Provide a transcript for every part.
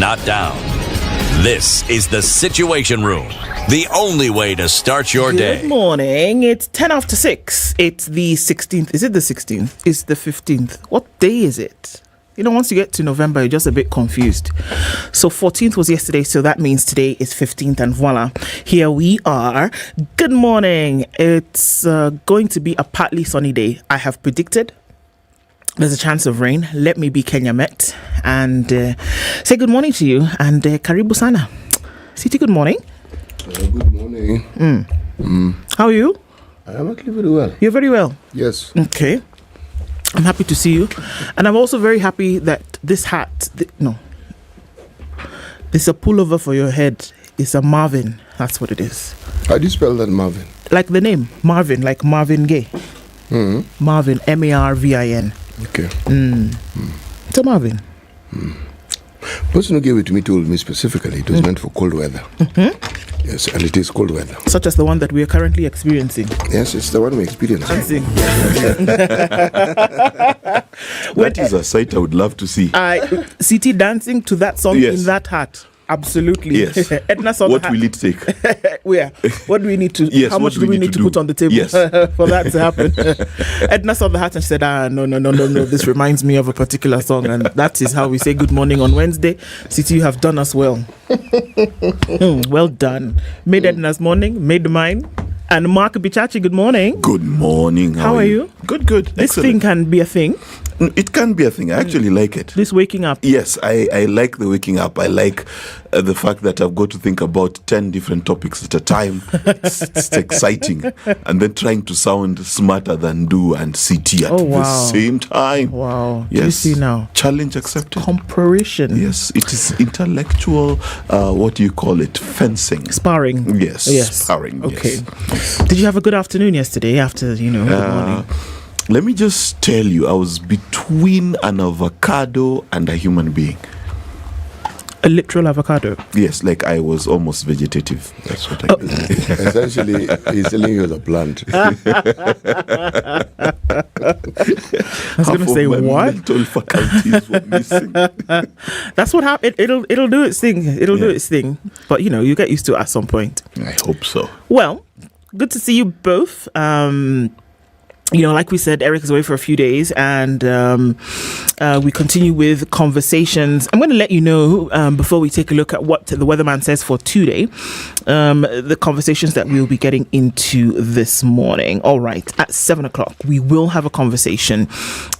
not down. This is the Situation Room, the only way to start your day. Good morning. It's 10 after 6. It's the 16th. Is it the 16th? It's the 15th. What day is it? You know, once you get to November, you're just a bit confused. So 14th was yesterday, so that means today is 15th, and voila, here we are. Good morning. It's going to be a partly sunny day. I have predicted there's a chance of rain. Let me be Kenya Met and say good morning to you, and Karibu Sana. City, good morning. Good morning. How are you? I am actually very well. You're very well? Yes. Okay. I'm happy to see you. And I'm also very happy that this hat, this is a pullover for your head. It's a Marvin. That's what it is. How do you spell that, Marvin? Like the name, Marvin, like Marvin Gaye. Marvin, Marvin. Okay. It's a Marvin. The person who gave it to me told me specifically it was meant for cold weather. Yes, and it is cold weather. Such as the one that we are currently experiencing. Yes, it's the one we experience. That is a sight I would love to see. City dancing to that song in that hat. Absolutely. Yes. Edna saw What the hat. will it take? Where? What do we need to? Yes, how much do we need to put on the table for that to happen? Edna saw the hat and she said, no. This reminds me of a particular song, and that is how we say good morning on Wednesday. City, you have done us well. Well done. Made Edna's morning, made mine. And Mark Bichachi, good morning. Good morning. How are you? Good. This thing can be a thing. It can be a thing. I actually like it. This waking up. Yes, I like the waking up. I like the fact that I've got to think about 10 different topics at a time. It's exciting. And then trying to sound smarter than do and CT at the same time. Wow. Yes. Do you see now? Challenge accepted. Comparison. Yes, it is intellectual, what do you call it? Fencing. Sparring. Yes. Sparring. Okay. Yes. Did you have a good afternoon yesterday after, good morning? Let me just tell you, I was between an avocado and a human being. A literal avocado? Yes, like I was almost vegetative. That's what I did. Essentially, he's telling you as a plant. I was going to say, what? Mental faculties were missing. That's what happened. It'll do its thing. It'll do its thing. But, you get used to it at some point. I hope so. Well, good to see you both. Like we said, Eric is away for a few days, and we continue with conversations. I'm going to let you know before we take a look at what the weatherman says for today, the conversations that we'll be getting into this morning. All right, at 7 o'clock, we will have a conversation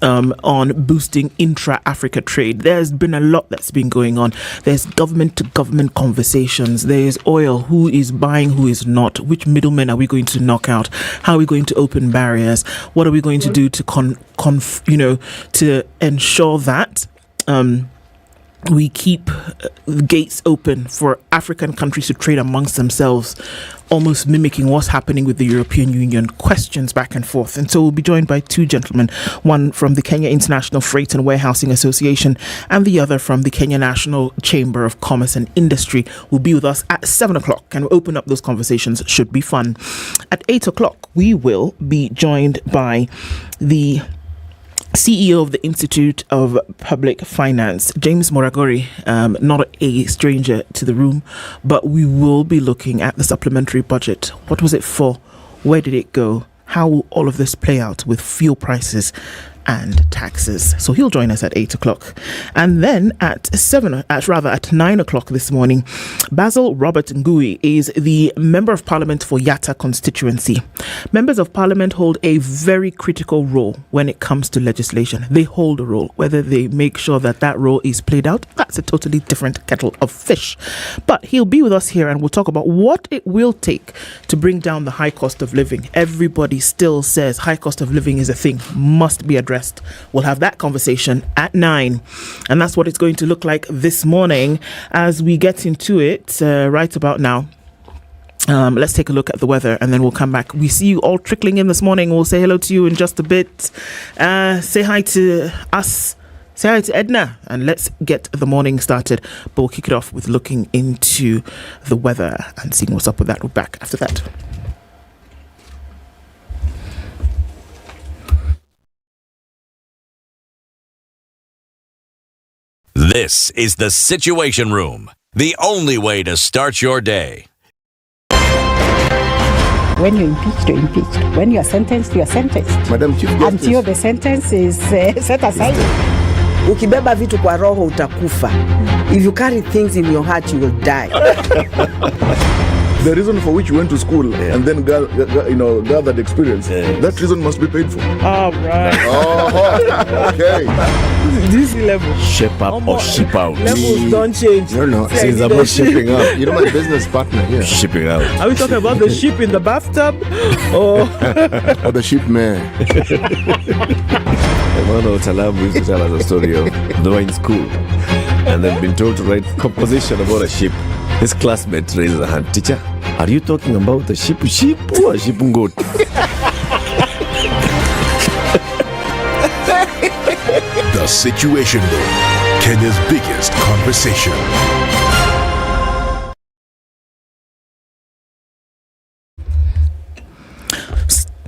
on boosting intra-Africa trade. There's been a lot that's been going on. There's government-to-government conversations. There's oil. Who is buying, who is not? Which middlemen are we going to knock out? How are we going to open barriers? What are we going to do to to ensure that we keep gates open for African countries to trade amongst themselves, almost mimicking what's happening with the European Union? Questions back and forth. And so we'll be joined by two gentlemen, one from the Kenya International Freight and Warehousing Association and the other from the Kenya National Chamber of Commerce and Industry. Will be with us at 7 o'clock, and we'll open up those conversations. Should be fun. At 8 o'clock, we will be joined by the CEO of the Institute of Public Finance, James Moragori, not a stranger to the room, but we will be looking at the supplementary budget. What was it for? Where did it go? How will all of this play out with fuel prices and taxes? So he'll join us at 8 o'clock. And then at 9 o'clock this morning, Basil Robert Ngui is the Member of Parliament for Yatta constituency. Members of Parliament hold a very critical role when it comes to legislation. They hold a role. Whether they make sure that role is played out, that's a totally different kettle of fish. But he'll be with us here, and we'll talk about what it will take to bring down the high cost of living. Everybody still says high cost of living is a thing, must be addressed. We'll have that conversation at 9, and that's what it's going to look like this morning as we get into it right about now. Let's take a look at the weather, and then we'll come back. We see you all trickling in this morning. We'll say hello to you in just a bit. Say hi to us. Say hi to Edna, and let's get the morning started. But we'll kick it off with looking into the weather and seeing what's up with that. We're back after that. This is the Situation Room, the only way to start your day. When you're impeached, you're impeached. When you're sentenced, you're sentenced. Madam Chief Justice. Until the sentence is set aside. Ukibeba vitu kwa roho utakufa. If you carry things in your heart, you will die. The reason for which you went to school and then gathered experience, that reason must be paid for. All right. Okay. This level. Shape up or ship out. Levels don't change. No. Since I'm not shipping up. You're my business partner here. Shipping out. Are we talking about the sheep in the bathtub? Or Or the ship man. Emmanuel Talabu used to tell us a story of they were in school and they'd been told to write composition about a ship. His classmate raised a hand. Teacher, are you talking about a sheep or a sheep goat? The Situation Room, Kenya's biggest conversation.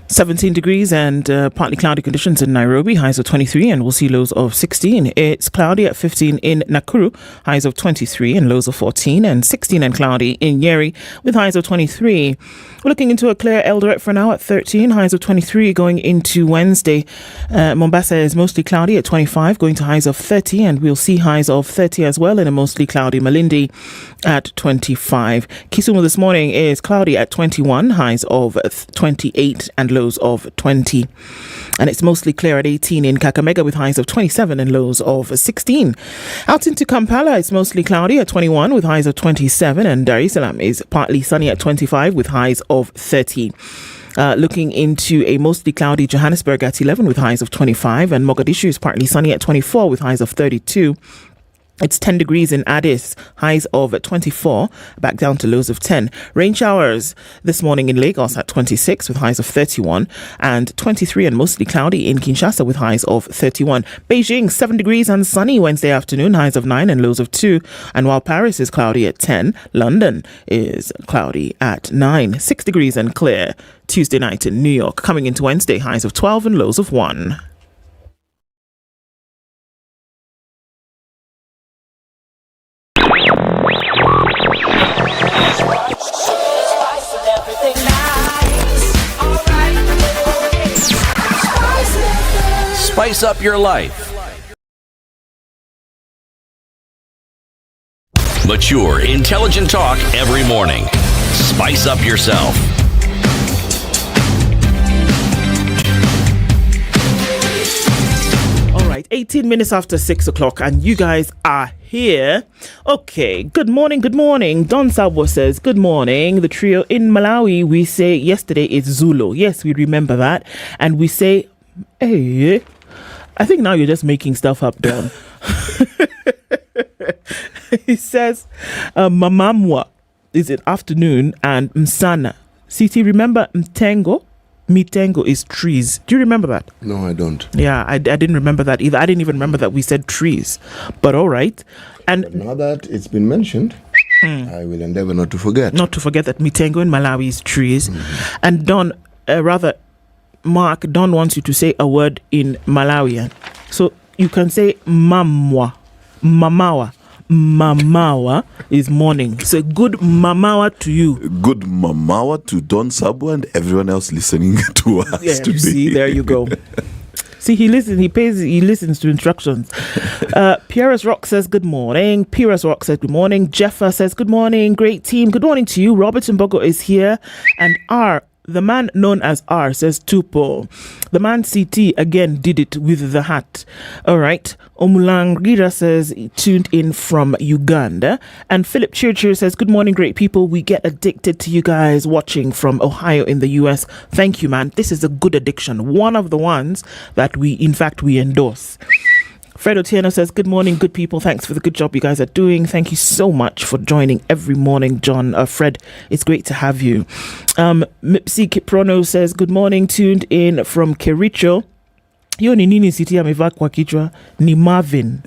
17 degrees and partly cloudy conditions in Nairobi, highs of 23 and we'll see lows of 16. It's cloudy at 15 in Nakuru, highs of 23 and lows of 14, and 16 and cloudy in Nyeri with highs of 23. We're looking into a clear Eldoret for now at 13, highs of 23 going into Wednesday. Mombasa is mostly cloudy at 25, going to highs of 30, and we'll see highs of 30 as well in a mostly cloudy Malindi at 25. Kisumu this morning is cloudy at 21, highs of 28 and lows of 20. And it's mostly clear at 18 in Kakamega with highs of 27 and lows of 16. Out into Kampala, it's mostly cloudy at 21 with highs of 27, and Dar es Salaam is partly sunny at 25 with highs of 30. Looking into a mostly cloudy Johannesburg at 11 with highs of 25, and Mogadishu is partly sunny at 24 with highs of 32. It's 10 degrees in Addis, highs of 24, back down to lows of 10. Rain showers this morning in Lagos at 26 with highs of 31, and 23 and mostly cloudy in Kinshasa with highs of 31. Beijing, 7 degrees and sunny Wednesday afternoon, highs of 9 and lows of 2. And while Paris is cloudy at 10, London is cloudy at 9. 6 degrees and clear Tuesday night in New York. Coming into Wednesday, highs of 12 and lows of 1. Spice up your life. Mature, intelligent talk every morning. Spice up yourself. All right, 18 minutes after 6 o'clock, and you guys are here. Okay, good morning, good morning. Don Sabo says, good morning. The trio in Malawi, we say yesterday is Zulu. Yes, we remember that. And we say, hey, I think now you're just making stuff up, Don. He says, Mamamwa is in afternoon and Msana. CT, remember Mtengo? Mitengo is trees. Do you remember that? No, I don't. Yeah, I didn't remember that either. I didn't even remember that we said trees. But all right. And But now that it's been mentioned, I will endeavor not to forget. not to forget that Mitengo in Malawi is trees. And Don, Mark, Don wants you to say a word in Malawian. So you can say mamwa, mamawa. Mamawa is morning. So good mamawa to you. Good mamawa to Don Sabu and everyone else listening to us Yeah, today. you see, there you go. See, he listens to instructions. Pierre's Rock says good morning. Pierre's Rock says good morning. Jeffa says good morning. Great team. Good morning to you. Robert Mbogo is here. And the man known as R says Tupo. The man CT again did it with the hat. All right. Omulangira says tuned in from Uganda. And Philip Churchill says, good morning, great people. We get addicted to you guys watching from Ohio in the US. Thank you, man. This is a good addiction. One of the ones that we endorse. Fred Otieno says, good morning, good people. Thanks for the good job you guys are doing. Thank you so much for joining every morning, John. Fred, it's great to have you. Mipsi Kiprono says, good morning, tuned in from Kericho. Hiyo ni nini city amevaa kwa kichwa? Ni Marvin.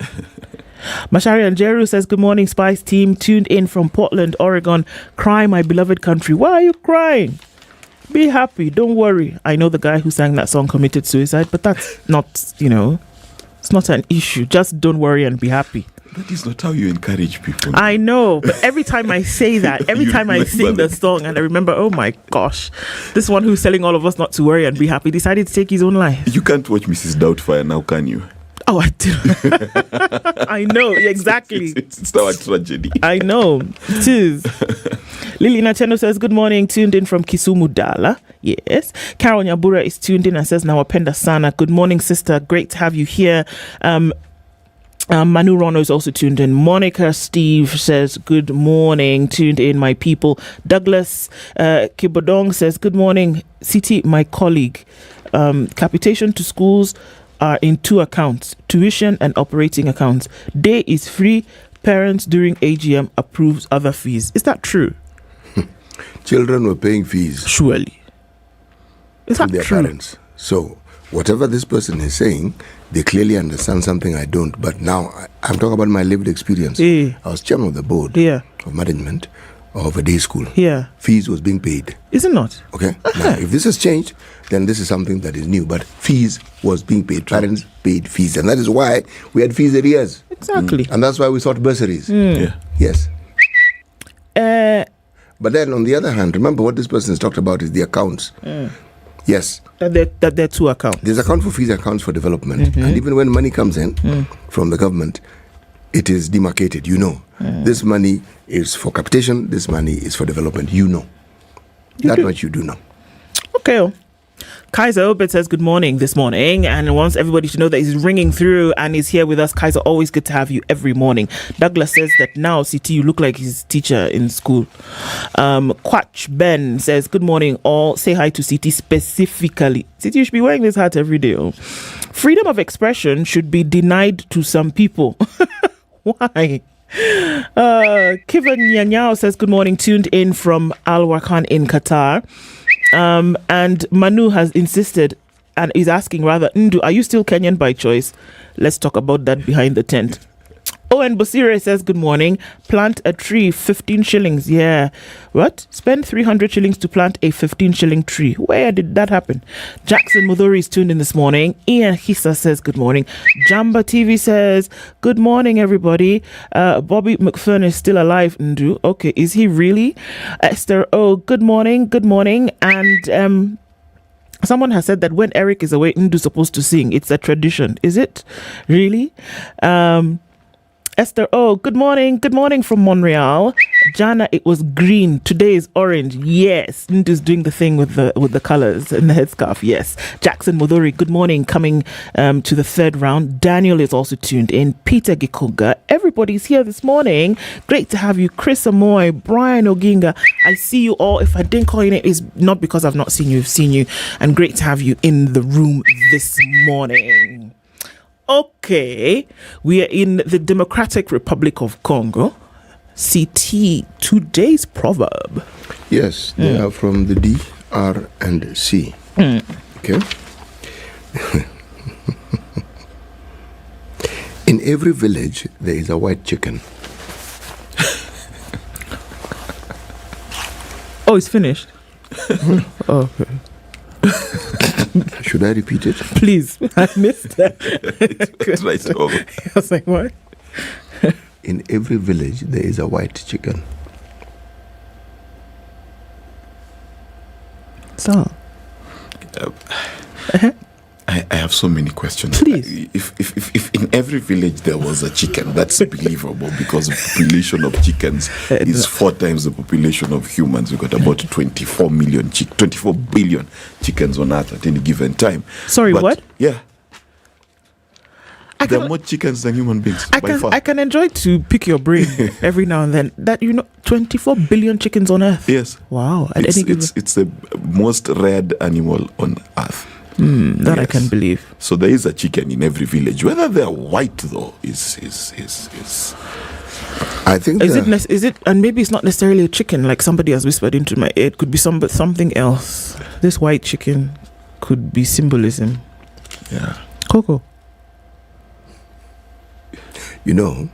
Mashari Anjeru says, good morning, Spice team. Tuned in from Portland, Oregon. Cry, my beloved country. Why are you crying? Be happy. Don't worry. I know the guy who sang that song committed suicide, but that's not, it's not an issue. Just don't worry and be happy. That is not how you encourage people. I know, but every time I say that, every You time I remember sing the that. song and I remember, oh my gosh, this one who's telling all of us not to worry and be happy decided to take his own life. You can't watch Mrs. Doubtfire now, can you? Oh, I do. I know, exactly. It's our tragedy. I know. It is. Lily Nacheno says, good morning, tuned in from Kisumu, Dala. Yes. Carol Nyabura is tuned in and says, Nawapenda sana. Good morning, sister. Great to have you here. Manu Rono is also tuned in. Monica Steve says, good morning, tuned in, my people. Douglas Kibodong says, good morning, City, my colleague. Capitation to schools are in two accounts, tuition and operating accounts. Day is free. Parents during AGM approves other fees. Is that true? Children were paying fees Surely. Is to that their true? parents. So whatever this person is saying, they clearly understand something I don't. But now I'm talking about my lived experience. Yeah. I was chairman of the board Yeah. of management of a day school. Yeah. Fees was being paid. Is it not? Okay. Now, if this has changed, then this is something that is new. But fees was being paid. Parents paid fees, and that is why we had fees arrears, Exactly. and that's why we sought bursaries. Yeah. Yes. Uh, But then, on the other hand, remember what this person has talked about is the accounts. Yes, that there are two accounts. there's account for fees, accounts for development, and even when money comes in from the government, it is demarcated. You know, this money is for capitation. This money is for development. You know, that much you do know. Okay. Kaiser Obed says good morning this morning and wants everybody to know that he's ringing through and he's here with us. Kaiser, always good to have you every morning. Douglas says that now, CT, you look like his teacher in school. Quatch Ben says good morning all. Say hi to CT specifically. CT, you should be wearing this hat every day. Oh. Freedom of expression should be denied to some people. Why? Kivan Nyanyao says good morning, tuned in from Al Wakan in Qatar. And Manu has insisted and is asking rather, Ndu, are you still Kenyan by choice? Let's talk about that behind the tent. Owen Bosire says, good morning. Plant a tree, 15 shillings. Yeah. What? Spend 300 shillings to plant a 15 shilling tree. Where did that happen? Jackson Mudhuri is tuned in this morning. Ian Hissa says, good morning. Jamba TV says, good morning, everybody. Bobby McFern is still alive, Ndu. Okay, is he really? Esther, oh, good morning. Good morning. And, someone has said that when Eric is away, Ndu's supposed to sing. It's a tradition. Is it? Really? Esther, oh, good morning. Good morning from Montreal. Jana, it was green. Today is orange. Yes. Ndu's doing the thing with the colors and the headscarf. Yes. Jackson Modori, good morning. Coming to the third round. Daniel is also tuned in. Peter Gikuga. Everybody's here this morning. Great to have you. Chris Amoy, Brian Oginga. I see you all. If I didn't call your name, it's not because I've not seen you. I've seen you. And great to have you in the room this morning. Okay, we are in the Democratic Republic of Congo. CT, today's proverb. Yes, they are from the D, R, and C. Okay. In every village, there is a white chicken. Oh, it's finished. Oh, okay. Should I repeat it? Please, I missed that. Right over. I was like, what? In every village, there is a white chicken. So, I have so many questions. Please. If in every village there was a chicken, that's believable because the population of chickens is 4 times the population of humans. We've got about 24 billion chickens on Earth at any given time. Sorry, what? Yeah. I There are can, more chickens than human beings by far. I can enjoy to pick your brain every now and then. That 24 billion chickens on Earth. Yes. Wow. At It's, any given, it's the most reared animal on Earth. that I Yes. can believe. So there is a chicken in every village. Whether they're white though is I think Is it? And maybe it's not necessarily a chicken, like somebody has whispered into my ear. It could be something else. This white chicken could be symbolism. yeah. Coco. you know,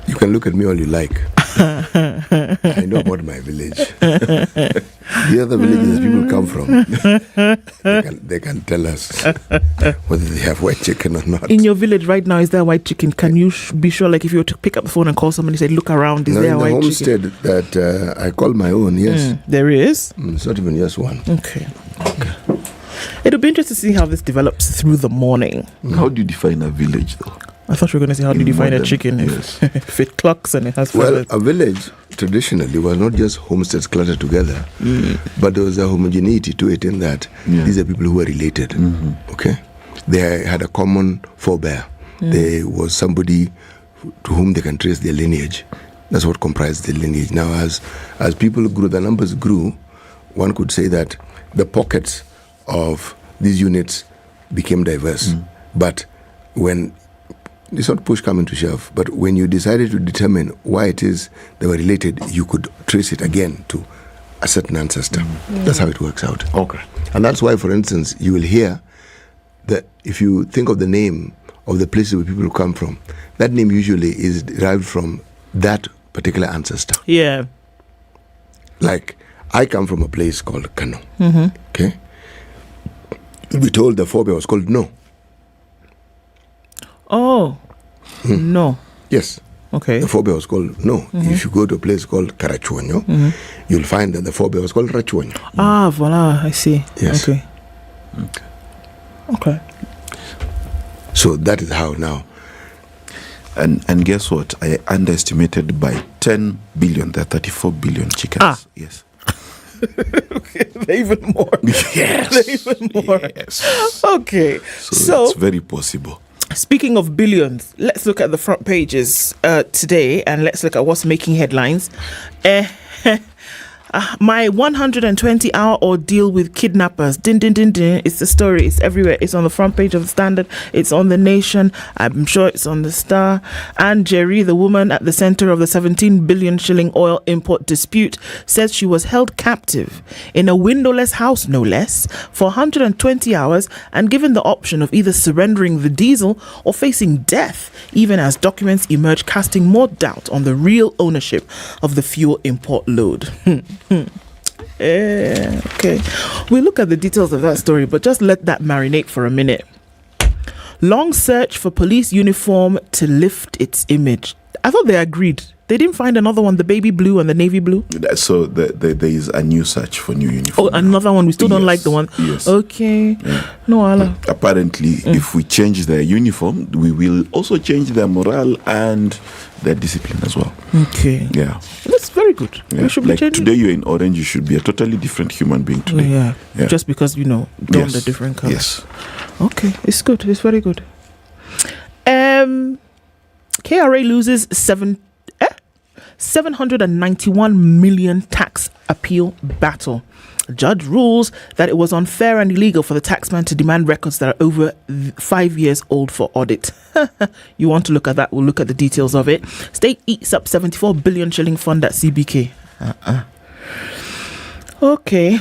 You can look at me all you like. I know about my village. The other villages people come from, they can tell us whether they have white chicken or not. In your village right now, is there a white chicken? Can you be sure, like if you were to pick up the phone and call somebody and say, look around, is there a white chicken? In the homestead that I call my own, yes. There is? It's not even just one. Okay. It'll be interesting to see how this develops through the morning. How do you define a village, though? I thought you were going to say, how do you define a chicken? Yes. If it clucks and it has Well, feathers. a village traditionally was not just homesteads cluttered together, but there was a homogeneity to it in that these are people who were related. Okay, they had a common forebear. There was somebody to whom they can trace their lineage. That's what comprised the lineage. Now, as people grew, the numbers grew. One could say that the pockets of these units became diverse. But when it's not push coming to shove, but when you decided to determine why it is they were related, you could trace it again to a certain ancestor. That's how it works out. Okay. And that's why, for instance, you will hear that if you think of the name of the places where people come from, that name usually is derived from that particular ancestor. Yeah. Like, I come from a place called Kano. Okay? We told the forebear was called No. Oh. No. Yes. Okay. The forebear was called No. If you go to a place called Karachuonyo, you'll find that the forebear was called Rachuonyo. Ah, voila. I see. Yes. Okay. So that is how now. And guess what? I underestimated by 10 billion. There are 34 billion chickens. Yes. They're even more. Yes. They're even more. Yes. Okay. So it's very possible. Speaking of billions, let's look at the front pages today and let's look at what's making headlines. My 120-hour ordeal with kidnappers. Din, din, din, din. It's the story. It's everywhere. It's on the front page of the Standard. It's on the Nation. I'm sure it's on the Star. And Nyeri, the woman at the center of the 17 billion shilling oil import dispute, says she was held captive in a windowless house, no less, for 120 hours and given the option of either surrendering the diesel or facing death, even as documents emerge casting more doubt on the real ownership of the fuel import load. Okay, we'll look at the details of that story, but just let that marinate for a minute. Long search for police uniform to lift its image. I thought they agreed. They didn't find another one, the baby blue and the navy blue. So there is a new search for new uniform. Oh, another one. We still don't like the one. Yes. Okay. No, Allah. Apparently, if we change their uniform, we will also change their morale and their discipline as well. Okay. Yeah. That's very good. Yeah. We should be Like changing. today, you're in orange. You should be a totally different human being today. Yeah. Just because, donned a different color. Yes. Okay. It's good. It's very good. KRA loses 791 million tax appeal battle. A judge rules that it was unfair and illegal for the taxman to demand records that are over 5 years old for audit. You want to look at that? We'll look at the details of it. State eats up 74 billion shilling fund at CBK. Okay.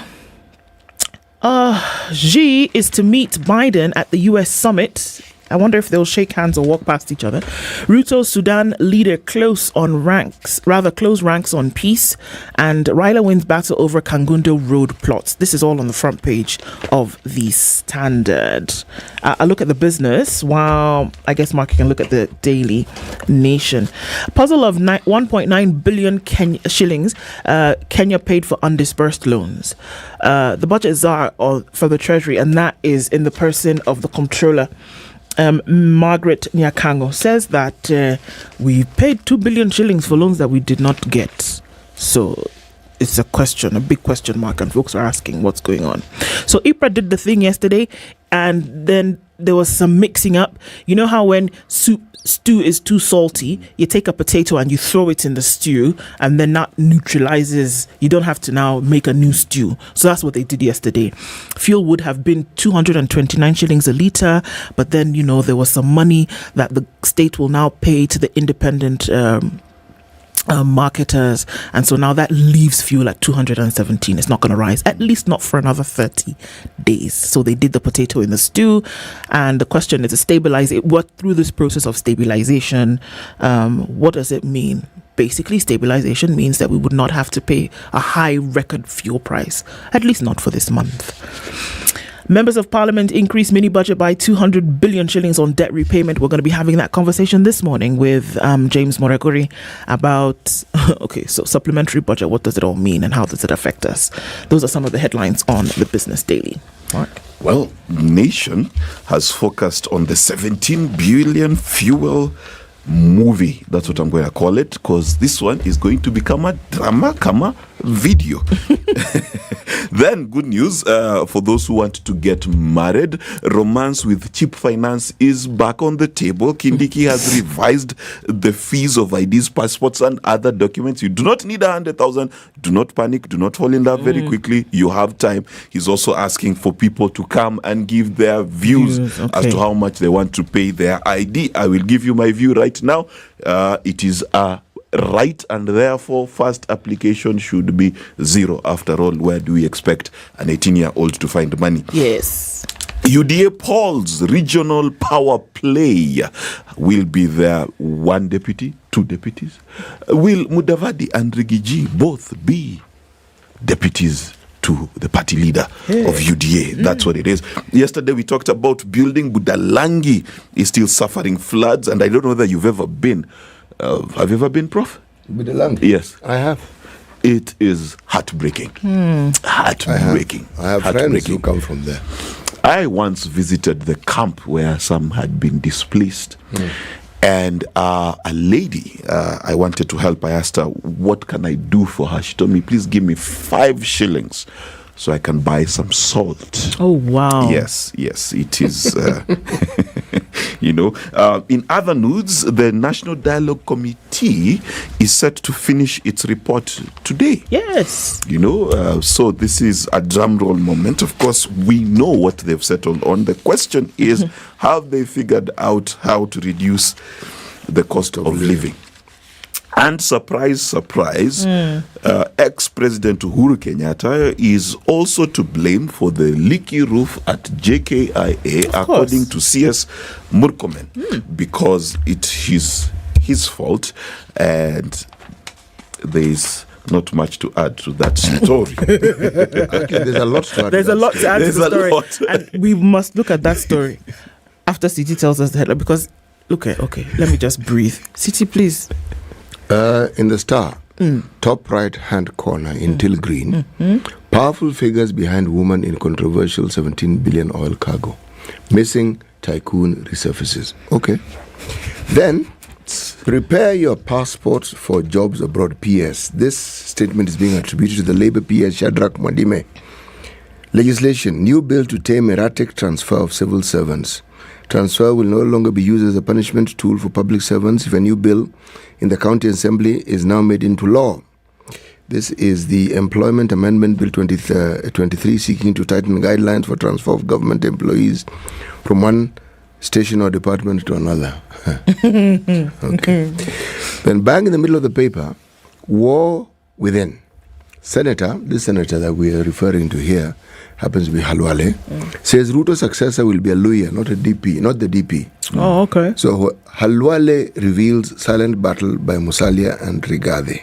Xi is to meet Biden at the US summit. I wonder if they'll shake hands or walk past each other. Ruto's Sudan leader close ranks on peace. And Raila wins battle over Kangundo road plots. This is all on the front page of the Standard. I look at the business while I guess Mark can look at the Daily Nation. A puzzle of 1.9 billion shillings Kenya paid for undisbursed loans. The budget czar for the Treasury, and that is in the person of the comptroller. Margaret Nyakango says that we paid 2 billion shillings for loans that we did not get. So it's a big question mark, and folks are asking what's going on. So IPRA did the thing yesterday, and then there was some mixing up. You know how when stew is too salty, you take a potato and you throw it in the stew, and then that neutralizes. You don't have to now make a new stew. So that's what they did yesterday. Fuel would have been 229 shillings a litre, but then there was some money that the state will now pay to the independent marketers, and so now that leaves fuel at 217. It's not going to rise, at least not for another 30 days. So they did the potato in the stew, and the question is to stabilize it. What through this process of stabilization, what does it mean? Basically, stabilization means that we would not have to pay a high record fuel price, at least not for this month. Members of Parliament increased mini budget by 200 billion shillings on debt repayment. We're going to be having that conversation this morning with James Morekuri about, so supplementary budget, what does it all mean and how does it affect us? Those are some of the headlines on the Business Daily. Mark? Well, Nation has focused on the 17 billion fuel movie. That's what I'm going to call it, because this one is going to become a drama video. Then good news for those who want to get married. Romance with cheap finance is back on the table. Kindiki has revised the fees of IDs, passports and other documents. You do not need 100,000. Do not panic. Do not fall in love very quickly. You have time. He's also asking for people to come and give their views as to how much they want to pay their ID. I will give you my view right now. It is a right, and therefore first application should be zero. After all, where do we expect an 18-year-old to find money? Yes. UDA polls regional power play. Will be there one deputy, two deputies? Will Mudavadi and Rigiji both be deputies to the party leader of UDA? That's what it is. Yesterday we talked about building. Budalangi is still suffering floods, and I don't know whether you've ever been. Have you ever been, Prof? Budalangi? Yes. I have. It is heartbreaking. Heartbreaking. I have friends who come from there. I once visited the camp where some had been displaced. And a lady, I wanted to help. I asked her, what can I do for her? She told me, please give me 5 shillings so I can buy some salt. Oh, wow. Yes, it is. In other news, the National Dialogue Committee is set to finish its report today. Yes. So this is a drum roll moment. Of course, we know what they've settled on. The question is, have they figured out how to reduce the cost of living? And surprise, ex-President Uhuru Kenyatta is also to blame for the leaky roof at JKIA, according to CS Murkomen, because it is his fault, and there is not much to add to that story. Actually, there's a lot to add. There's a lot to add to the story. Lot. And we must look at that story after City tells us the headline, because, okay, let me just breathe. City, please. In the Star, top right-hand corner in teal green, powerful figures behind woman in controversial 17 billion oil cargo. Missing tycoon resurfaces. Okay. Then, prepare your passports for jobs abroad, PS. This statement is being attributed to the Labour PS Shadrach Mwadime. Legislation, new bill to tame erratic transfer of civil servants. Transfer will no longer be used as a punishment tool for public servants if a new bill in the County Assembly is now made into law. This is the Employment Amendment Bill 23, seeking to tighten guidelines for transfer of government employees from one station or department to another. Okay. Then bang in the middle of the paper, war within. This senator that we are referring to here happens to be Halwale, says Ruto's successor will be a lawyer, not the DP. Oh, okay. So Halwale reveals silent battle by Musalia and Rigathi.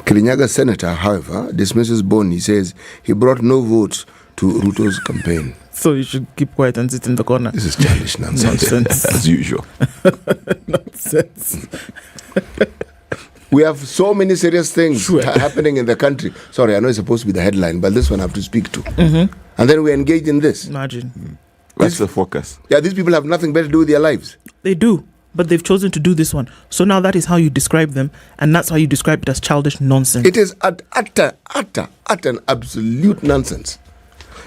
Kirinyaga senator, however, dismisses Boni, says he brought no votes to Ruto's campaign. So you should keep quiet and sit in the corner. This is childish nonsense. As usual. Nonsense. We have so many serious things happening in the country. Sorry, I know it's supposed to be the headline, but this one I have to speak to. And then we engage in this. Imagine. That's the focus. Yeah, these people have nothing better to do with their lives. They do, but they've chosen to do this one. So now that is how you describe them, and that's how you describe it as childish nonsense. It is utter and absolute nonsense.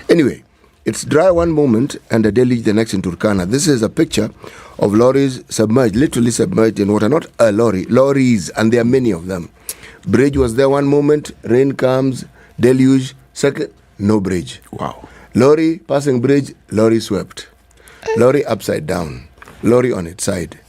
Anyway, it's dry one moment and a deluge the next in Turkana. This is a picture of lorries submerged, literally submerged in water. Not a lorry, lorries, and there are many of them. Bridge was there one moment, rain comes, deluge, second, no bridge. Wow. Lorry passing bridge, lorry swept. Lorry upside down, lorry on its side.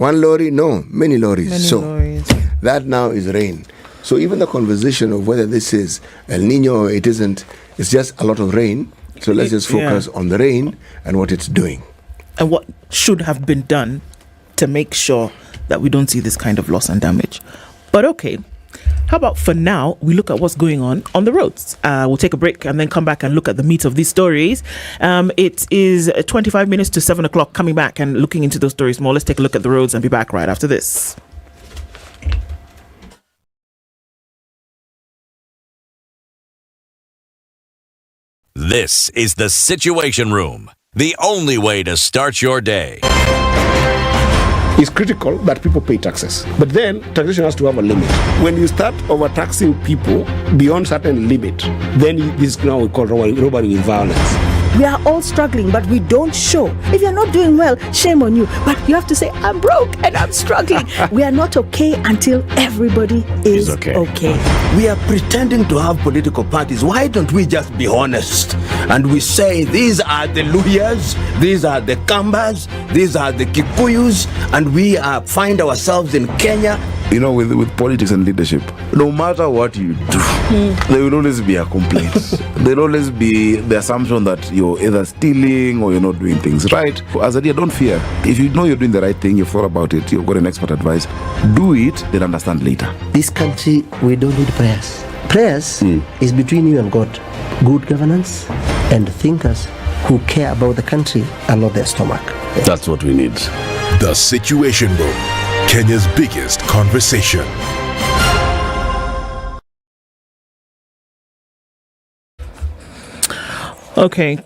One lorry? No, many lorries. Lorries. That now is rain. So even the conversation of whether this is El Nino or it isn't, it's just a lot of rain. So let's just focus on the rain and what it's doing. And what should have been done to make sure that we don't see this kind of loss and damage. But okay, how about for now, we look at what's going on the roads. We'll take a break and then come back and look at the meat of these stories. It is 25 minutes to 7 o'clock. Coming back and looking into those stories more. Let's take a look at the roads and be back right after this. This is the Situation Room, the only way to start your day. It's critical that people pay taxes. But then taxation has to have a limit. When you start overtaxing people beyond certain limit, then this is now we call robbery with violence. We are all struggling, but we don't show. If you're not doing well, shame on you. But you have to say, I'm broke and I'm struggling. We are not okay until everybody is okay. We are pretending to have political parties. Why don't we just be honest? And we say, these are the Luyas, these are the Kambas, these are the Kikuyus, and we find ourselves in Kenya. You know, with politics and leadership, no matter what you do, there will always be a complaint. There will always be the assumption that you're either stealing or you're not doing things right. As a leader, don't fear. If you know you're doing the right thing, you've thought about it, you've got an expert advice, do it, then understand later. This country, we don't need prayers. Prayers is between you and God. Good governance and thinkers who care about the country and not their stomach. That's what we need. The Situation Room, Kenya's biggest conversation. Okay.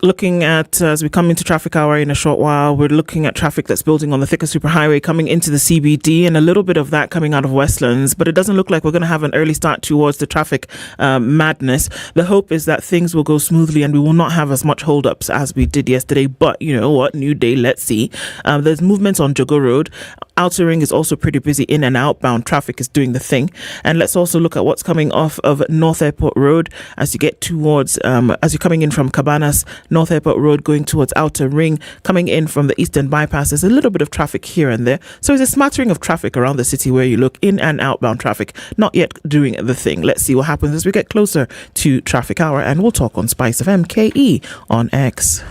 Looking at, as we come into traffic hour in a short while, we're looking at traffic that's building on the Thika Superhighway coming into the CBD and a little bit of that coming out of Westlands, but it doesn't look like we're going to have an early start towards the traffic madness. The hope is that things will go smoothly and we will not have as much holdups as we did yesterday, but you know what, new day, let's see. There's movements on Jogo Road. Outer Ring is also pretty busy. In and outbound traffic is doing the thing. And let's also look at what's coming off of North Airport Road as you get towards, as you're coming in from Cabanas, North Airport Road going towards Outer Ring, coming in from the Eastern Bypass. There's a little bit of traffic here and there. So it's a smattering of traffic around the city where you look. In and outbound traffic, not yet doing the thing. Let's see what happens as we get closer to traffic hour, and we'll talk on Spice FM KE on X.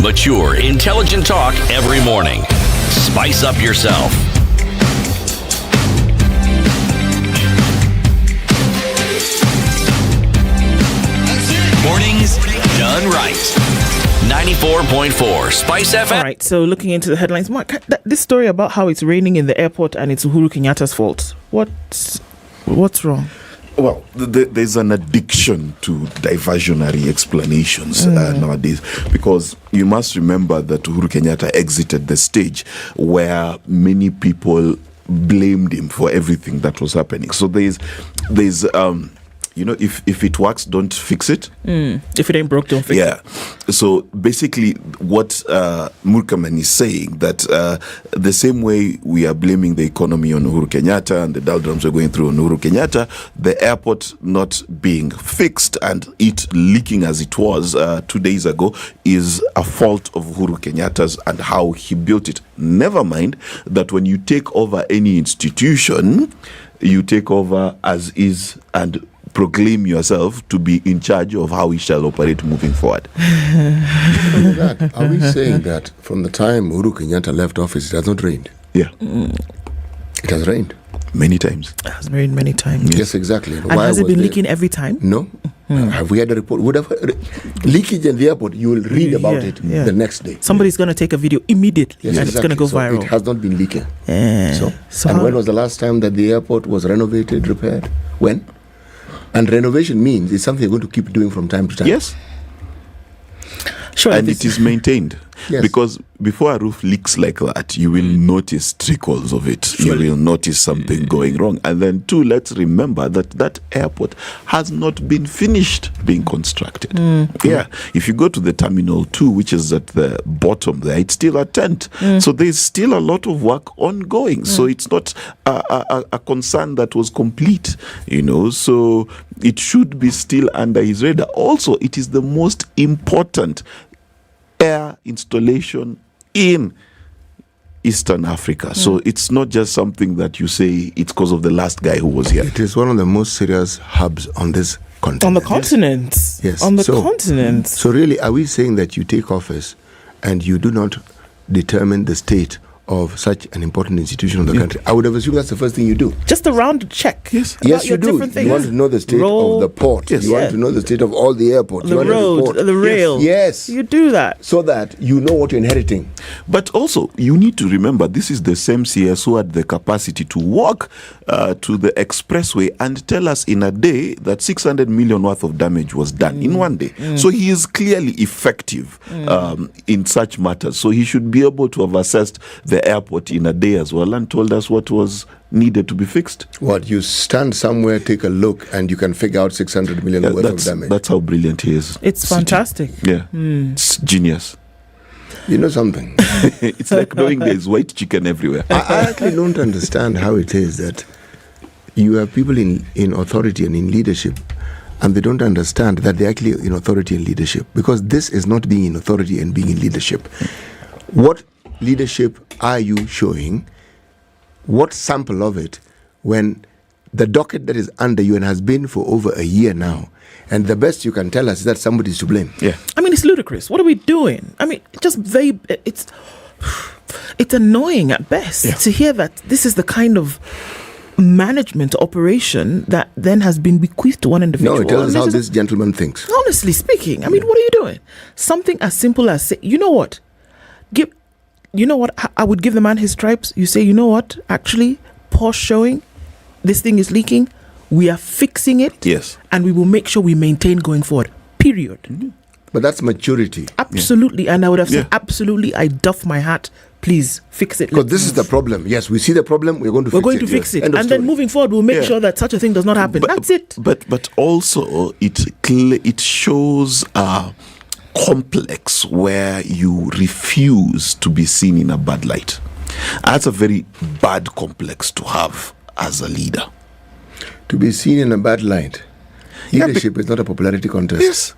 Mature, intelligent talk every morning. Spice up yourself. Mornings done right. 94.4 Spice FM. All right, so looking into the headlines, Mark, this story about how it's raining in the airport and it's Uhuru Kenyatta's fault. What's wrong? Well, there's an addiction to diversionary explanations nowadays, because you must remember that Uhuru Kenyatta exited the stage where many people blamed him for everything that was happening. So there's you know, if it works, don't fix it. If it ain't broke, don't fix it. Yeah. So basically, what Murkomen is saying, that the same way we are blaming the economy on Uhuru Kenyatta and the doldrums we're going through on Uhuru Kenyatta, the airport not being fixed and it leaking as it was 2 days ago is a fault of Uhuru Kenyatta's and how he built it. Never mind that when you take over any institution, you take over as is and proclaim yourself to be in charge of how we shall operate moving forward. Are we saying that from the time Uhuru Kenyatta left office, it has not rained? Yeah. It has rained. Many times. It has rained many times. Yes, exactly. And has it been leaking every time? No. Have we had a report? Would have leakage in the airport, you will read about it the next day. Somebody's going to take a video immediately and it's going to go viral. It has not been leaking. So and when was the last time that the airport was renovated, repaired? When? And renovation means it's something you're going to keep doing from time to time. Yes. Sure. And it is maintained. Yes. Because before a roof leaks like that, you will notice trickles of it. You will notice something going wrong. And then 2, let's remember that that airport has not been finished being constructed. Yeah. If you go to the Terminal 2, which is at the bottom there, it's still a tent. So there's still a lot of work ongoing. So it's not a concern that was complete, so it should be still under his radar. Also, it is the most important air installation in Eastern Africa. So it's not just something that you say it's because of the last guy who was here. It is one of the most serious hubs on this continent. On the continent. Yes. On the continent. So really, are we saying that you take office and you do not determine the state of such an important institution of the country? I would have assumed that's the first thing you do. Just a round check. Yes, you do. You want to know the state of the port. You want to know the state of all the airports. The road, the rail. Yes. You do that. So that you know what you're inheriting. But also, you need to remember, this is the same CS who had the capacity to walk to the expressway and tell us in a day that 600 million worth of damage was done in one day. So he is clearly effective in such matters. So he should be able to have assessed the airport in a day as well and told us what was needed to be fixed. What, you stand somewhere, take a look, and you can figure out 600 million worth of damage? That's how brilliant he is. It's fantastic. Yeah. It's genius. You know something? It's like knowing there's white chicken everywhere. I actually don't understand how it is that you have people in authority and in leadership, and they don't understand that they're actually in authority and leadership, because this is not being in authority and being in leadership. What leadership are you showing? What sample of it when the docket that is under you and has been for over a year now, and the best you can tell us is that somebody's to blame? Yeah. I mean, it's ludicrous. What are we doing? I mean, it's annoying at best to hear that this is the kind of management operation that then has been bequeathed to one individual. No, it tells us how this gentleman thinks. Honestly speaking, I mean, what are you doing? Something as simple as say, you know what? I would give the man his stripes. You say, you know what? Actually, pause showing. This thing is leaking. We are fixing it. Yes. And we will make sure we maintain going forward. Period. But that's maturity. Absolutely. And I would have said, absolutely, I doff my hat. Please fix it. Because this is the problem. Yes, we see the problem. We're going to fix it. And then moving forward, we'll make sure that such a thing does not happen. That's it. But also, it shows complex where you refuse to be seen in a bad light. That's a very bad complex to have as a leader. To be seen in a bad light. Leadership is not a popularity contest. Yes.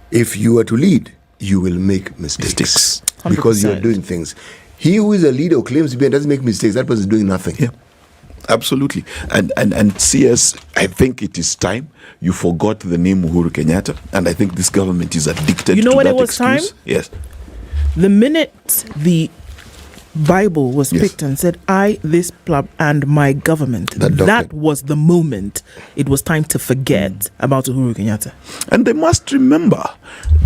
If you are to lead, you will make mistakes. 100%. Because you are doing things. He who is a leader who claims to be and doesn't make mistakes, that person is doing nothing. Yeah. Absolutely. And CS, I think it is time. You forgot the name Uhuru Kenyatta, and I think this government is addicted to that excuse. You know when it was time? Yes. The minute the Bible was picked and said, I, this club, and my government, that was the moment it was time to forget about Uhuru Kenyatta. And they must remember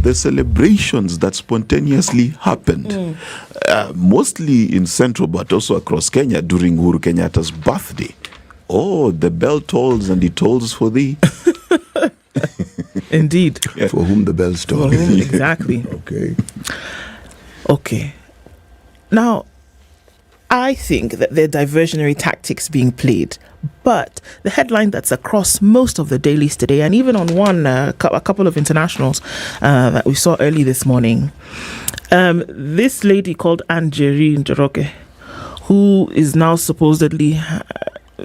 the celebrations that spontaneously happened, mostly in Central, but also across Kenya during Uhuru Kenyatta's birthday. Oh, the bell tolls and it tolls for thee. Indeed. Yeah. For whom the bells toll. Exactly. Okay. Now, I think that there are diversionary tactics being played, but the headline that's across most of the dailies today, and even on one, a couple of internationals that we saw early this morning, this lady called Nyeri Njoroge, who is now supposedly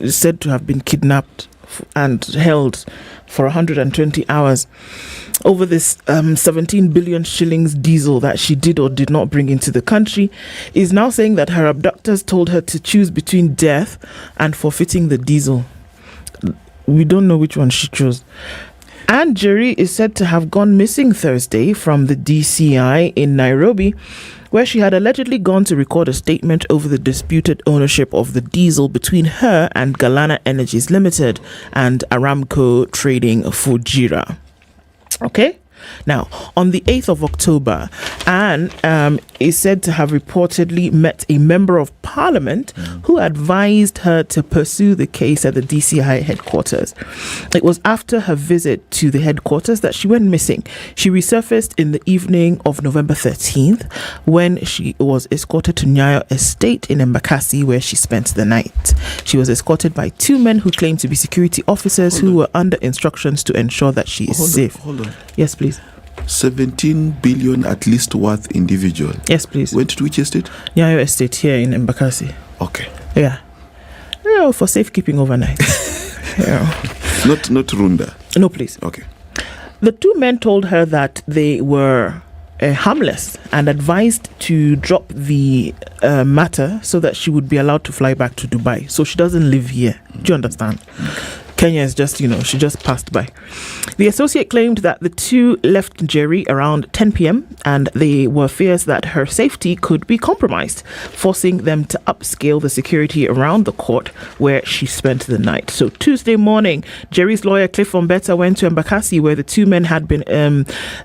said to have been kidnapped and held for 120 hours over this 17 billion shillings diesel that she did or did not bring into the country, is now saying that her abductors told her to choose between death and forfeiting the diesel. We don't know which one she chose. And Nyeri is said to have gone missing Thursday from the DCI in Nairobi, where she had allegedly gone to record a statement over the disputed ownership of the diesel between her and Galana Energies Limited and Aramco Trading Fujira. Okay? Now, on the 8th of October, Anne is said to have reportedly met a member of parliament who advised her to pursue the case at the DCI headquarters. It was after her visit to the headquarters that she went missing. She resurfaced in the evening of November 13th when she was escorted to Nyeri Estate in Embakasi, where she spent the night. She was escorted by two men who claimed to be security officers who were under instructions to ensure that she is safe. Hold on. Yes, please. 17 billion at least worth individual. Yes, please. Went to which estate? Nyeri Estate here in Embakasi. Okay. Yeah. For safekeeping overnight. Not Runda. No, please. Okay. The two men told her that they were harmless and advised to drop the matter so that she would be allowed to fly back to Dubai. So she doesn't live here. Do you understand? Kenya is just, she just passed by. The associate claimed that the two left Nyeri around 10 p.m. and they were fears that her safety could be compromised, forcing them to upscale the security around the court where she spent the night. So Tuesday morning, Nyeri's lawyer Cliff Ombeta went to Embakasi where the two men had been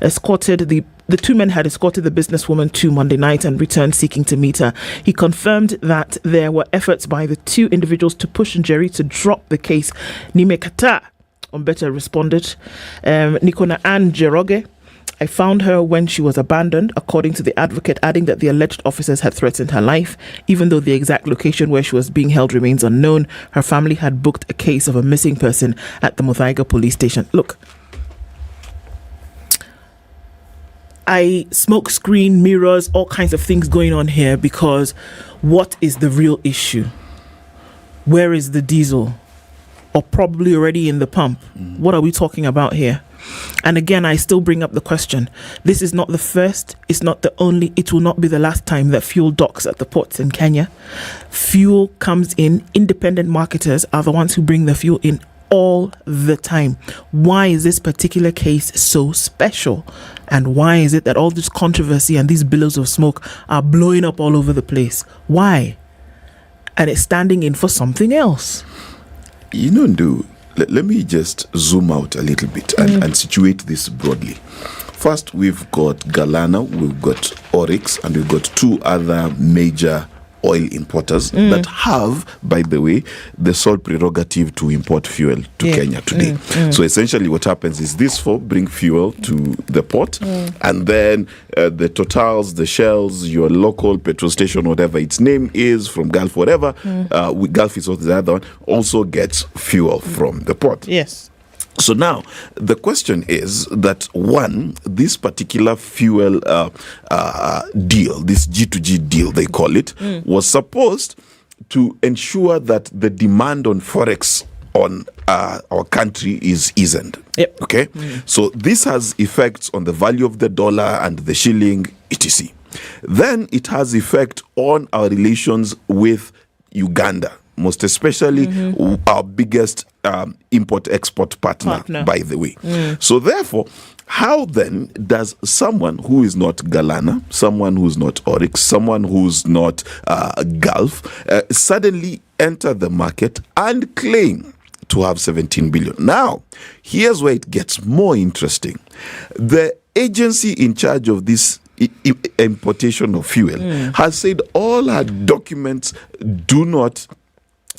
escorted. The two men had escorted the businesswoman to Monday night and returned seeking to meet her. He confirmed that there were efforts by the two individuals to push Nyeri to drop the case. Nimekata, Ombeta responded. Nikona Ann Jeroge, I found her when she was abandoned, according to the advocate, adding that the alleged officers had threatened her life. Even though the exact location where she was being held remains unknown, her family had booked a case of a missing person at the Muthaiga police station. Look, smoke screen, mirrors, all kinds of things going on here because what is the real issue? Where is the diesel? Or probably already in the pump? What are we talking about here? And again, I still bring up the question. This is not the first, it's not the only, it will not be the last time that fuel docks at the ports in Kenya. Fuel comes in, independent marketers are the ones who bring the fuel in all the time. Why is this particular case so special? And why is it that all this controversy and these billows of smoke are blowing up all over the place? Why? And it's standing in for something else. Let me just zoom out a little bit and situate this broadly. First, we've got Galana, we've got Oryx, and we've got two other major oil importers that have, by the way, the sole prerogative to import fuel to Kenya today. So essentially what happens is these four bring fuel to the port and then the Totals, the Shells, your local petrol station, whatever its name is, from Gulf, whatever, Gulf is also the other one, also gets fuel from the port. Yes. So now, the question is that, one, this particular fuel deal, this G2G deal, they call it, was supposed to ensure that the demand on Forex on our country is eased. Yep. Okay? So this has effects on the value of the dollar and the shilling, etc. Then it has effect on our relations with Uganda, most especially our biggest import-export partner, by the way. So therefore, how then does someone who is not Galana, someone who's not Oryx, someone who's not Gulf, suddenly enter the market and claim to have 17 billion? Now, here's where it gets more interesting. The agency in charge of this importation of fuel has said all her documents do not...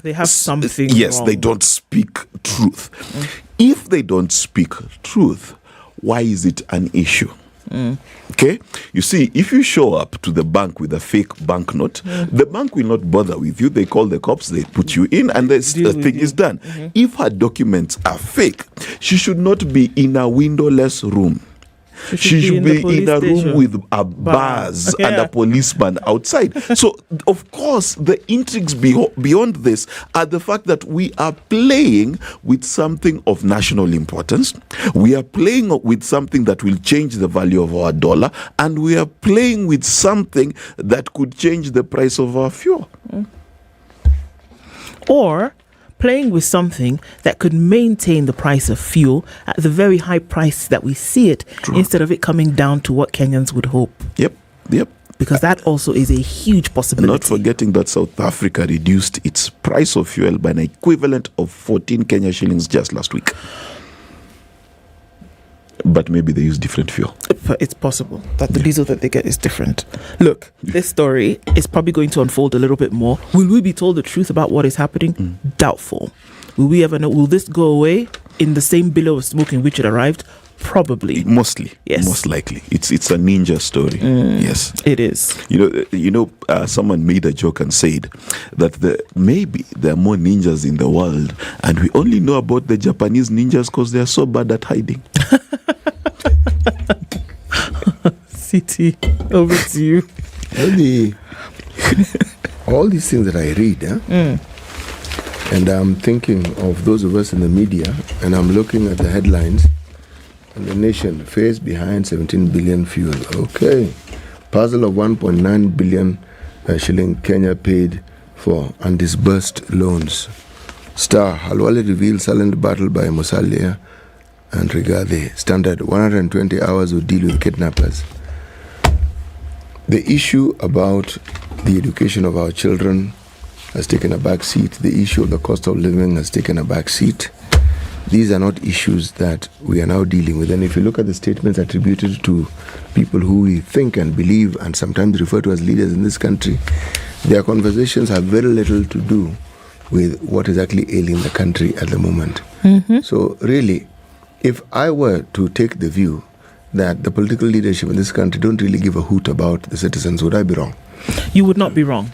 They have something Yes, wrong. they don't speak truth. If they don't speak truth, why is it an issue? Okay? You see, if you show up to the bank with a fake banknote, the bank will not bother with you. They call the cops, they put you in, and the thing is done. If her documents are fake, she should not be in a windowless room. She should be in a room with a bars and a policeman outside. So, of course, the intrigues beyond this are the fact that we are playing with something of national importance. We are playing with something that will change the value of our dollar. And we are playing with something that could change the price of our fuel. Or playing with something that could maintain the price of fuel at the very high price that we see it, instead of it coming down to what Kenyans would hope. Yep. Because that also is a huge possibility. Not forgetting that South Africa reduced its price of fuel by an equivalent of 14 Kenya shillings just last week. But maybe they use different fuel. It's possible that the diesel that they get is different. Look, this story is probably going to unfold a little bit more. Will we be told the truth about what is happening? Doubtful. Will we ever know? Will this go away in the same billow of smoke in which it arrived? Probably. Mostly. Yes. Most likely. It's a ninja story. Yes. It is. Someone made a joke and said that maybe there are more ninjas in the world, and we only know about the Japanese ninjas because they are so bad at hiding. City, over to you. All these things that I read, and I'm thinking of those of us in the media, and I'm looking at the headlines, and the nation face behind 17 billion fuel. Okay. Puzzle of 1.9 billion shilling Kenya paid for undisbursed loans. Star, Halwale reveals silent battle by Musalia and Rigathi. Standard, 120 hours will deal with kidnappers. The issue about the education of our children has taken a back seat. The issue of the cost of living has taken a back seat. These are not issues that we are now dealing with. And if you look at the statements attributed to people who we think and believe and sometimes refer to as leaders in this country, their conversations have very little to do with what is actually ailing the country at the moment. So really, if I were to take the view that the political leadership in this country don't really give a hoot about the citizens, would I be wrong? You would not be wrong.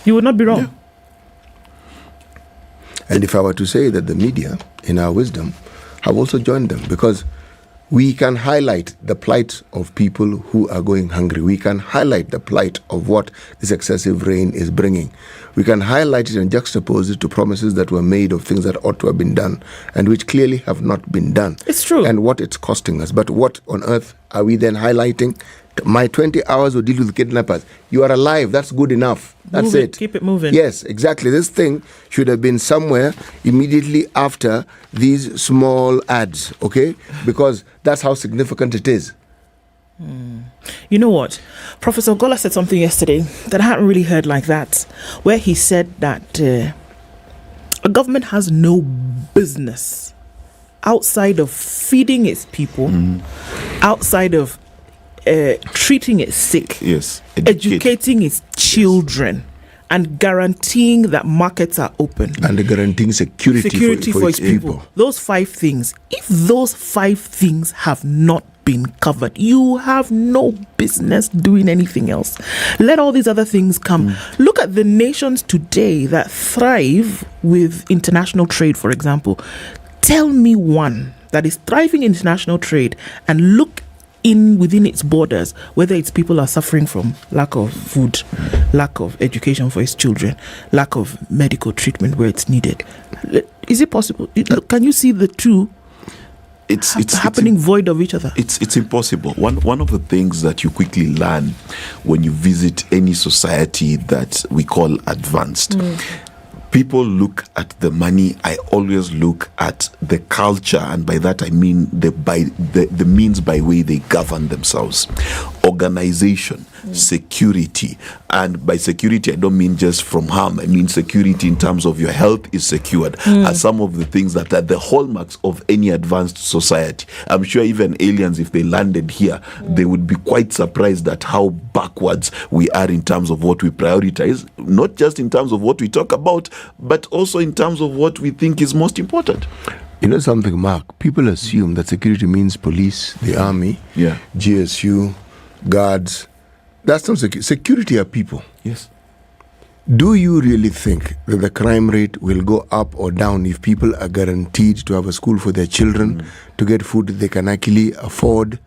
You would not be wrong. Yeah. And if I were to say that the media, in our wisdom, have also joined them, because we can highlight the plight of people who are going hungry. We can highlight the plight of what this excessive rain is bringing. We can highlight it and juxtapose it to promises that were made of things that ought to have been done and which clearly have not been done. It's true. And what it's costing us. But what on earth are we then highlighting? My 20 hours will deal with kidnappers. You are alive. That's good enough. That's Move it. Keep it moving. Yes, exactly. This thing should have been somewhere immediately after these small ads, okay? Because that's how significant it is. You know what? Professor Gola said something yesterday that I hadn't really heard like that, where he said that a government has no business outside of feeding its people, outside of treating it sick, Yes. educating its children, and guaranteeing that markets are open. And guaranteeing security for its people. Those 5 things, if those 5 things have not been covered, you have no business doing anything else. Let all these other things come. Look at the nations today that thrive with international trade, for example. Tell me one that is thriving in international trade and look within its borders, whether its people are suffering from lack of food, lack of education for its children, lack of medical treatment where it's needed. Is it possible? Can you see the two it's happening void of each other? It's impossible. One of the things that you quickly learn when you visit any society that we call advanced, people look at the money. I always look at the culture, and by that I mean the means by way they govern themselves. Organization, security, and by security I don't mean just from harm. I mean security in terms of your health is secured, are some of the things that are the hallmarks of any advanced society. I'm sure even aliens, if they landed here, they would be quite surprised at how backwards we are in terms of what we prioritize, not just in terms of what we talk about, but also in terms of what we think is most important. You know something, Mark? People assume that security means police, the army, GSU, guards. That's not security. Security are people. Yes. Do you really think that the crime rate will go up or down if people are guaranteed to have a school for their children, to get food they can actually afford,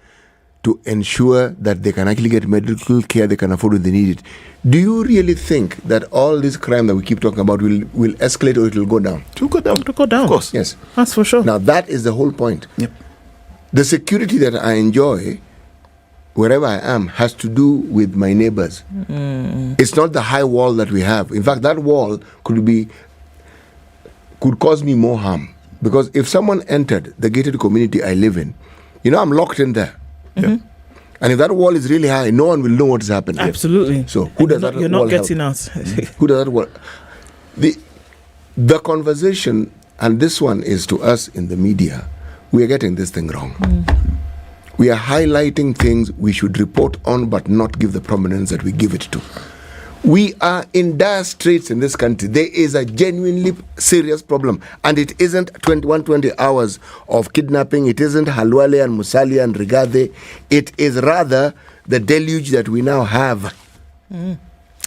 to ensure that they can actually get medical care they can afford when they need it? Do you really think that all this crime that we keep talking about will escalate or it will go down? It will go down. To go down. Of course. Yes. That's for sure. Now that is the whole point. Yep. The security that I enjoy wherever I am has to do with my neighbors. It's not the high wall that we have. In fact, that wall could cause me more harm, because if someone entered the gated community I live in, I'm locked in there. And if that wall is really high, no one will know what is happening. Absolutely. So who does that wall You're not getting help? out. Who does that wall? The conversation, and this one is to us in the media, we are getting this thing wrong. We are highlighting things we should report on but not give the prominence that we give it to. We are in dire straits in this country. There is a genuinely serious problem, and it isn't 20 hours of kidnapping. It isn't Halwale and Musalia and Rigathi. It is rather the deluge that we now have.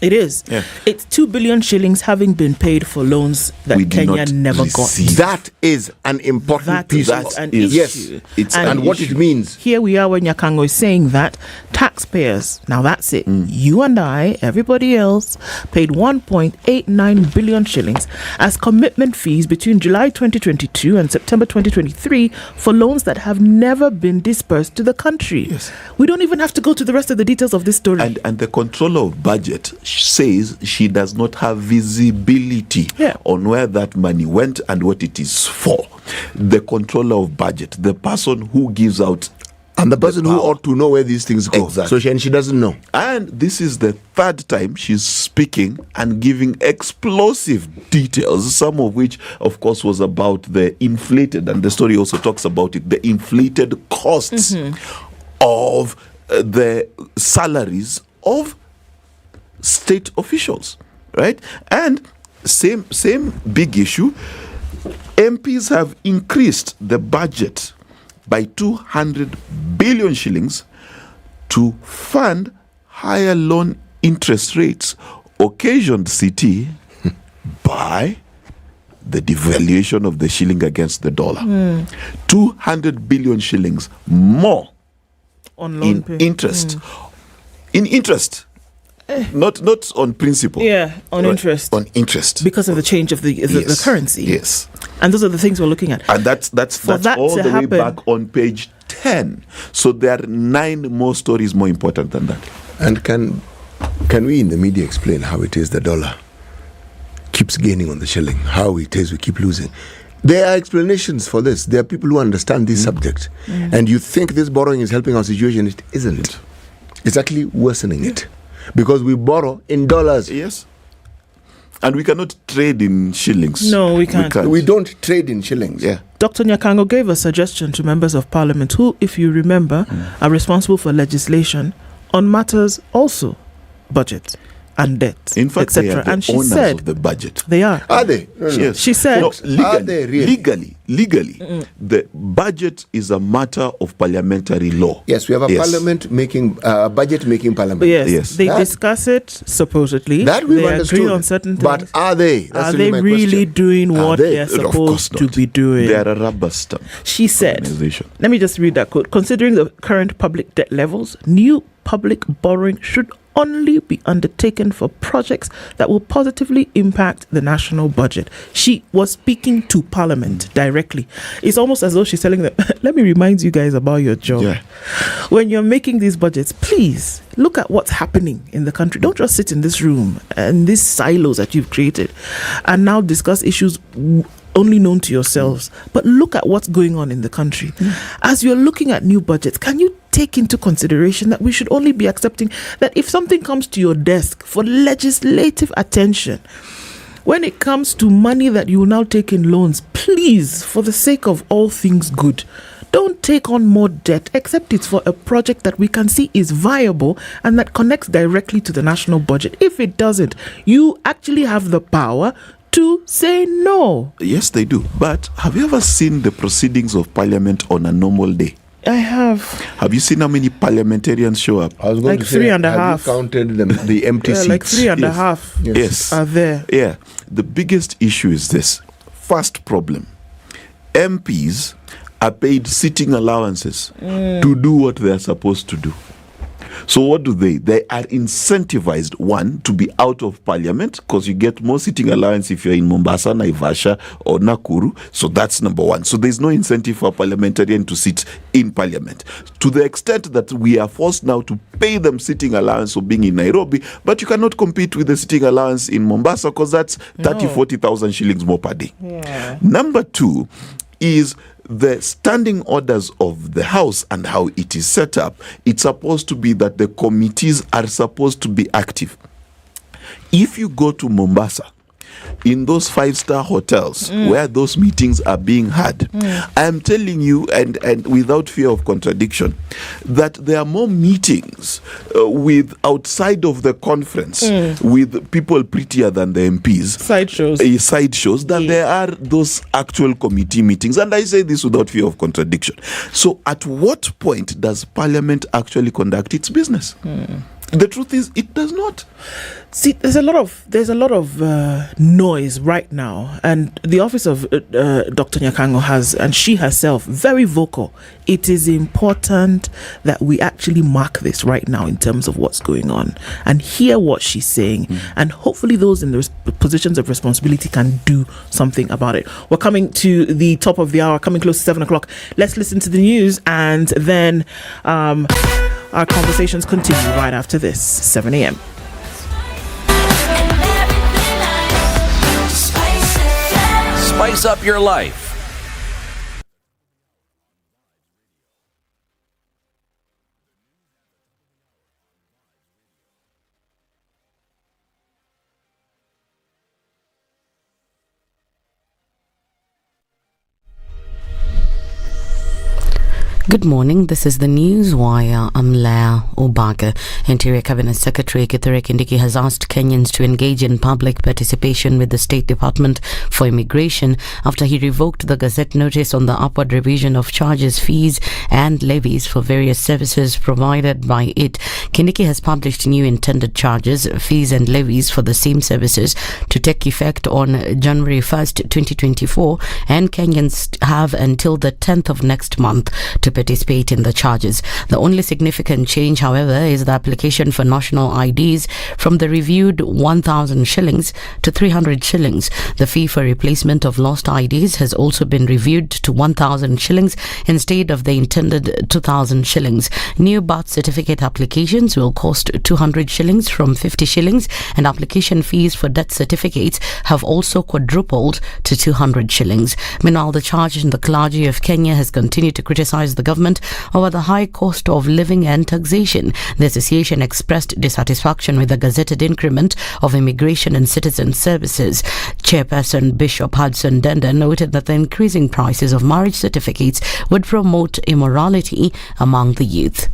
It is. Yeah. It's 2 billion shillings having been paid for loans that We did Kenya not never got. receive. That is an important That piece is of an yes, issue. it's And and what it means. Here we are when Nyakango is saying that taxpayers, now that's it, you and I, everybody else, paid 1.89 billion shillings as commitment fees between July 2022 and September 2023 for loans that have never been dispersed to the country. Yes. We don't even have to go to the rest of the details of this story. And the controller of budget says she does not have visibility on where that money went and what it is for. The controller of budget, the person who gives out, And the person who ought to know where these things go. Exactly. So she doesn't know. and this is the third time she's speaking and giving explosive details, some of which, of course, was about the inflated, and the story also talks about it, the inflated costs of the salaries of state officials, right? And same big issue, MPs have increased the budget by 200 billion shillings to fund higher loan interest rates occasioned, CT, by the devaluation of the shilling against the dollar. 200 billion shillings more on loan in interest. In interest. Not on principle. Yeah, on Right, interest. On interest. Because of the change of the Yes, currency. Yes. And those are the things we're looking at. And that's that all to the way happen- back on page 10. So there are 9 more stories more important than that. And can we in the media explain how it is the dollar keeps gaining on the shilling, how it is we keep losing? There are explanations for this. There are people who understand this subject. And you think this borrowing is helping our situation. It isn't. It's actually worsening it. Because we borrow in dollars. Yes. And we cannot trade in shillings. No, we can't. We don't trade in shillings. Yeah. Dr. Nyakango gave a suggestion to members of parliament who, if you remember, are responsible for legislation on matters also budget and debt, In fact, they etc. are the And she owners said of the budget. they are. Are they? Yes. She said- No, Are they really? legally, the budget is a matter of parliamentary law. Yes, we have a parliament making budget making parliament. Yes, they That- discuss it supposedly. That we've they understood. agree on certain things. But are they? That's are really they my really question. doing Are what they? they're Of course supposed to not. be doing? They are a rubber stamp. She said, organization. let me just read that quote. Considering the current public debt levels, new public borrowing should only be undertaken for projects that will positively impact the national budget. She was speaking to Parliament directly. It's almost as though she's telling them, let me remind you guys about your job. Yeah. When you're making these budgets, please look at what's happening in the country. Don't just sit in this room and these silos that you've created and now discuss issues only known to yourselves, but look at what's going on in the country. As you're looking at new budgets, can you take into consideration that we should only be accepting that if something comes to your desk for legislative attention, when it comes to money that you will now take in loans, please, for the sake of all things good, don't take on more debt except it's for a project that we can see is viable and that connects directly to the national budget. If it doesn't, you actually have the power to say no. Yes, they do. But have you ever seen the proceedings of Parliament on a normal day? I have. Have you seen how many parliamentarians show up? I was going Like to say, 3.5. have you counted the empty seats? Like 3.5 Yes. Yes. are there. Yeah. The biggest issue is this. First problem. MPs are paid sitting allowances to do what they are supposed to do. So what do? They are incentivized, one, to be out of parliament because you get more sitting allowance if you're in Mombasa, Naivasha or Nakuru. So that's number one. So there's no incentive for a parliamentarian to sit in parliament. To the extent that we are forced now to pay them sitting allowance for being in Nairobi, but you cannot compete with the sitting allowance in Mombasa because that's 40,000 shillings more per day. Yeah. Number two is the standing orders of the House and how it is set up. It's supposed to be that the committees are supposed to be active. If you go to Mombasa, in those 5-star hotels where those meetings are being had. I am telling you, and without fear of contradiction, that there are more meetings with outside of the conference with people prettier than the MPs, sideshows than there are those actual committee meetings. And I say this without fear of contradiction. So at what point does Parliament actually conduct its business? The truth is, it does not. See, there's a lot of noise right now, and the office of Dr. Nyakango has, and she herself, very vocal. It is important that we actually mark this right now in terms of what's going on and hear what she's saying, and hopefully those in the positions of responsibility can do something about it. We're coming to the top of the hour, coming close to 7 o'clock. Let's listen to the news, and then our conversations continue right after this, 7 a.m. Spice up your life. Good morning. This is the news wire. I'm Leah Obaga. Interior Cabinet Secretary Kithure Kindiki has asked Kenyans to engage in public participation with the State Department for Immigration after he revoked the Gazette notice on the upward revision of charges, fees and levies for various services provided by it. Kindiki has published new intended charges, fees and levies for the same services to take effect on January 1st, 2024, and Kenyans have until the 10th of next month to participate in the charges. The only significant change, however, is the application for national IDs from the reviewed 1,000 shillings to 300 shillings. The fee for replacement of lost IDs has also been reviewed to 1,000 shillings instead of the intended 2,000 shillings. New birth certificate applications will cost 200 shillings from 50 shillings, and application fees for death certificates have also quadrupled to 200 shillings. Meanwhile, the charge in the clergy of Kenya has continued to criticize the government over the high cost of living and taxation. The association expressed dissatisfaction with the gazetted increment of immigration and citizen services. Chairperson Bishop Hudson Denda noted that the increasing prices of marriage certificates would promote immorality among the youth.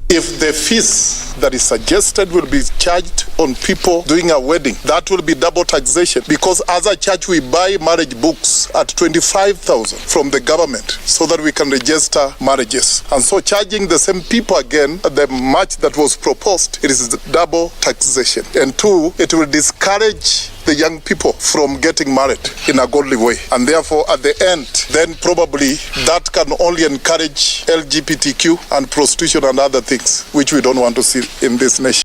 If the fees that is suggested will be charged on people doing a wedding, that will be double taxation, because as a church we buy marriage books at 25,000 from the government so that we can register marriages. And so charging the same people again the much that was proposed, it is double taxation. And two, it will discourage the young people from getting married in a godly way. And therefore, at the end, then probably that can only encourage LGBTQ and prostitution and other things, which we don't want to see in this nation.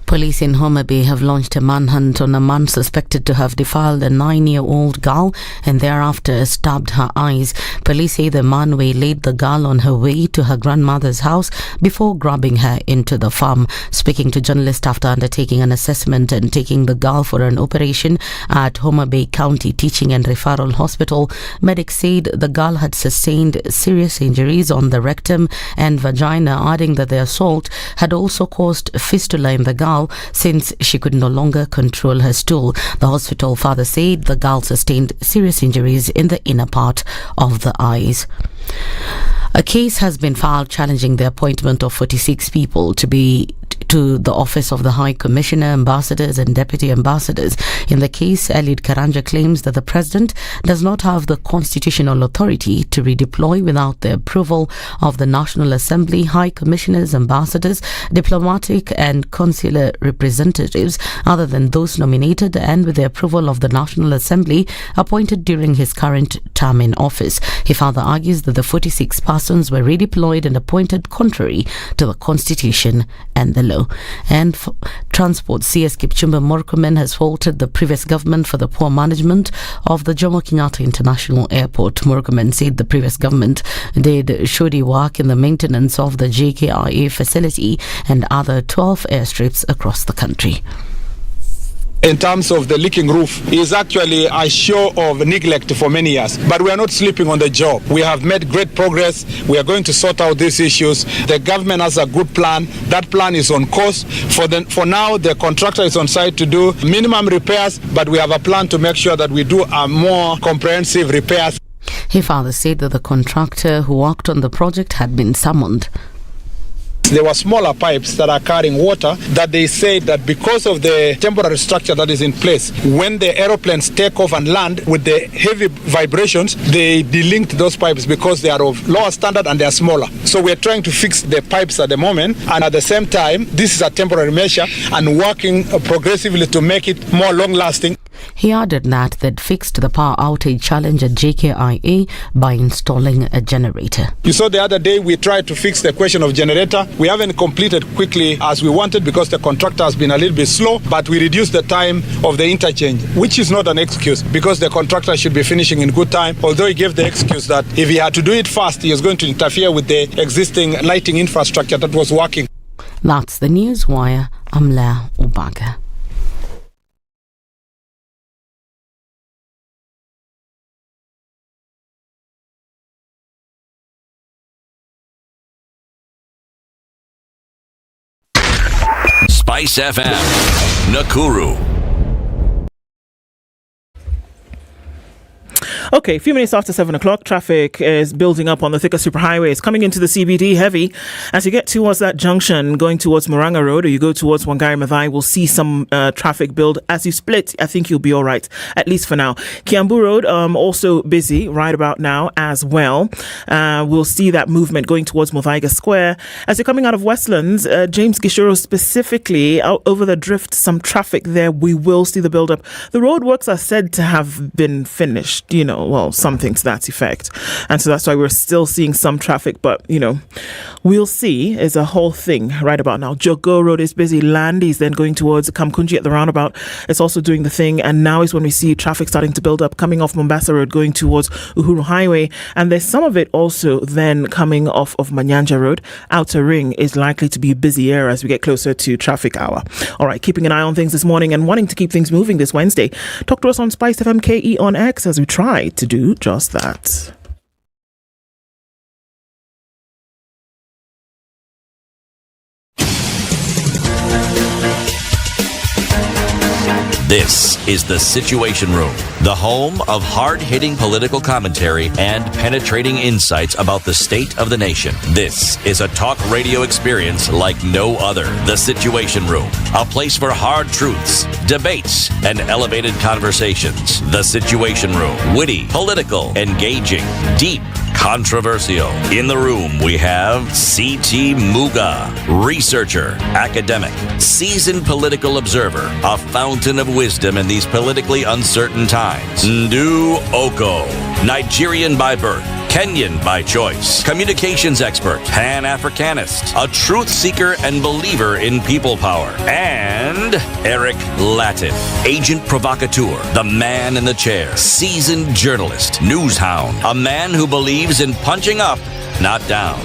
Police in Homa Bay have launched a manhunt on a man suspected to have defiled a 9-year-old girl and thereafter stabbed her eyes. Police say the man waylaid the girl on her way to her grandmother's house before grabbing her into the farm. Speaking to journalists after undertaking an assessment and taking the girl for an operation at Homa Bay County Teaching and Referral Hospital, medics said the girl had sustained serious injuries on the rectum and vagina, adding that the assault had also caused fistula in the girl since she could no longer control her stool. The hospital father said the girl sustained serious injuries in the inner part of the eyes. A case has been filed challenging the appointment of 46 people to the office of the High Commissioner, ambassadors and deputy ambassadors. In the case, Eliud Karanja claims that the president does not have the constitutional authority to redeploy without the approval of the National Assembly, High Commissioners, ambassadors, diplomatic and consular representatives other than those nominated and with the approval of the National Assembly appointed during his current term in office. He further argues that the 46 persons were redeployed and appointed contrary to the Constitution and the law. And Transport CS Kipchumba Murkomen has faulted the previous government for the poor management of the Jomo Kenyatta International Airport. Murkomen said the previous government did shoddy work in the maintenance of the JKIA facility and other 12 airstrips across the country. in terms of the leaking roof is actually a show of neglect for many years. But we are not sleeping on the job. We have made great progress. We are going to sort out these issues. The government has a good plan. That plan is on course. For now, the contractor is on site to do minimum repairs, but we have a plan to make sure that we do a more comprehensive repairs. He further said that the contractor who worked on the project had been summoned. There were smaller pipes that are carrying water that they said that because of the temporary structure that is in place, when the aeroplanes take off and land with the heavy vibrations, they delinked those pipes because they are of lower standard and they are smaller. So we're trying to fix the pipes at the moment, and at the same time, this is a temporary measure and working progressively to make it more long-lasting. He added that they'd fixed the power outage challenge at JKIA by installing a generator. You saw the other day we tried to fix the question of generator. We haven't completed quickly as we wanted because the contractor has been a little bit slow, but we reduced the time of the interchange, which is not an excuse because the contractor should be finishing in good time, although he gave the excuse that if he had to do it fast, he was going to interfere with the existing lighting infrastructure that was working. That's the News Wire. I'm Leah Ubaga. Spice FM, Nakuru. Okay, a few minutes after 7 o'clock, traffic is building up on the thicker superhighways. Coming into the CBD heavy. As you get towards that junction, going towards Murang'a Road, or you go towards Wangari Maathai, we'll see some traffic build. As you split, I think you'll be all right, at least for now. Kiambu Road, also busy right about now as well. We'll see that movement going towards Muthaiga Square. As you're coming out of Westlands, James Gishuru specifically, out over the drift, some traffic there. We will see the build up. The roadworks are said to have been finished, something to that effect. And so that's why we're still seeing some traffic, but, we'll see is a whole thing right about now. Jogo Road is busy. Landy's then going towards Kamkunji at the roundabout. It's also doing the thing. And now is when we see traffic starting to build up, coming off Mombasa Road, going towards Uhuru Highway. And there's some of it also then coming off of Manyanja Road. Outer Ring is likely to be busier as we get closer to traffic hour. All right, keeping an eye on things this morning and wanting to keep things moving this Wednesday. Talk to us on Spice FM KE on X as we try to do just that. This is The Situation Room, the home of hard-hitting political commentary and penetrating insights about the state of the nation. This is a talk radio experience like no other. The Situation Room, a place for hard truths, debates, and elevated conversations. The Situation Room, witty, political, engaging, deep, controversial. In the room, we have C.T. Muga, researcher, academic, seasoned political observer, a fountain of wisdom in these politically uncertain times. Ndu Oko, Nigerian by birth, Kenyan by choice, communications expert, Pan-Africanist, a truth seeker and believer in people power, and Eric Latif, agent provocateur, the man in the chair, seasoned journalist, news hound, a man who believes in punching up, not down.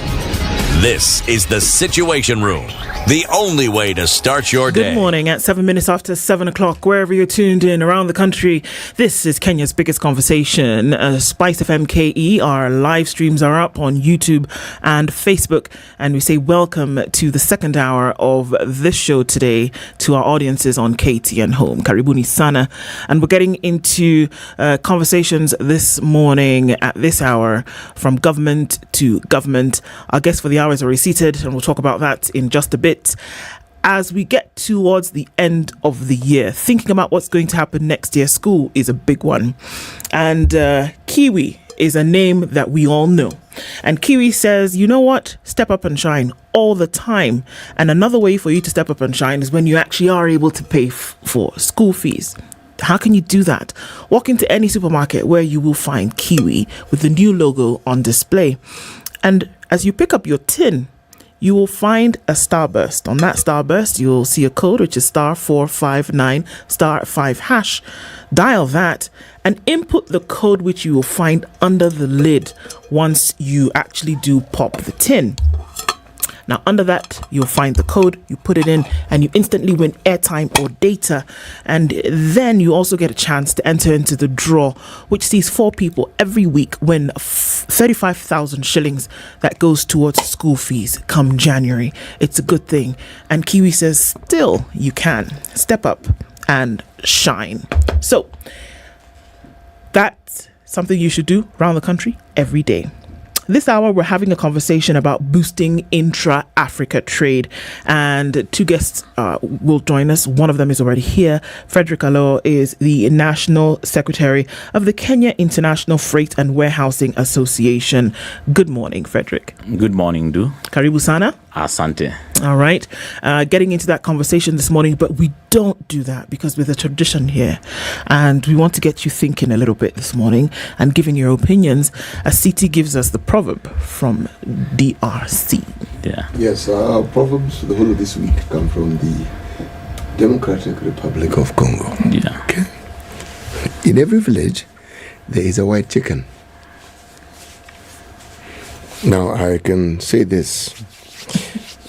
This is The Situation Room, the only way to start your day. Good morning at 7 minutes after 7 o'clock, wherever you're tuned in around the country. This is Kenya's biggest conversation. Spice FM KE. Our live streams are up on YouTube and Facebook. And we say welcome to the second hour of this show today to our audiences on KTN Home. Karibuni Sana. And we're getting into conversations this morning at this hour from government to government. Our guest for the hour is already seated, and we'll talk about that in just a bit. As we get towards the end of the year, thinking about what's going to happen next year, school is a big one. And Kiwi is a name that we all know. And Kiwi says, you know what? Step up and shine all the time. And another way for you to step up and shine is when you actually are able to pay for school fees. How can you do that? Walk into any supermarket where you will find Kiwi with the new logo on display. And as you pick up your tin, you will find a starburst. On that starburst, you'll see a code, which is *459 *5#. Dial that and input the code which you will find under the lid once you actually do pop the tin. Now, under that, you'll find the code, you put it in, and you instantly win airtime or data. And then you also get a chance to enter into the draw, which sees 4 people every week win 35,000 shillings that goes towards school fees come January. It's a good thing. And Kiwi says, still, you can step up and shine. So that's something you should do around the country every day. This hour, we're having a conversation about boosting intra-Africa trade, and 2 guests will join us. One of them is already here. Frederick Alo is the National Secretary of the Kenya International Freight and Warehousing Association. Good morning, Frederick. Good morning, Du. Karibu sana. Asante. All right. Getting into that conversation this morning, but we don't do that because we're a tradition here, and we want to get you thinking a little bit this morning and giving your opinions. Asiti gives us the proverb from DRC. Yeah. Yes, proverbs the whole of this week come from the Democratic Republic of Congo. Yeah. Okay. In every village, there is a white chicken. Now, I can say this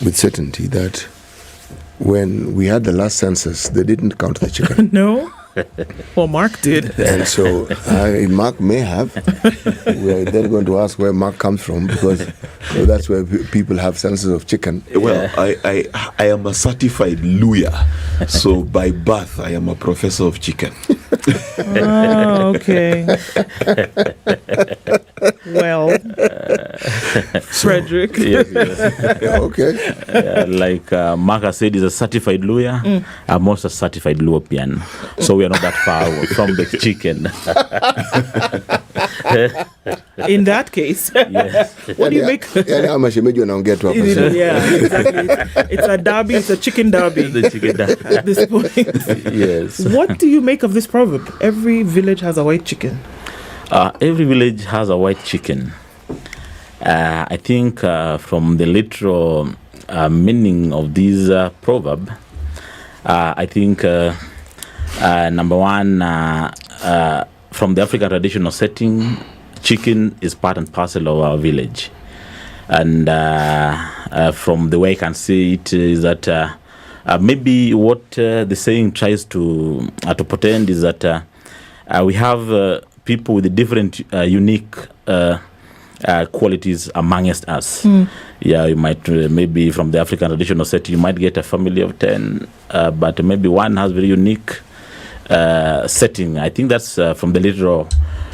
with certainty that when we had the last census, they didn't count the chicken. No? Well, Mark did. And so Mark may have. We're then going to ask where Mark comes from, because that's where people have census of chicken. Well, I am a certified lawyer, so by birth I am a professor of chicken. Oh, okay. Well, Frederick. Yes. Okay. Like Mark has said, he's a certified lawyer. I'm also a certified European. So we are not that far from the chicken. In that case, yes. What do you make? Yeah, exactly. It's a derby. It's a chicken derby. The chicken derby. At this point. Yes. What do you make of this proverb? Every village has a white chicken. Every village has a white chicken. I think from the literal meaning of this proverb, I think number one, from the African traditional setting, chicken is part and parcel of our village. And from the way I can see it is that maybe what the saying tries to portend is that we have people with different unique qualities amongst us. Yeah, you might maybe from the African traditional setting, you might get a family of 10, but maybe one has very unique setting. I think that's from the literal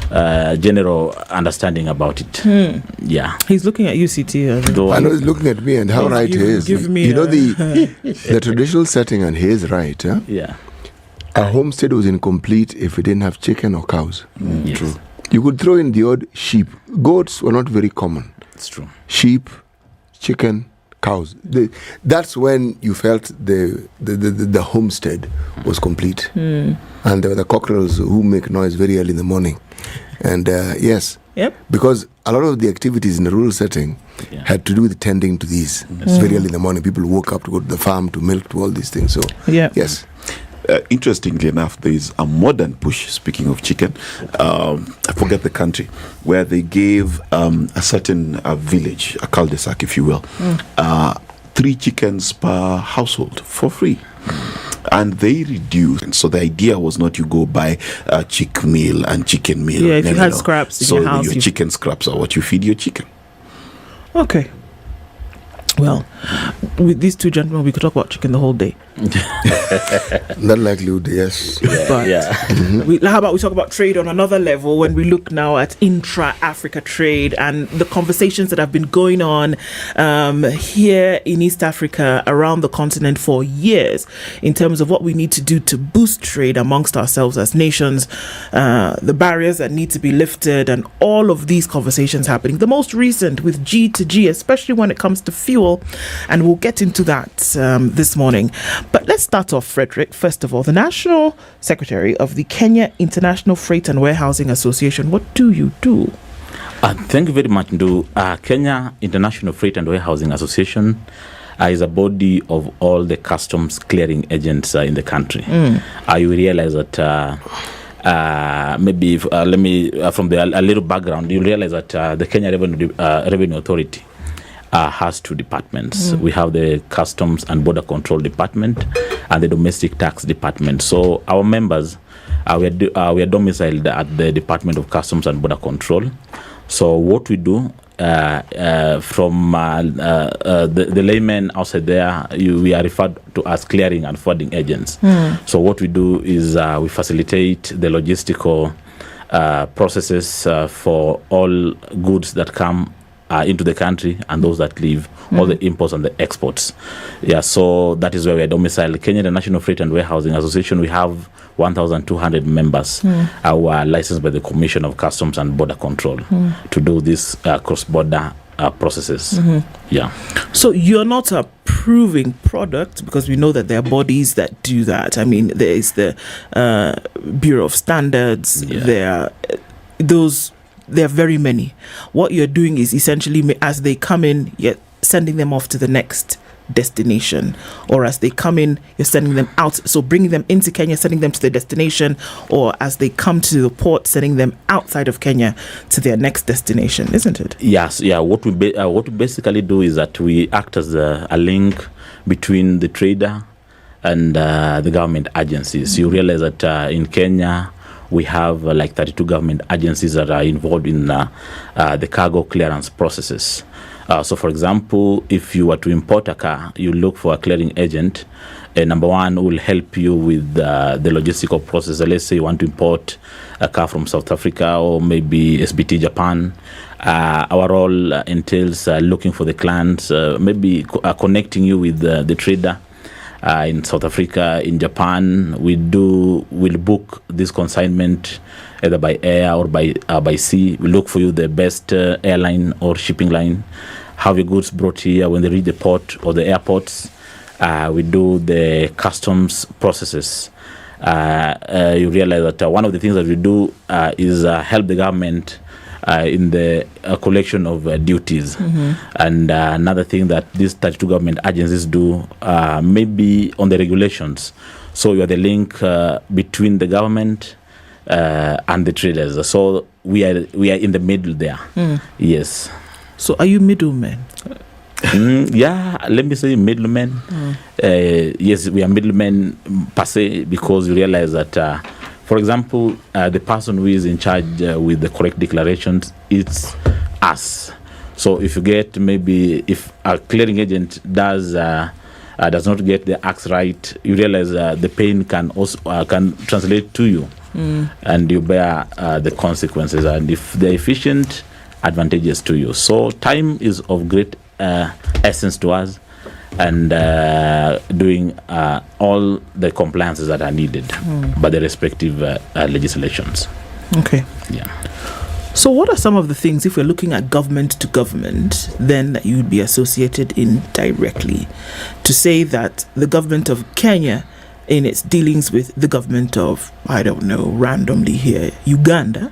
general understanding about it. Yeah. He's looking at you, CT. I know he's looking at me, and how right he is. Give me the traditional setting, and he is right. Huh? Yeah. A homestead was incomplete if we didn't have chicken or cows. Yes. True. You could throw in the odd sheep. Goats were not very common. It's true. Sheep, chicken, cows. That's when you felt the homestead was complete. And there were the cockerels who make noise very early in the morning. And yes, because a lot of the activities in the rural setting had to do with tending to these. Very early in the morning, people woke up to go to the farm, to milk, to all these things. So, yes. Interestingly enough, there is a modern push, speaking of chicken, I forget the country, where they gave a certain village, a cul-de-sac, if you will, 3 chickens per household for free. And they reduced. So the idea was not you go buy chick meal and chicken meal. Yeah, if you had scraps in your house. So your chicken scraps are what you feed your chicken. Okay. Well, with these 2 gentlemen, we could talk about chicken the whole day. Not likely, yes. But how about we talk about trade on another level when we look now at intra-Africa trade and the conversations that have been going on here in East Africa, around the continent for years, in terms of what we need to do to boost trade amongst ourselves as nations, the barriers that need to be lifted, and all of these conversations happening. The most recent with G2G, especially when it comes to fuel, and we'll get into that this morning. But let's start off, Frederick. First of all, the National Secretary of the Kenya International Freight and Warehousing Association. What do you do? Thank you very much, Ndu. Kenya International Freight and Warehousing Association is a body of all the customs clearing agents in the country. You realize that maybe if, let me from a little background, you realize that the Kenya Revenue Authority has two departments. We have the Customs and Border Control Department and the Domestic Tax Department. So our members, we are domiciled at the Department of Customs and Border Control. So what we do, from the layman outside there, we are referred to as clearing and forwarding agents. So what we do is we facilitate the logistical processes for all goods that come into the country and those that leave, all the imports and the exports. Yeah, so that is where we are domiciled. Kenya International Freight and Warehousing Association, we have 1,200 members who are licensed by the Commission of Customs and Border Control to do these cross-border processes. Yeah. So you're not approving products, because we know that there are bodies that do that. I mean, there is the Bureau of Standards. There are very many. What you're doing is essentially, as they come in, you're sending them off to the next destination, or as they come in, you're sending them out. So bringing them into Kenya, sending them to the destination, or as they come to the port, sending them outside of Kenya to their next destination, isn't it? Yes, yeah. What we basically do is that we act as a link between the trader and the government agencies. You realize that in Kenya, we have like 32 government agencies that are involved in the cargo clearance processes. So, for example, if you were to import a car, you look for a clearing agent. Number one will help you with the logistical process. Let's say you want to import a car from South Africa or maybe SBT Japan. Our role entails looking for the clients, maybe connecting you with the trader. In South Africa, in Japan, we'll book this consignment either by air or by sea. We look for you the best airline or shipping line. Have your goods brought here when they reach the port or the airports. We do the customs processes. You realize that one of the things that we do is help the government in the collection of duties. And another thing that these 32 government agencies do, maybe on the regulations. So you are the link between the government and the traders. So we are in the middle there. Yes. So are you middlemen? Yeah, let me say middlemen. Yes, we are middlemen per se, because you realize that for example, the person who is in charge with the correct declarations, it's us. So if you get, maybe if a clearing agent does not get the acts right, you realize the pain can also can translate to you, and you bear the consequences. And if they're efficient, advantageous to you. So time is of great essence to us, and doing all the compliances that are needed by the respective legislations. Okay. Yeah. So what are some of the things, if we're looking at government to government, then that you would be associated indirectly, to say that the government of Kenya, in its dealings with the government of, I don't know, randomly here, Uganda,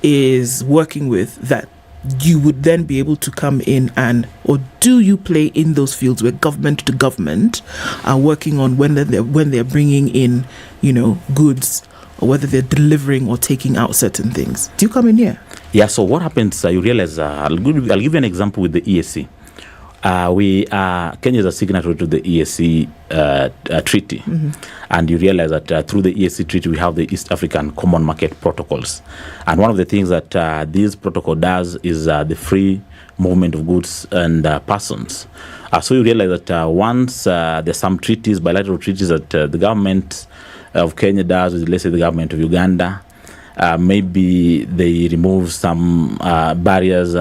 is working with, that you would then be able to come in and, or do you play in those fields where government to government are working on when they're bringing in, goods, or whether they're delivering or taking out certain things? Do you come in here? Yeah. So what happens? You realize I'll give you an example with the EAC. Kenya is a signatory to the EAC treaty, and you realize that through the EAC treaty we have the East African Common Market Protocols, and one of the things that this protocol does is the free movement of goods and persons. So you realize that once there's some treaties, bilateral treaties that the government of Kenya does with, let's say, the government of Uganda, maybe they remove some barriers.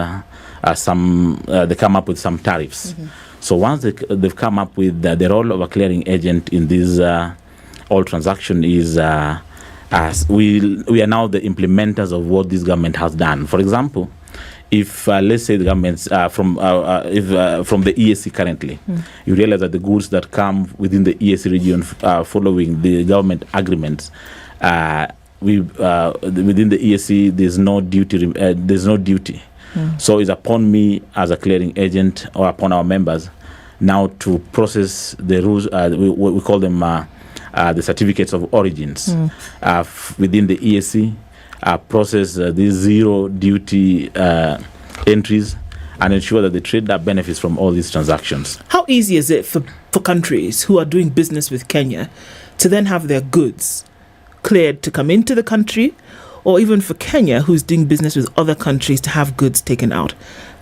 They come up with some tariffs. So once they've come up with the role of a clearing agent in this all transaction is as we are now the implementers of what this government has done. For example, if let's say the government's from the EAC currently, you realize that the goods that come within the EAC region following the government agreements, within the EAC there's no duty. So it's upon me as a clearing agent, or upon our members, now to process the rules. We call them the certificates of origins within the EAC. Process these zero duty entries, and ensure that the trader benefits from all these transactions. How easy is it for countries who are doing business with Kenya to then have their goods cleared to come into the country, or even for Kenya, who's doing business with other countries, to have goods taken out?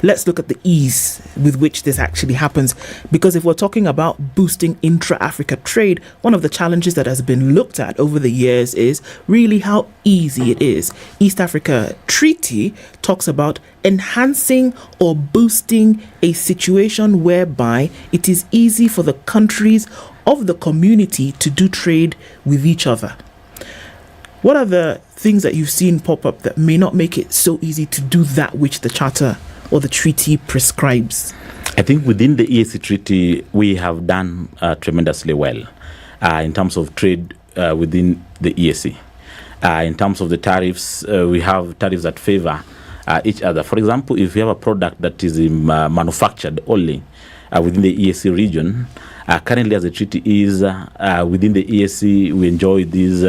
Let's look at the ease with which this actually happens. Because if we're talking about boosting intra-Africa trade, one of the challenges that has been looked at over the years is really how easy it is. East Africa Treaty talks about enhancing or boosting a situation whereby it is easy for the countries of the community to do trade with each other. What are the things that you've seen pop up that may not make it so easy to do that which the charter or the treaty prescribes? I think within the EAC treaty, we have done tremendously well in terms of trade within the EAC. In terms of the tariffs, we have tariffs that favor each other. For example, if you have a product that is manufactured only within the EAC region, currently as the treaty is, within the EAC, we enjoy these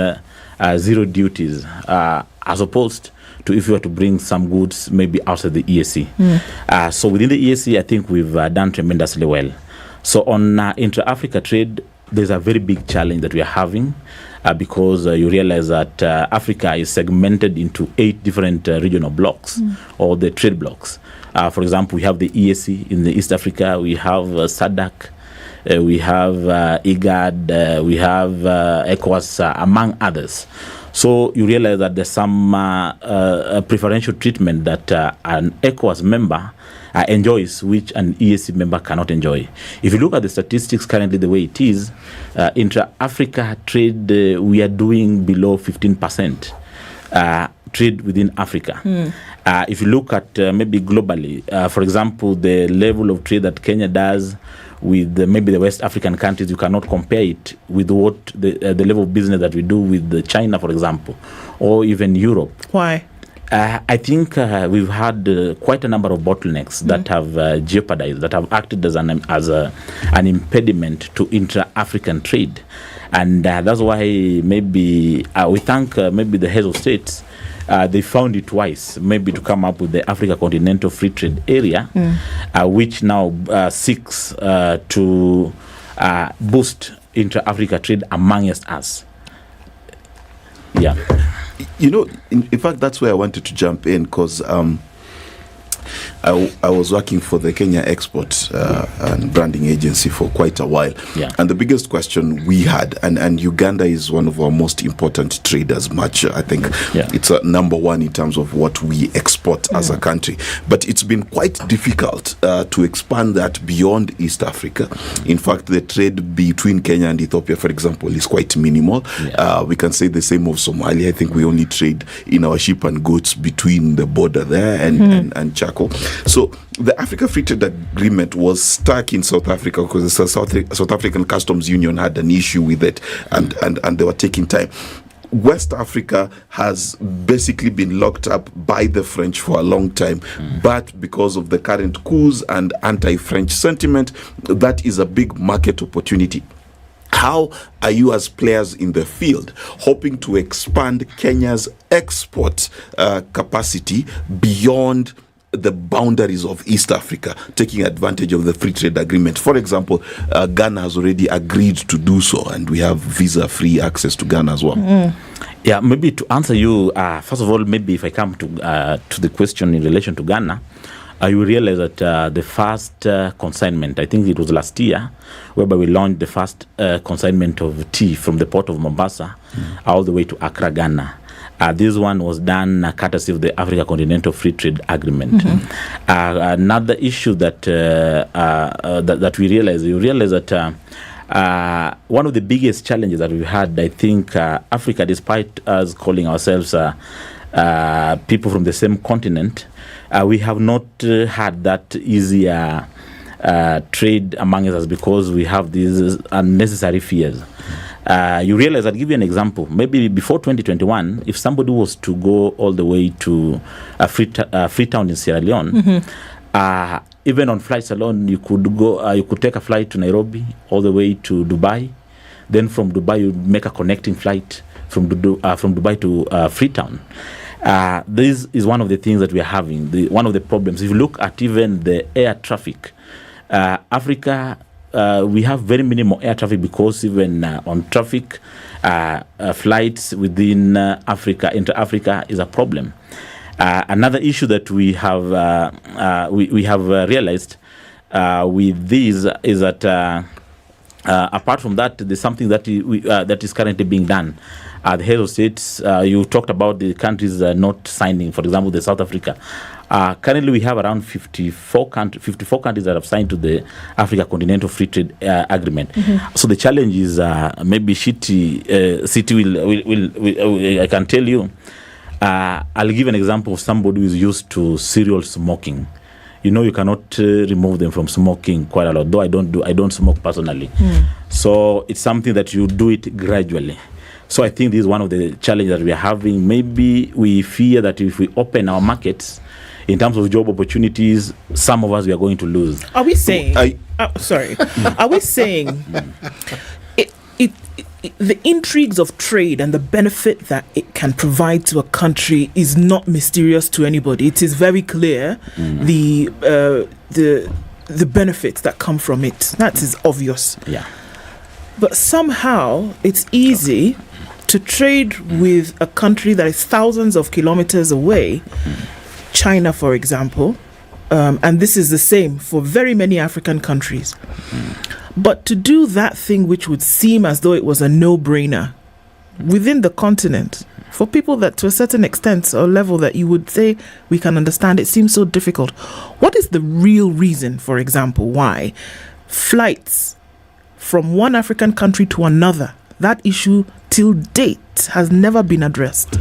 zero duties, as opposed to if you were to bring some goods maybe outside the EAC. So within the EAC, I think we've done tremendously well. So on intra-Africa trade, there's a very big challenge that we are having because you realize that Africa is segmented into 8 different regional blocks or the trade blocks. For example, we have the EAC in the East Africa, we have SADC, we have IGAD, we have ECOWAS, among others. So you realize that there's some preferential treatment that an ECOWAS member enjoys, which an EAC member cannot enjoy. If you look at the statistics currently the way it is, intra-Africa trade, we are doing below 15% trade within Africa. If you look at maybe globally, for example, the level of trade that Kenya does with maybe the West African countries, you cannot compare it with what the level of business that we do with China, for example, or even Europe. Why? I think we've had quite a number of bottlenecks that have jeopardized, that have acted as an impediment to intra-African trade. And that's why maybe we thank maybe the heads of states. They found it wise maybe to come up with the Africa Continental Free Trade Area, which now seeks to boost intra-Africa trade amongst us. Yeah. You know, in fact, that's where I wanted to jump in, because I was working for the Kenya Export and Branding Agency for quite a while. Yeah. And the biggest question we had, and Uganda is one of our most important traders, much, I think it's number one in terms of what we export as a country. But it's been quite difficult to expand that beyond East Africa. In fact, the trade between Kenya and Ethiopia, for example, is quite minimal. We can say the same of Somalia. I think we only trade in our sheep and goats between the border there and Chako. So the Africa Free Trade Agreement was stuck in South Africa because the South African Customs Union had an issue with it, and they were taking time. West Africa has basically been locked up by the French for a long time, but because of the current coups and anti-French sentiment, that is a big market opportunity. How are you, as players in the field, hoping to expand Kenya's export capacity beyond the boundaries of East Africa, taking advantage of the free trade agreement? For example, Ghana has already agreed to do so, and we have visa-free access to Ghana as well. Yeah, maybe to answer you, first of all, maybe if I come to the question in relation to Ghana, you realize that the first consignment, I think it was last year, whereby we launched the first consignment of tea from the port of Mombasa all the way to Accra, Ghana. This one was done courtesy of the Africa Continental Free Trade Agreement. Another issue that that we realize, that one of the biggest challenges that we've had, I think, Africa, despite us calling ourselves people from the same continent, we have not had that easier trade among us because we have these unnecessary fears. You realize, I'll give you an example. Maybe before 2021, if somebody was to go all the way to Freetown in Sierra Leone, even on flights alone, you could go. You could take a flight to Nairobi all the way to Dubai. Then from Dubai, you make a connecting flight from Dubai to Freetown. This is one of the things that we are having. One of the problems. If you look at even the air traffic, Africa, we have very minimal air traffic because even on traffic, flights within Africa, Intra-Africa is a problem. Another issue that we have realized with these is that apart from that, there's something that that is currently being done. The head of states, you talked about the countries not signing, for example, the South Africa. Currently, we have around 54 countries that have signed to the Africa Continental Free Trade Agreement. So the challenge is maybe City will I can tell you. I'll give an example of somebody who is used to serial smoking. You cannot remove them from smoking quite a lot. Though I don't smoke personally. So it's something that you do it gradually. So I think this is one of the challenges that we are having. Maybe we fear that if we open our markets in terms of job opportunities, some of us we are going to lose. Are we saying? Are we saying the intrigues of trade and the benefit that it can provide to a country is not mysterious to anybody? It is very clear the benefits that come from it. That is obvious. Yeah. But somehow it's easy to trade with a country that is thousands of kilometers away, China, for example, and this is the same for very many African countries. But to do that thing which would seem as though it was a no-brainer within the continent, for people that to a certain extent or level that you would say we can understand, it seems so difficult. What is the real reason, for example, why flights from one African country to another, that issue till date has never been addressed?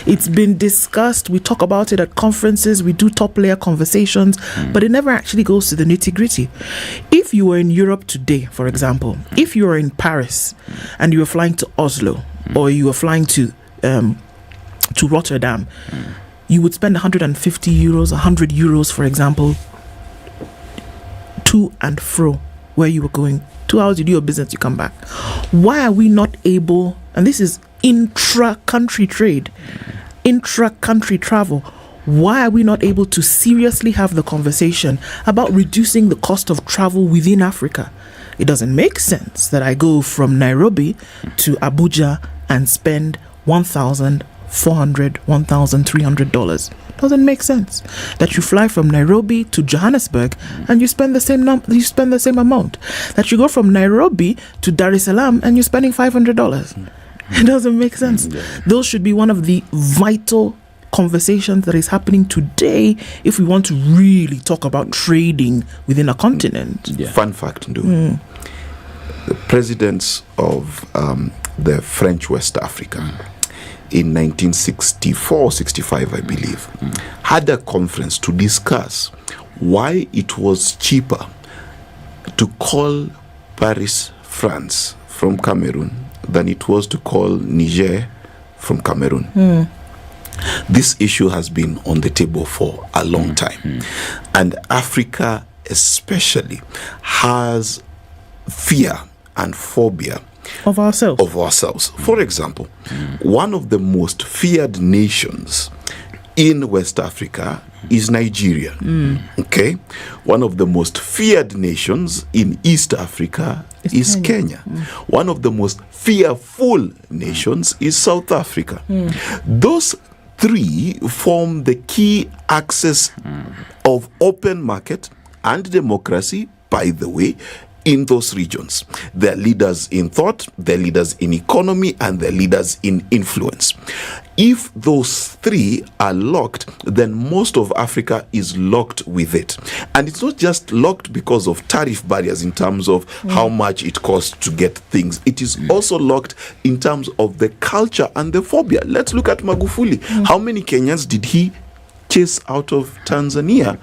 It's been discussed, we talk about it at conferences, we do top layer conversations, but it never actually goes to the nitty-gritty. If you were in Europe today, for example, if you were in Paris and you were flying to Oslo or you were flying to Rotterdam, you would spend 150 euros, 100 euros, for example, to and fro where you were going. 2 hours, you do your business, you come back. Why are we not able, and this is intra-country trade, intra-country travel, why are we not able to seriously have the conversation about reducing the cost of travel within Africa? It doesn't make sense that I go from Nairobi to Abuja and spend $1,400, $1,300. Doesn't make sense that you fly from Nairobi to Johannesburg and you spend the same amount. That you go from Nairobi to Dar es Salaam and you're spending $500. It doesn't make sense. Those should be one of the vital conversations that is happening today if we want to really talk about trading within a continent. Fun fact, the presidents of the French West Africa in 1964-65, I believe, had a conference to discuss why it was cheaper to call Paris, France from Cameroon than it was to call Niger from Cameroon. This issue has been on the table for a long time. And Africa especially has fear and phobia of ourselves. For example, one of the most feared nations in West Africa is Nigeria. Okay? One of the most feared nations in East Africa is Kenya. One of the most fearful nations is South Africa. Those three form the key axis of open market and democracy, by the way, in those regions. They're leaders in thought, they're leaders in economy, and they're leaders in influence. If those three are locked, then most of Africa is locked with it. And it's not just locked because of tariff barriers in terms of how much it costs to get things. It is also locked in terms of the culture and the phobia. Let's look at Magufuli. How many Kenyans did he chase out of Tanzania?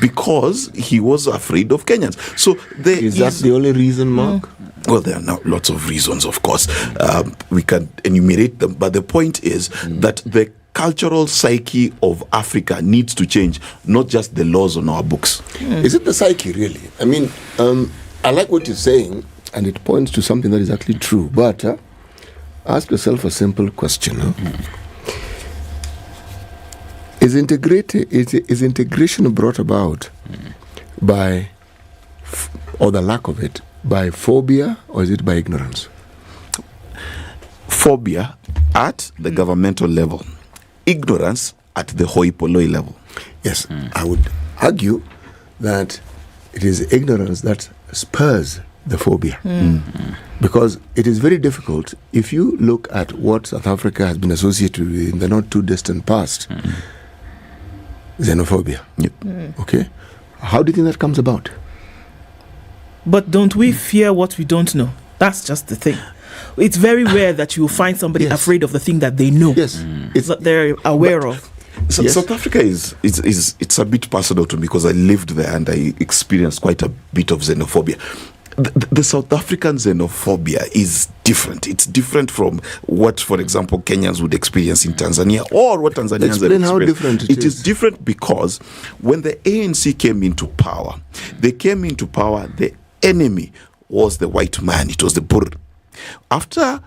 Because he was afraid of Kenyans. So is that the only reason, Mark? Well, there are now lots of reasons, of course. We can enumerate them, but the point is that the cultural psyche of Africa needs to change, not just the laws on our books. Is it the psyche, really? I mean, I like what you're saying, and it points to something that is actually true. But ask yourself a simple question. Is integration brought about by, or the lack of it, by phobia, or is it by ignorance? Phobia at the governmental level, ignorance at the hoi polloi level. Yes, I would argue that it is ignorance that spurs the phobia. Because it is very difficult. If you look at what South Africa has been associated with in the not too distant past, xenophobia. Okay, how do you think that comes about? But don't we fear what we don't know? That's just the thing. It's very rare that you will find somebody afraid of the thing that they know. Yes, it's that they're aware of. So South Africa is it's a bit personal to me because I lived there and I experienced quite a bit of xenophobia. The South African xenophobia is different. It's different from what, for example, Kenyans would experience in Tanzania or what Tanzanians Explain how different it is different because when the ANC came into power, the enemy was the white man. It was the Burr. After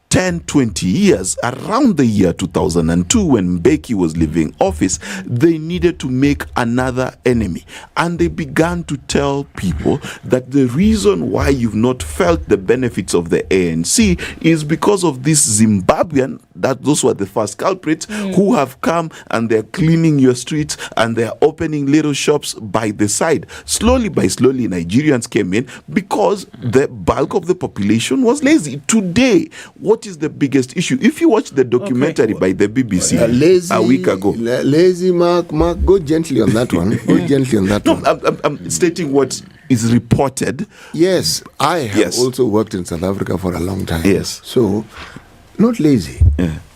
10, 20 years, around the year 2002, when Mbeki was leaving office, they needed to make another enemy. And they began to tell people that the reason why you've not felt the benefits of the ANC is because of this Zimbabwean, that those were the first culprits, who have come and they're cleaning your streets and they're opening little shops by the side. Slowly by slowly, Nigerians came in because the bulk of the population was lazy. Today, what is the biggest issue? If you watch the documentary by the BBC a week ago, lazy Mark, go gently on that one. Go gently on that one. I'm stating what is reported. Yes, I have also worked in South Africa for a long time. Yes, so not lazy.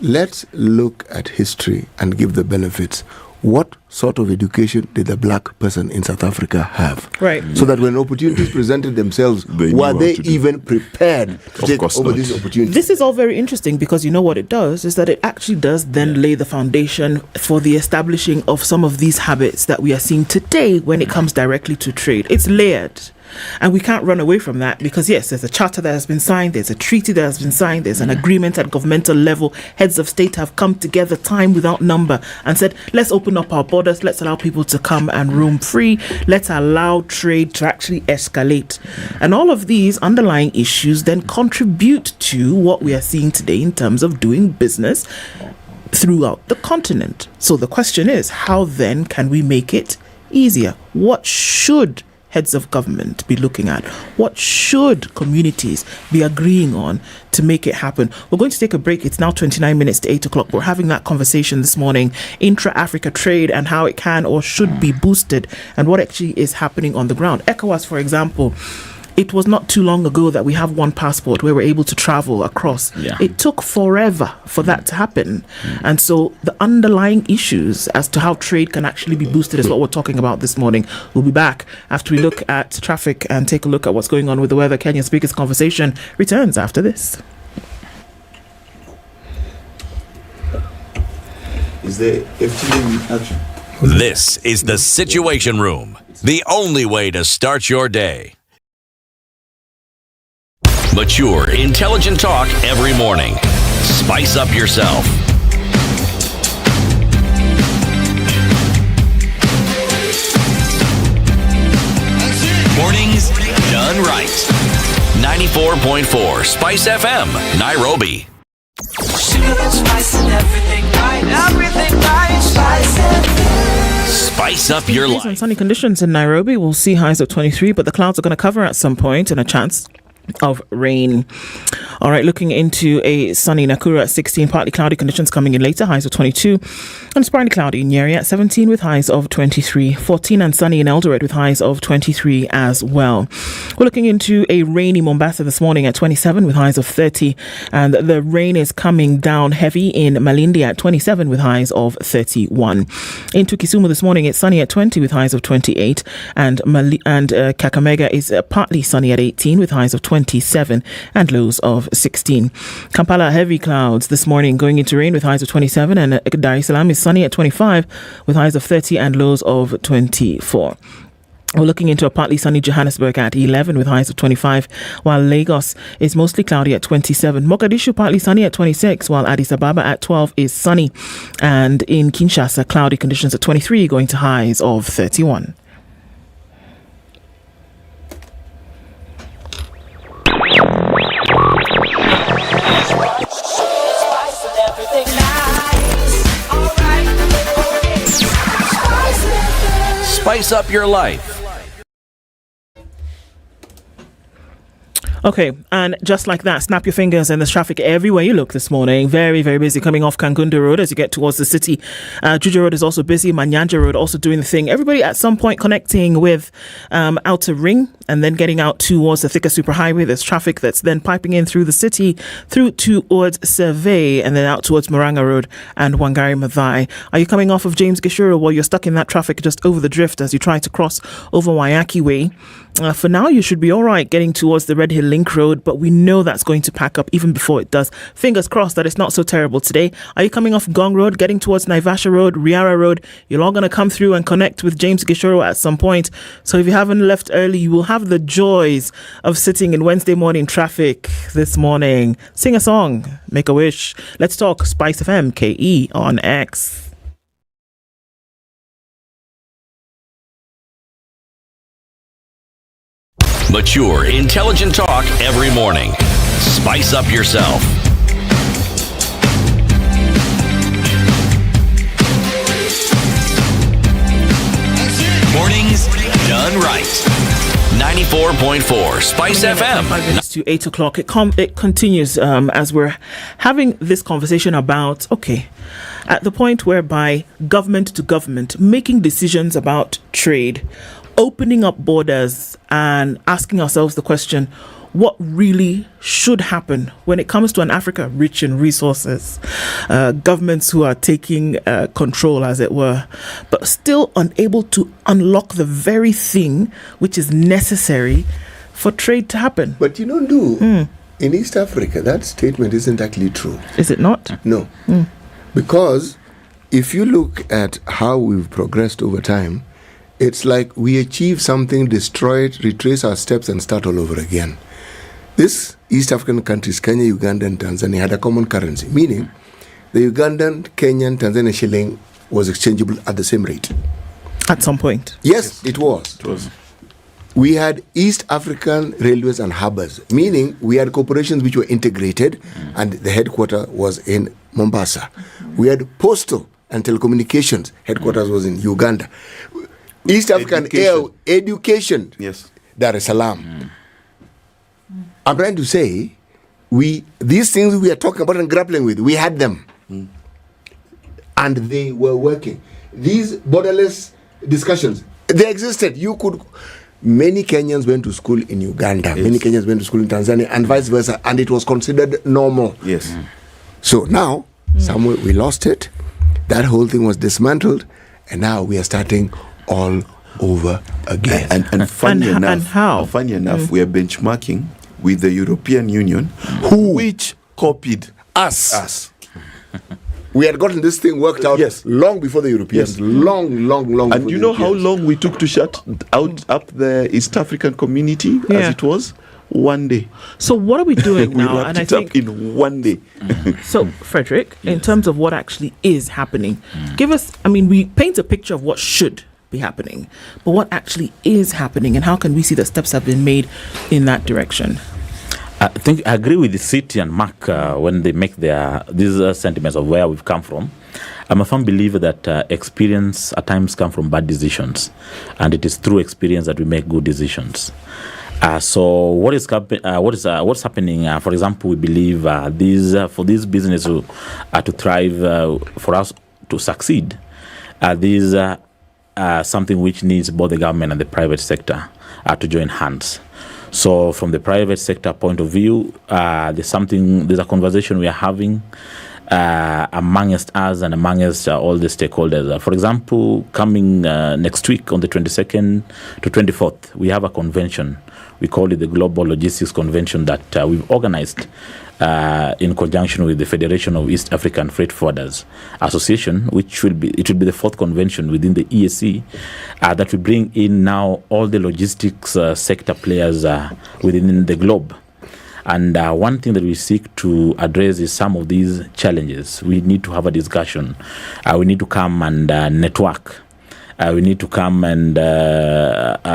Let's look at history and give the benefits. What sort of education did the black person in South Africa have? Right. So that when opportunities presented themselves, were they even prepared to take over these opportunities? This is all very interesting because you know what it does is that it actually does then lay the foundation for the establishing of some of these habits that we are seeing today when it comes directly to trade. It's layered. And we can't run away from that because, yes, there's a charter that has been signed, there's a treaty that has been signed, there's an agreement at governmental level. Heads of state have come together time without number and said, let's open up our borders, let's allow people to come and roam free, let's allow trade to actually escalate. And all of these underlying issues then contribute to what we are seeing today in terms of doing business throughout the continent. So the question is, how then can we make it easier? What should heads of government be looking at? What should communities be agreeing on to make it happen? We're going to take a break. It's now 29 minutes to 8 o'clock. We're having that conversation this morning. Intra-Africa trade and how it can or should be boosted and what actually is happening on the ground. ECOWAS, for example, it was not too long ago that we have one passport where we're able to travel across. It took forever for that to happen. And so the underlying issues as to how trade can actually be boosted is what we're talking about this morning. We'll be back after we look at traffic and take a look at what's going on with the weather. Kenya's biggest conversation returns after this. Is there FTA in action? This is the Situation Room, the only way to start your day. Mature, intelligent talk every morning. Spice up yourself. Mornings done right. 94.4 Spice FM, Nairobi. Spice up your life. Some sunny conditions in Nairobi. We'll see highs of 23, but the clouds are going to cover at some point and a chance of rain. All right, looking into a sunny Nakuru at 16, partly cloudy conditions coming in later, highs of 22. And partly cloudy in Nyeri at 17 with highs of 23. 14 and sunny in Eldoret with highs of 23 as well. We're looking into a rainy Mombasa this morning at 27 with highs of 30. And the rain is coming down heavy in Malindi at 27 with highs of 31. Into Kisumu this morning, it's sunny at 20 with highs of 28. And Kakamega is partly sunny at 18 with highs of 27 and lows of 16. Kampala, heavy clouds this morning going into rain with highs of 27, and Dar es Salaam is sunny at 25 with highs of 30 and lows of 24. We're looking into a partly sunny Johannesburg at 11 with highs of 25, while Lagos is mostly cloudy at 27. Mogadishu partly sunny at 26, while Addis Ababa at 12 is sunny. And in Kinshasa, cloudy conditions at 23, going to highs of 31. Spice up your life. Okay, and just like that, snap your fingers, and there's traffic everywhere you look this morning. Very, very busy coming off Kangunda Road as you get towards the city. Juja Road is also busy. Manyanja Road also doing the thing. Everybody at some point connecting with Outer Ring and then getting out towards the Thika Superhighway. There's traffic that's then piping in through the city, through towards Survey, and then out towards Moranga Road and Wangari Maathai. Are you coming off of James Gishuru? Well, you're stuck in that traffic just over the drift as you try to cross over Waiaki Way. For now, you should be all right getting towards the Red Hill Link Road, but we know that's going to pack up even before it does. Fingers crossed that it's not so terrible today. Are you coming off Gong Road, getting towards Naivasha Road, Riara Road? You're all going to come through and connect with James Gishoro at some point. So if you haven't left early, you will have the joys of sitting in Wednesday morning traffic this morning. Sing a song, make a wish. Let's talk Spice FM, KE on X. Mature, intelligent talk every morning. Spice up yourself. Mornings done right. 94.4 Spice FM. 5 minutes to 8 o'clock. It continues as we're having this conversation about, okay, at the point whereby government to government making decisions about trade, opening up borders and asking ourselves the question, what really should happen when it comes to an Africa rich in resources? Governments who are taking control, as it were, but still unable to unlock the very thing which is necessary for trade to happen. But you don't do. In East Africa, that statement isn't actually true. Is it not? No. Because if you look at how we've progressed over time, it's like we achieve something, destroy it, retrace our steps, and start all over again. These East African countries, Kenya, Uganda, and Tanzania, had a common currency, meaning the Ugandan, Kenyan, Tanzanian shilling was exchangeable at the same rate. At some point. Yes, it was. We had East African railways and harbors, meaning we had corporations which were integrated, and the headquarters was in Mombasa. We had postal and telecommunications, headquarters was in Uganda. East African education, yes, Dar es Salaam. I'm trying to say, these things we are talking about and grappling with, we had them, and they were working. These borderless discussions, they existed. Many Kenyans went to school in Uganda, yes. Many Kenyans went to school in Tanzania, and vice versa, and it was considered normal. Yes. So now, somewhere we lost it. That whole thing was dismantled, and now we are starting all over again. And funny enough, we are benchmarking with the European Union, which copied us. We had gotten this thing worked out long before the Europeans. Long. And you know how long we took to shut up the East African community as it was? One day. So what are we doing now? We wrapped it up in one day. So, Frederick, in terms of what actually is happening, give us, we paint a picture of what should be happening, but what actually is happening, and how can we see that steps have been made in that direction? I think I agree with the city and Mark when they make these sentiments of where we've come from. I'm a firm believer that experience at times comes from bad decisions, and it is through experience that we make good decisions. So what's happening? For example, we believe for this business to thrive, for us to succeed, these something which needs both the government and the private sector to join hands. So from the private sector point of view, there's a conversation we are having amongst us and amongst all the stakeholders. For example, coming next week on the 22nd to 24th, we have a convention We call it the Global Logistics Convention that we've organized in conjunction with the Federation of East African Freight Forwarders Association, which will be the fourth convention within the EAC that will bring in now all the logistics sector players within the globe. And one thing that we seek to address is some of these challenges. We need to have a discussion. We need to come and network. We need to come and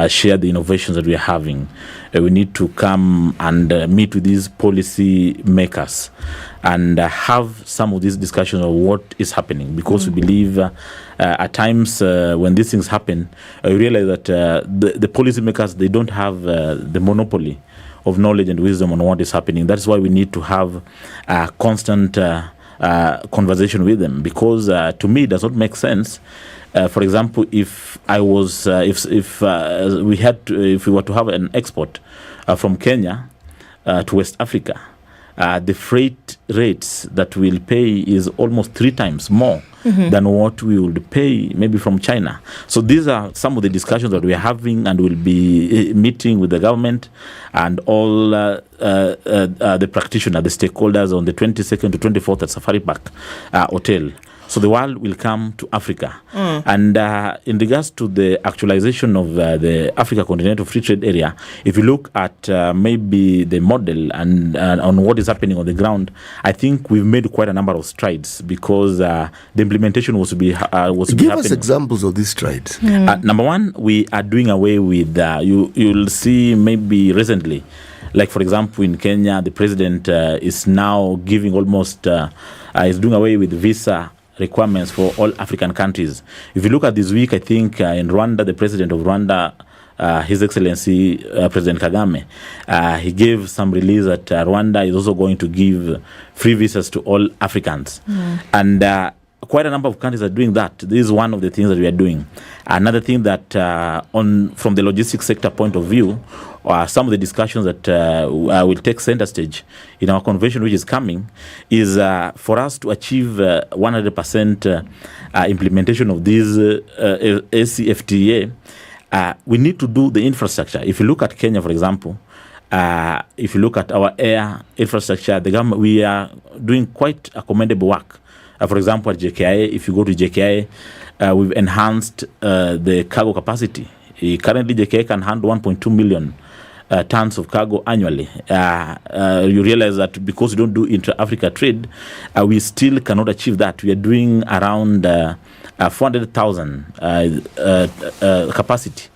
share the innovations that we are having. We need to come and meet with these policy makers and have some of these discussions of what is happening, because we believe at times when these things happen, we realize that the policy makers, they don't have the monopoly of knowledge and wisdom on what is happening. That's why we need to have a constant conversation with them, because to me it does not make sense. For example, if we were to have an export from Kenya to West Africa, the freight rates that we'll pay is almost 3 times more than what we would pay maybe from China. So these are some of the discussions that we are having, and we'll be meeting with the government and all the practitioners, the stakeholders on the 22nd to 24th at Safari Park Hotel. So the world will come to Africa. And in regards to the actualization of the Africa Continental Free Trade Area, if you look at maybe the model and on what is happening on the ground, I think we've made quite a number of strides, because the implementation was to be happening. Give us examples of these strides. Number one, we are doing away with, you'll see maybe recently, like for example in Kenya, the president is now giving almost, is doing away with visa requirements for all African countries. If you look at this week, I think in Rwanda, the president of Rwanda, His Excellency President Kagame, he gave some release that Rwanda is also going to give free visas to all Africans. And quite a number of countries are doing that. This is one of the things that we are doing. Another thing that from the logistics sector point of view, some of the discussions that will take center stage in our convention, which is coming, is for us to achieve 100% implementation of this ACFTA. We need to do the infrastructure. If you look at Kenya, for example, if you look at our air infrastructure, the government, we are doing quite a commendable work. For example, at JKIA, if you go to JKIA, we've enhanced the cargo capacity. Currently, JKIA can handle 1.2 million tons of cargo annually. You realize that because we don't do intra-Africa trade, we still cannot achieve that. We are doing around 400,000 capacity.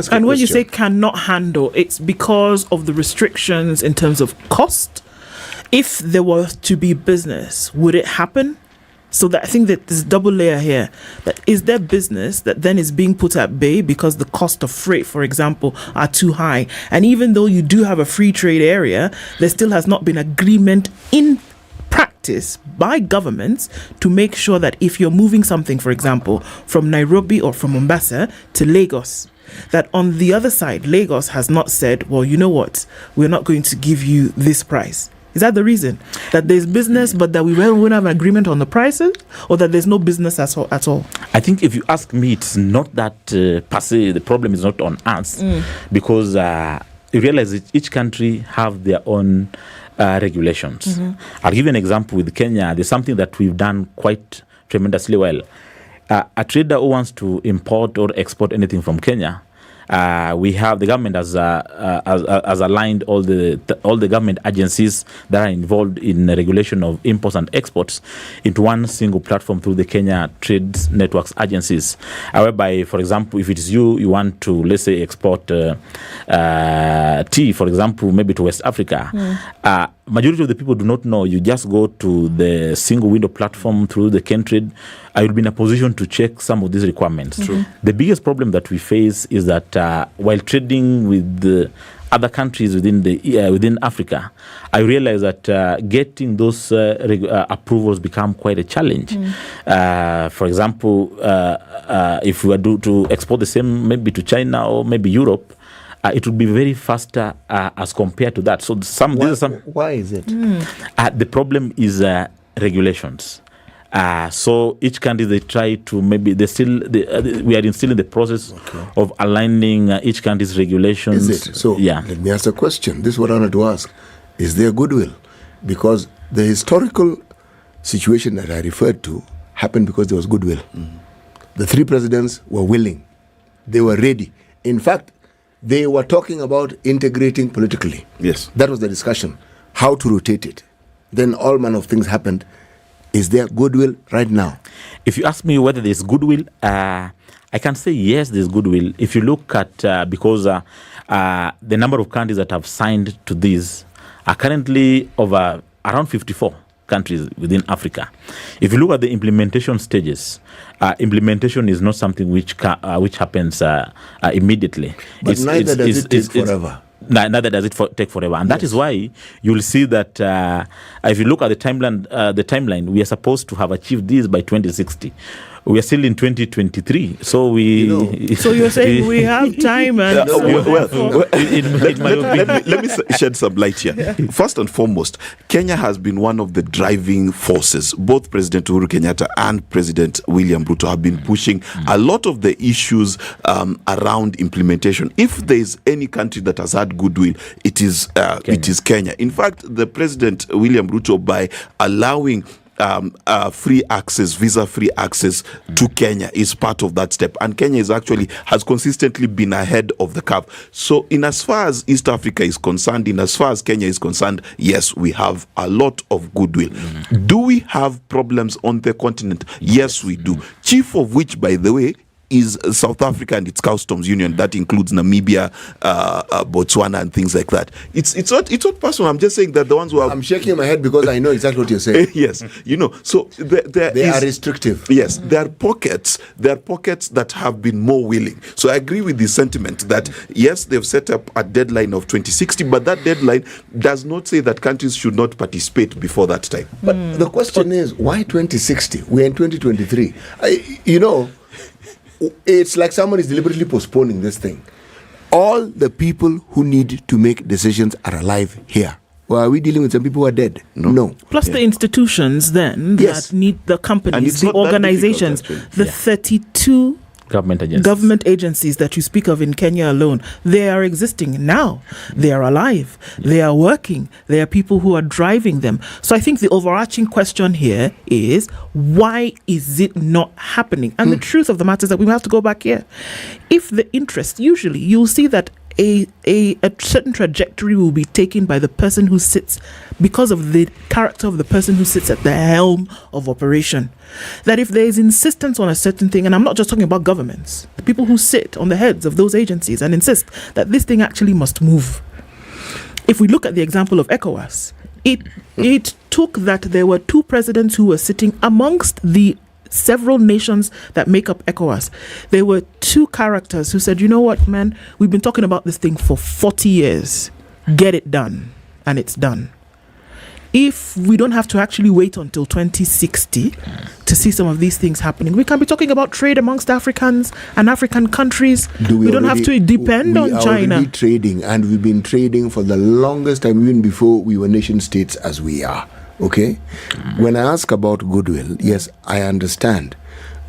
And when you say cannot handle, it's because of the restrictions in terms of cost. If there was to be business, would it happen? So that I think that there's a double layer here. That is there business that then is being put at bay because the cost of freight, for example, are too high. And even though you do have a free trade area, there still has not been agreement in practice by governments to make sure that if you're moving something, for example, from Nairobi or from Mombasa to Lagos, that on the other side, Lagos has not said, well, you know what, we're not going to give you this price. Is that the reason? That there's business, but that we won't have an agreement on the prices, or that there's no business at all? I think if you ask me, it's not that per se, the problem is not on us, because you realize that each country have their own regulations. I'll give you an example with Kenya. There's something that we've done quite tremendously well. A trader who wants to import or export anything from Kenya, we have the government has aligned all the government agencies that are involved in the regulation of imports and exports into one single platform through the Kenya Trade Networks agencies. Whereby, for example, if it is you want to, let's say, export tea, for example, maybe to West Africa, majority of the people do not know. You just go to the single window platform through the Kentrade. I will be in a position to check some of these requirements. The biggest problem that we face is that while trading with the other countries within Africa, I realize that getting those approvals become quite a challenge. For example, if we were to export the same maybe to China or maybe Europe, it would be very faster as compared to that. So Why is it? The problem is regulations. So each country, they try to maybe we are still in the process of aligning each country's regulations. Is it? So let me ask a question. This is what I wanted to ask. Is there goodwill? Because the historical situation that I referred to happened because there was goodwill. The 3 presidents were willing. They were ready. In fact, they were talking about integrating politically. Yes. That was the discussion. How to rotate it. Then all manner of things happened. Is there goodwill right now? If you ask me whether there's goodwill, I can say yes, there's goodwill. If you look at, because the number of countries that have signed to this are currently over around 54 countries within Africa. If you look at the implementation stages, implementation is not something which happens immediately. But neither does it take forever. Neither does it take forever, and that is why you'll see that if you look at the timeline, we are supposed to have achieved this by 2060. We are still in 2023, so we. So you're saying we have time, and let me shed some light here. Yeah. First and foremost, Kenya has been one of the driving forces. Both President Uhuru Kenyatta and President William Ruto have been pushing a lot of the issues around implementation. If there is any country that has had goodwill, it is Kenya. In fact, the President William Ruto, by allowing visa-free access to Kenya is part of that step, and Kenya has consistently been ahead of the curve. So, in as far as East Africa is concerned, in as far as Kenya is concerned, yes, we have a lot of goodwill. Do we have problems on the continent? Yes, we do. Chief of which, by the way, is South Africa and its customs union. That includes Namibia, Botswana, and things like that. It's not personal. I'm just saying that the ones who I'm shaking my head because I know exactly what you're saying. Yes, so they are restrictive. Yes, there are pockets that have been more willing. So I agree with the sentiment that yes, they've set up a deadline of 2060, but that deadline does not say that countries should not participate before that time. But the question is, why 2060? We're in 2023. It's like someone is deliberately postponing this thing. All the people who need to make decisions are alive here. Well, are we dealing with some people who are dead? No. Plus the institutions then that need the companies, the organizations, the 32 government agencies that you speak of in Kenya alone. They are existing now. They are alive. They are working. There are people who are driving them. So I think the overarching question here is, why is it not happening? And the truth of the matter is that we have to go back here. If the interest, usually you'll see that a certain trajectory will be taken by the person who sits, because of the character of the person who sits at the helm of operation. That if there is insistence on a certain thing, and I'm not just talking about governments, the people who sit on the heads of those agencies and insist that this thing actually must move. If we look at the example of ECOWAS, it took that there were 2 presidents who were sitting amongst the several nations that make up ECOWAS. There were 2 characters who said, you know what, man, we've been talking about this thing for 40 years. Get it done. And it's done. If we don't have to actually wait until 2060 to see some of these things happening, we can be talking about trade amongst Africans and African countries. We don't have to depend on China. We are already trading, and we've been trading for the longest time, even before we were nation states as we are. Okay? When I ask about goodwill, yes, I understand.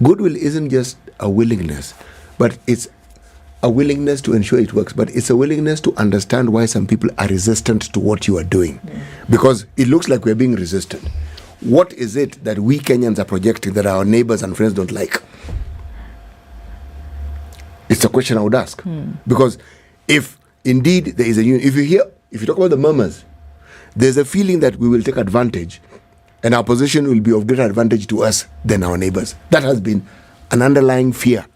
Goodwill isn't just a willingness, but it's a willingness to ensure it works, but it's a willingness to understand why some people are resistant to what you are doing. Because it looks like we're being resistant. What is it that we Kenyans are projecting that our neighbors and friends don't like? It's a question I would ask. Because if indeed there is a union, if you talk about the murmurs, there's a feeling that we will take advantage and our position will be of greater advantage to us than our neighbors. That has been an underlying fear.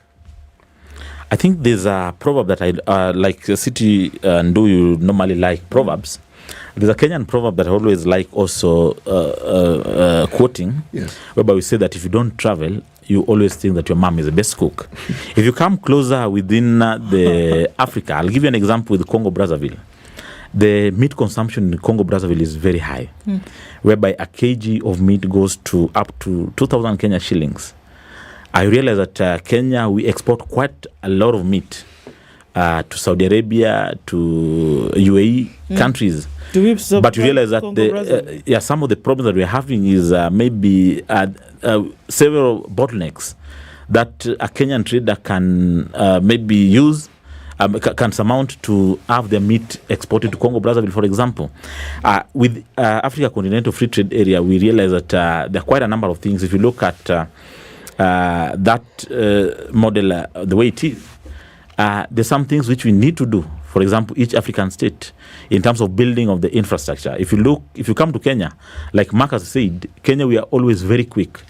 I think there's a proverb that I like, City and do you normally like proverbs. There's a Kenyan proverb that I always like also quoting, whereby we say that if you don't travel, you always think that your mom is the best cook. If you come closer within the Africa, I'll give you an example with Congo-Brazzaville. The meat consumption in Congo-Brazzaville is very high, whereby a kg of meat goes to up to 2,000 Kenya shillings. I realize that Kenya, we export quite a lot of meat, to Saudi Arabia, to UAE countries. But you realize that some of the problems that we're having is maybe several bottlenecks that a Kenyan trader can maybe use, can surmount to have their meat exported to Congo Brazzaville, for example. With Africa Continental Free Trade Area, we realize that there are quite a number of things. If you look at that model, the way it is, there's some things which we need to do. For example, each African state, in terms of building of the infrastructure. If you come to Kenya, like Marcus said, Kenya, we are always very quick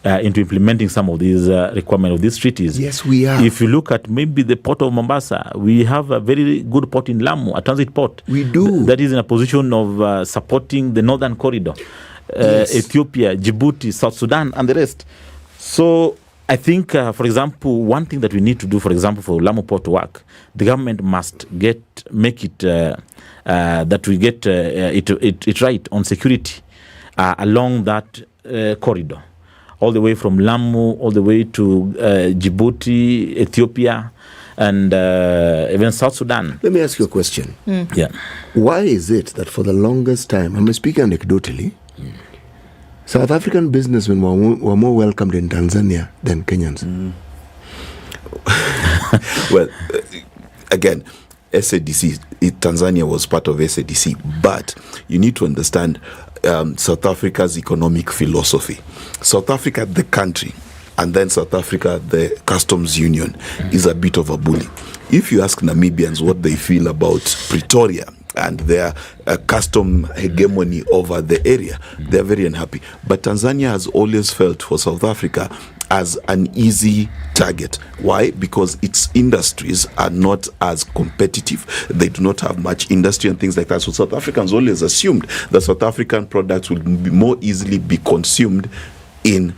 into implementing some of these requirements of these treaties. Yes, we are. If you look at maybe the port of Mombasa, we have a very good port in Lamu, a transit port. We do. That is in a position of supporting the northern corridor. Yes. Ethiopia, Djibouti, South Sudan, and the rest. So I think, for example, one thing that we need to do, for example, for Lamu Port to work, the government must make it that we get it right on security along that corridor, all the way from Lamu, all the way to Djibouti, Ethiopia, and even South Sudan. Let me ask you a question. Yeah. Why is it that for the longest time, I'm speaking anecdotally, South African businessmen were more welcomed in Tanzania than Kenyans? Well, again, SADC, Tanzania was part of SADC, but you need to understand South Africa's economic philosophy. South Africa, the country, and then South Africa, the customs union, is a bit of a bully. If you ask Namibians what they feel about Pretoria and their custom hegemony over the area, they're very unhappy. But Tanzania has always felt for South Africa as an easy target. Why? Because its industries are not as competitive. They do not have much industry and things like that. So South Africans always assumed that South African products would more easily be consumed in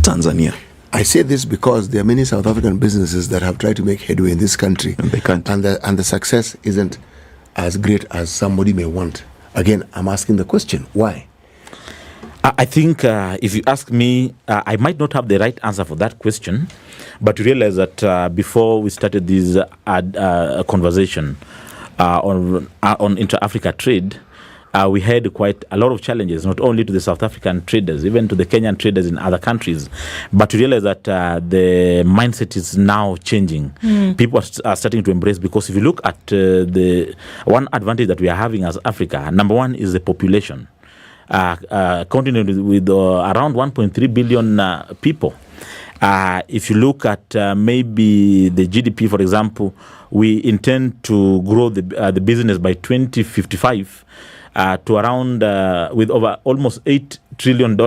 Tanzania. I say this because there are many South African businesses that have tried to make headway in this country, and they can't. And the success isn't as great as somebody may want. Again, I'm asking the question, why? I think if you ask me, I might not have the right answer for that question, but you realize that before we started this conversation on Intra-Africa trade, we had quite a lot of challenges, not only to the South African traders, even to the Kenyan traders in other countries. But you realize that the mindset is now changing. People are starting to embrace, because if you look at the one advantage that we are having as Africa, number one is the population. Continent with around 1.3 billion people. If you look at maybe the GDP, for example, we intend to grow the business by 2055 to around with over almost $8 trillion.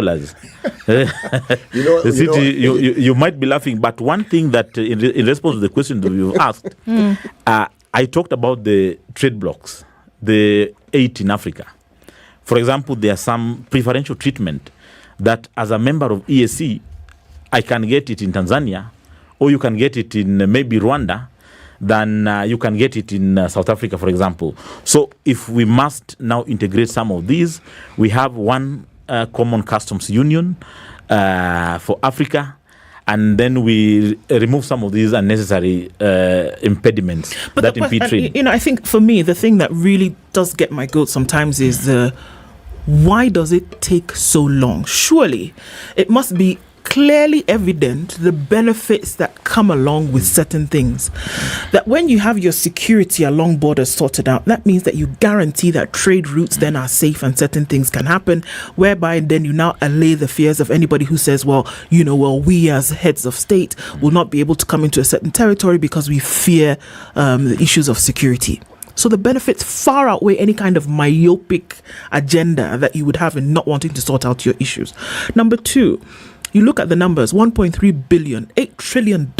You might be laughing, but one thing that in response to the question that you asked, I talked about the trade blocks, the 8 in Africa. For example, there are some preferential treatment that as a member of EAC, I can get it in Tanzania, or you can get it in maybe Rwanda, than you can get it in South Africa, for example. So if we must now integrate some of these, we have one common customs union for Africa, and then we remove some of these unnecessary impediments that impede trade. I think for me, the thing that really does get my goat sometimes is why does it take so long? Surely it must be clearly evident the benefits that come along with certain things. That when you have your security along borders sorted out, that means that you guarantee that trade routes then are safe and certain things can happen, whereby then you now allay the fears of anybody who says, we as heads of state will not be able to come into a certain territory because we fear the issues of security. So the benefits far outweigh any kind of myopic agenda that you would have in not wanting to sort out your issues. Number two, you look at the numbers, 1.3 billion, $8 trillion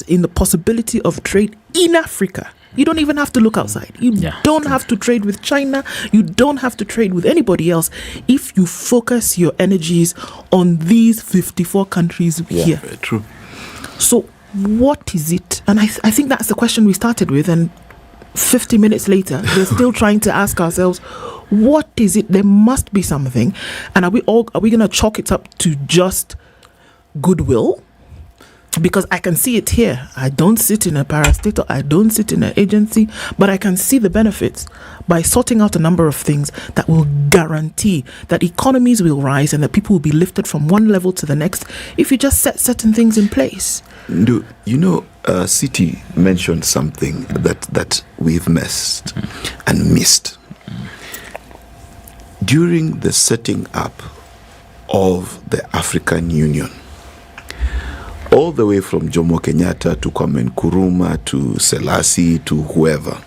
in the possibility of trade in Africa. You don't even have to look outside. You don't have to trade with China. You don't have to trade with anybody else if you focus your energies on these 54 countries here. Very true. So what is it? And I think that's the question we started with, and 50 minutes later, we're still trying to ask ourselves, what is it? There must be something. And are we going to chalk it up to just goodwill? Because I can see it here. I don't sit in a parastatal, I don't sit in an agency, but I can see the benefits by sorting out a number of things that will guarantee that economies will rise and that people will be lifted from one level to the next if you just set certain things in place. City mentioned something that we've missed and missed. During the setting up of the African Union, all the way from Jomo Kenyatta to Kwame Nkrumah to Selassie to whoever,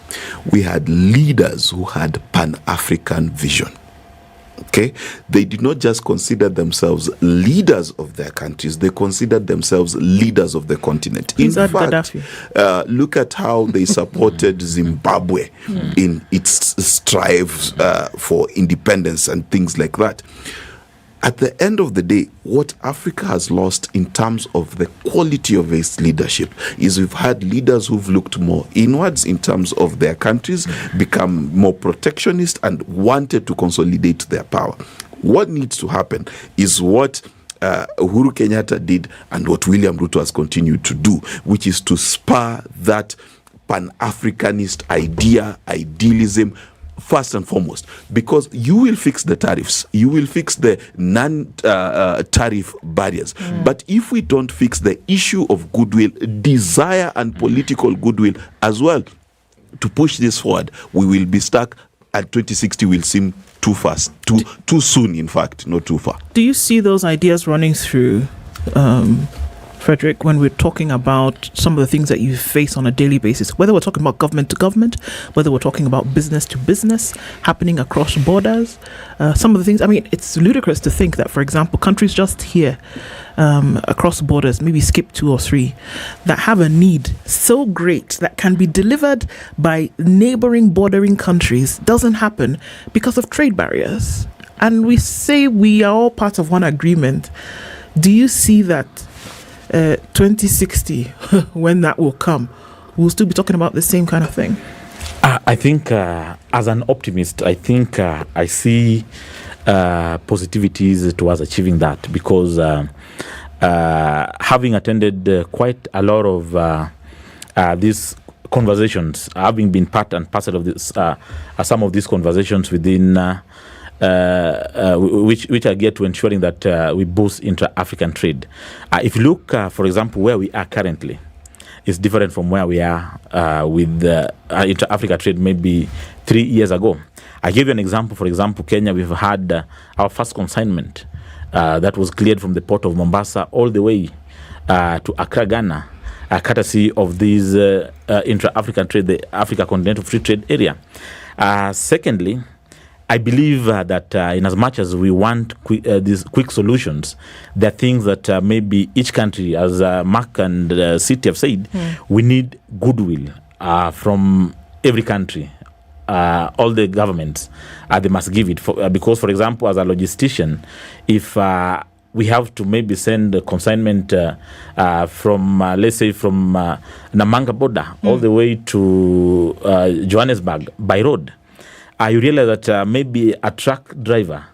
we had leaders who had Pan-African vision. Okay? They did not just consider themselves leaders of their countries, they considered themselves leaders of the continent. In fact, look at how they supported Zimbabwe in its strive for independence and things like that. At the end of the day, what Africa has lost in terms of the quality of its leadership is we've had leaders who've looked more inwards in terms of their countries, become more protectionist and wanted to consolidate their power. What needs to happen is what Uhuru Kenyatta did and what William Ruto has continued to do, which is to spur that Pan-Africanist idealism, first and foremost, because you will fix the tariffs, you will fix the non-tariff barriers. But if we don't fix the issue of goodwill, desire and political goodwill as well to push this forward, we will be stuck, and 2060 will seem too fast, too soon, in fact, not too far. Do you see those ideas running through, Frederick, when we're talking about some of the things that you face on a daily basis, whether we're talking about government to government, whether we're talking about business to business, happening across borders, some of the things, I mean, it's ludicrous to think that, for example, countries just here, across borders, maybe skip 2 or 3, that have a need so great that can be delivered by neighboring, bordering countries, doesn't happen because of trade barriers. And we say we are all part of one agreement. Do you see that 2060, when that will come, we'll still be talking about the same kind of thing? I think as an optimist, I think I see positivities towards achieving that, because having attended quite a lot of these conversations, having been part and parcel of this, some of these conversations within which are geared to ensuring that we boost intra-African trade. If you look, for example, where we are currently, it's different from where we are with intra-Africa trade maybe 3 years ago. I give you an example. For example, Kenya, we've had our first consignment that was cleared from the port of Mombasa all the way to Accra, Ghana, courtesy of these intra-African trade, the Africa Continental Free Trade Area. Secondly, I believe that in as much as we want these quick solutions, there are things that maybe each country, as Mark and City have said, we need goodwill from every country. All the governments, they must give it. Because, for example, as a logistician, if we have to maybe send a consignment from, let's say, from Namanga border all the way to Johannesburg by road, you realize that maybe a truck driver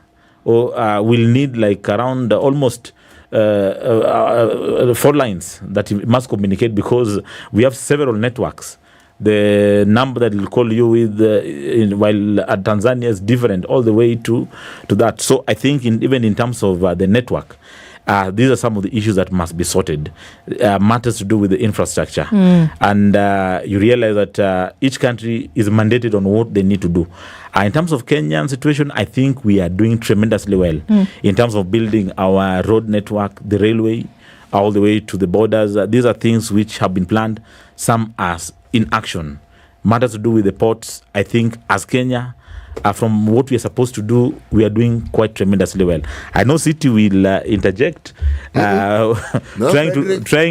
will need like around almost 4 lines that he must communicate, because we have several networks. The number that will call you with while at Tanzania is different all the way to that. So I think even in terms of the network, these are some of the issues that must be sorted. Matters to do with the infrastructure. And you realize that each country is mandated on what they need to do. In terms of Kenyan situation, I think we are doing tremendously well in terms of building our road network, the railway, all the way to the borders. These are things which have been planned, some as in action. Matters to do with the ports, I think as Kenya, from what we are supposed to do, we are doing quite tremendously well. I know City will interject, trying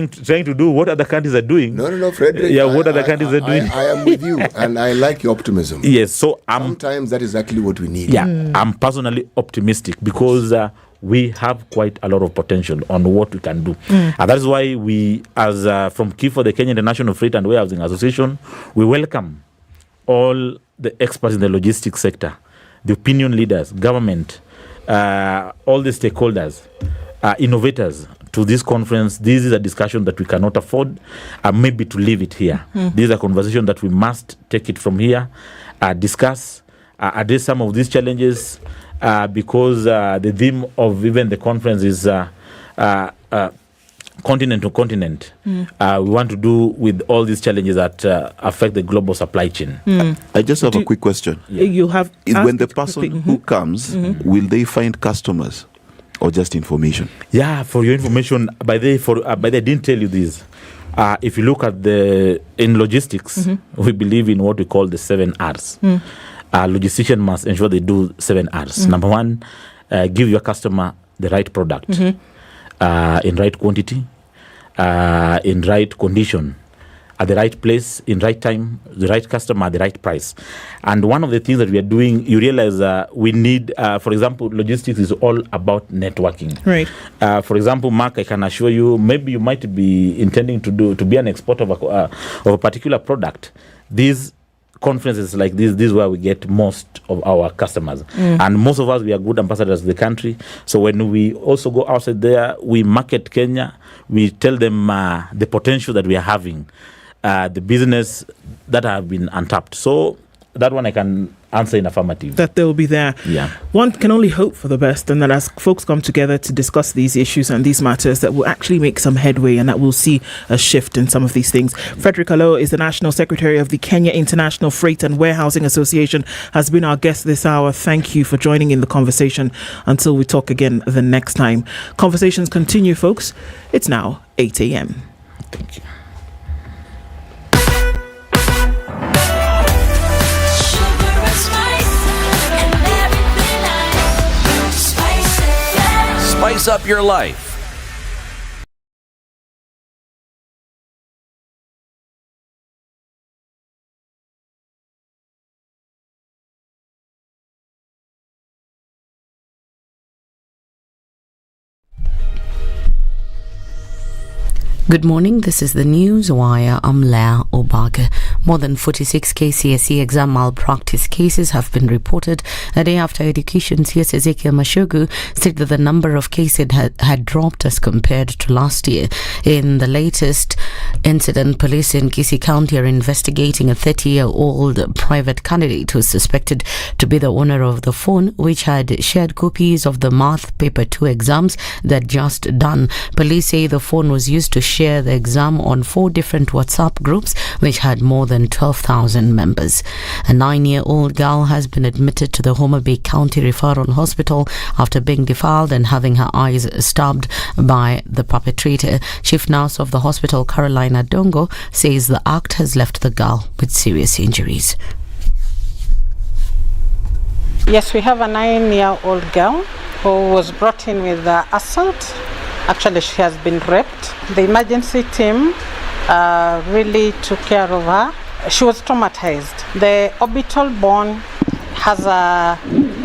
to do what other countries are doing. No, Frederick. Yeah, what other countries are doing. I am with you, and I like your optimism. Yes, so sometimes that is exactly what we need. Yeah, I'm personally optimistic because we have quite a lot of potential on what we can do. And that is why we, as from KIFO, the Kenya International Freight and Warehousing Association, we welcome all the experts in the logistics sector, the opinion leaders, government, all the stakeholders, innovators, to this conference, this is a discussion that we cannot afford maybe to leave it here. This is a conversation that we must take it from here, discuss, address some of these challenges, because the theme of even the conference is continent to continent. We want to do with all these challenges that affect the global supply chain. I just have a quick question. You have when the person who comes, will they find customers or just information? Yeah, for your information, by the I didn't tell you this. If you look at in logistics, we believe in what we call the 7 R's. Logistician must ensure they do 7 R's. Number 1, give your customer the right product in right quantity, in right condition, at the right place, in right time, the right customer, at the right price. And one of the things that we are doing, you realize we need, for example, logistics is all about networking. Right. For example, Mark, I can assure you, maybe you might be intending to be an exporter of a particular product. These conferences like this is where we get most of our customers. And most of us, we are good ambassadors of the country. So when we also go outside there, we market Kenya, we tell them the potential that we are having, the business that have been untapped. So that one I can answer in affirmative. That they'll be there. Yeah. One can only hope for the best, and that as folks come together to discuss these issues and these matters, that will actually make some headway and that we'll see a shift in some of these things. Frederick Alo is the National Secretary of the Kenya International Freight and Warehousing Association, has been our guest this hour. Thank you for joining in the conversation. Until we talk again the next time. Conversations continue, folks. It's now 8 a.m. Thank you. Spice up your life. Good morning, this is the News Wire. I'm Leah Obaga. More than 46 KCSE exam malpractice cases have been reported a day after Education's CS Ezekiel Mashogu said that the number of cases had dropped as compared to last year. In the latest incident, police in Kisii County are investigating a 30-year-old private candidate who is suspected to be the owner of the phone, which had shared copies of the Math Paper 2 exams that just done. Police say the phone was used to share the exam on 4 different WhatsApp groups, which had more than 12,000 members. A 9-year-old girl has been admitted to the Homa Bay County Referral Hospital after being defiled and having her eyes stabbed by the perpetrator. Chief nurse of the hospital, Carolina Dongo, says the act has left the girl with serious injuries. Yes, we have a 9-year-old girl who was brought in with assault. Actually, she has been raped. The emergency team really took care of her. She was traumatized. The orbital bone has a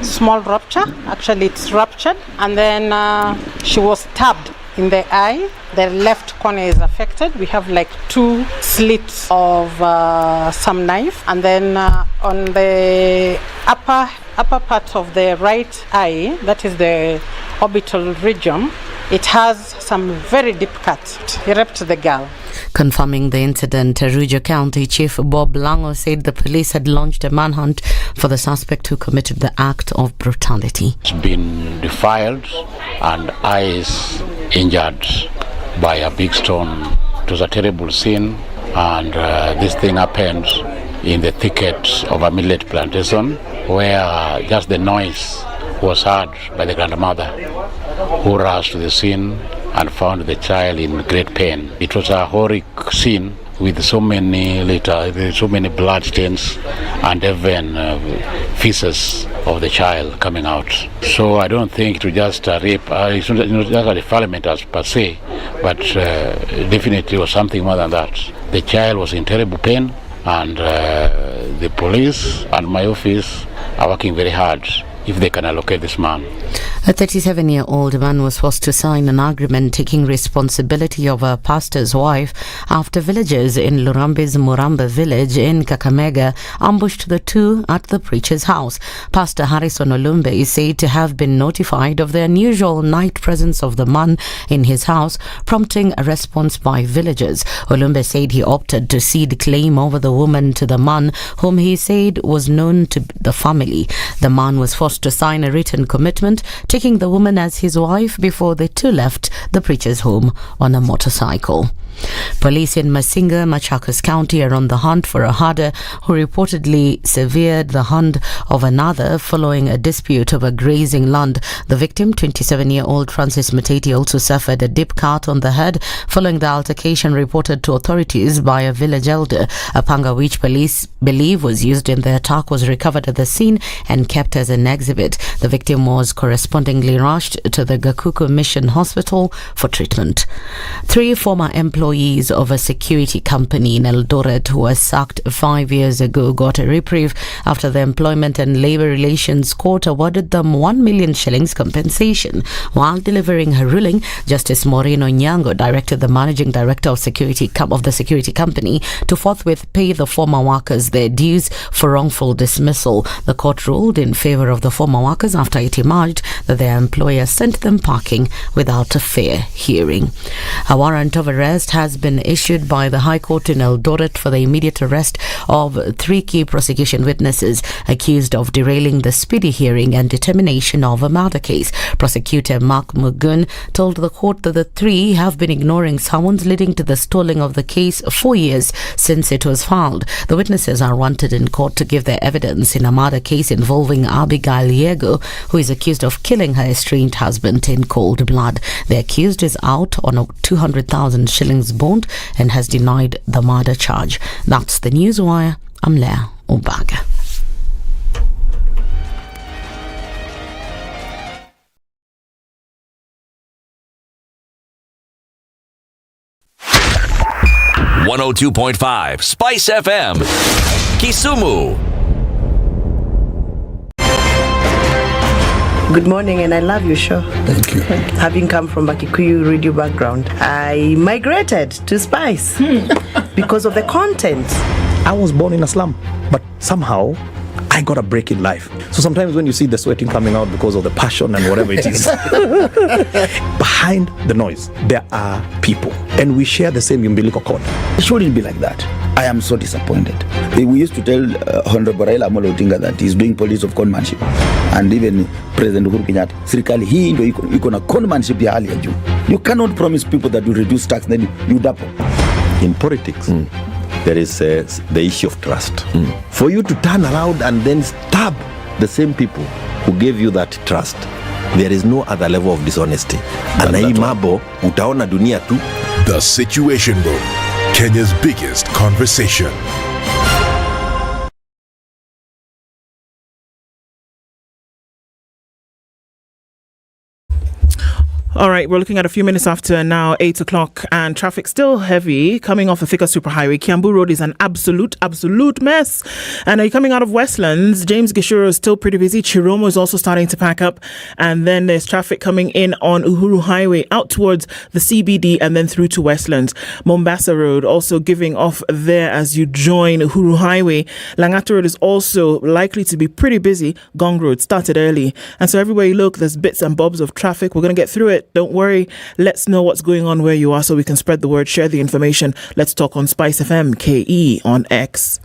small rupture. Actually, it's ruptured. And then she was stabbed in the eye. The left corner is affected. We have like 2 slits of some knife. And then on the upper part of the right eye, that is the orbital region, it has some very deep cuts. He raped the girl. Confirming the incident, Rujo County Chief Bob Lango said the police had launched a manhunt for the suspect who committed the act of brutality. It's been defiled and eyes injured by a big stone. It was a terrible scene, and this thing happened in the thicket of a millet plantation, where just the noise was heard by the grandmother, who rushed to the scene and found the child in great pain. It was a horrific scene with so many blood stains and even feces of the child coming out. So I don't think it was just a rape. It's not just a defilement as per se, but definitely was something more than that. The child was in terrible pain, and the police and my office are working very hard if they can allocate this man. A 37-year-old man was forced to sign an agreement taking responsibility of a pastor's wife after villagers in Lurambe's Muramba village in Kakamega ambushed the two at the preacher's house. Pastor Harrison Olumbe is said to have been notified of the unusual night presence of the man in his house, prompting a response by villagers. Olumbe said he opted to cede claim over the woman to the man, whom he said was known to the family. The man was forced to sign a written commitment, taking the woman as his wife before the two left the preacher's home on a motorcycle. Police in Masinga, Machakos County are on the hunt for a herder who reportedly severed the hand of another following a dispute over grazing land. The victim, 27-year-old Francis Mateti, also suffered a deep cut on the head following the altercation reported to authorities by a village elder. A panga which police believe was used in the attack was recovered at the scene and kept as an exhibit. The victim was correspondingly rushed to the Gakuku Mission Hospital for treatment. 3 former employees of a security company in Eldoret who was sacked 5 years ago got a reprieve after the Employment and Labour Relations Court awarded them 1 million shillings compensation. While delivering her ruling, Justice Maureen Onyango directed the managing director of the security company to forthwith pay the former workers their dues for wrongful dismissal. The court ruled in favour of the former workers after it emerged that their employer sent them packing without a fair hearing. A warrant of arrest has been issued by the High Court in Eldoret for the immediate arrest of 3 key prosecution witnesses accused of derailing the speedy hearing and determination of a murder case. Prosecutor Mark Mugun told the court that the 3 have been ignoring summons leading to the stalling of the case 4 years since it was filed. The witnesses are wanted in court to give their evidence in a murder case involving Abigail Yego, who is accused of killing her estranged husband in cold blood. The accused is out on a 200,000 shillings bond and has denied the murder charge. That's the Newswire. I'm Leah Obaga. .5 Spice FM, Kisumu. Good morning, and I love your show. Thank you. Having come from a Kikuyu radio background, I migrated to Spice because of the content. I was born in a slum, but somehow I got a break in life. So sometimes when you see the sweating coming out because of the passion and whatever it is, behind the noise, there are people, and we share the same umbilical cord. It shouldn't be like that. I am so disappointed. We used to tell Honorable Raila Amolo Odinga that he's doing politics of conmanship, and even President Uhuru Kenyatta, serikali hii ndio iko na conmanship ya hali ya juu. You cannot promise people that you reduce tax, then you double. In politics, there is the issue of trust. For you to turn around and then stab the same people who gave you that trust, there is no other level of dishonesty. And hii mambo utaona dunia tu. The Situation Room, Kenya's biggest conversation. All right, we're looking at a few minutes after now, 8 o'clock, and traffic still heavy coming off a Thika Superhighway. Kiambu Road is an absolute mess. And are you coming out of Westlands? James Gishuru is still pretty busy. Chiromo is also starting to pack up. And then there's traffic coming in on Uhuru Highway out towards the CBD and then through to Westlands. Mombasa Road also giving off there as you join Uhuru Highway. Langata Road is also likely to be pretty busy. Gong Road started early. And so everywhere you look, there's bits and bobs of traffic. We're going to get through it. Don't worry. Let's know what's going on where you are so we can spread the word, share the information. Let's talk on Spice FM KE on X.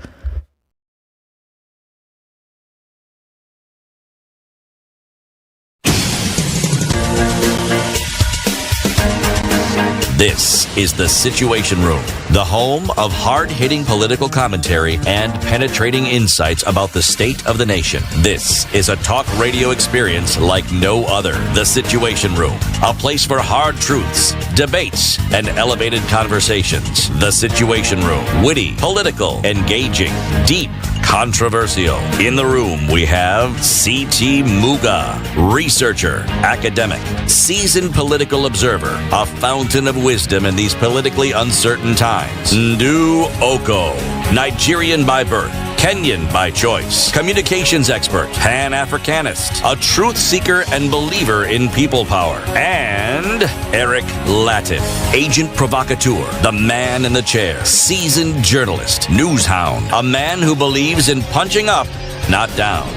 This is The Situation Room, the home of hard-hitting political commentary and penetrating insights about the state of the nation. This is a talk radio experience like no other. The Situation Room, a place for hard truths, debates, and elevated conversations. The Situation Room, witty, political, engaging, deep, controversial. In the room, we have C.T. Muga, researcher, academic, seasoned political observer, a fountain of wisdom in these politically uncertain times. Ndu Oko, Nigerian by birth, Kenyan by choice, communications expert, Pan-Africanist, a truth seeker and believer in people power, and Eric Latin, agent provocateur, the man in the chair, seasoned journalist, news hound, a man who believes in punching up, not down.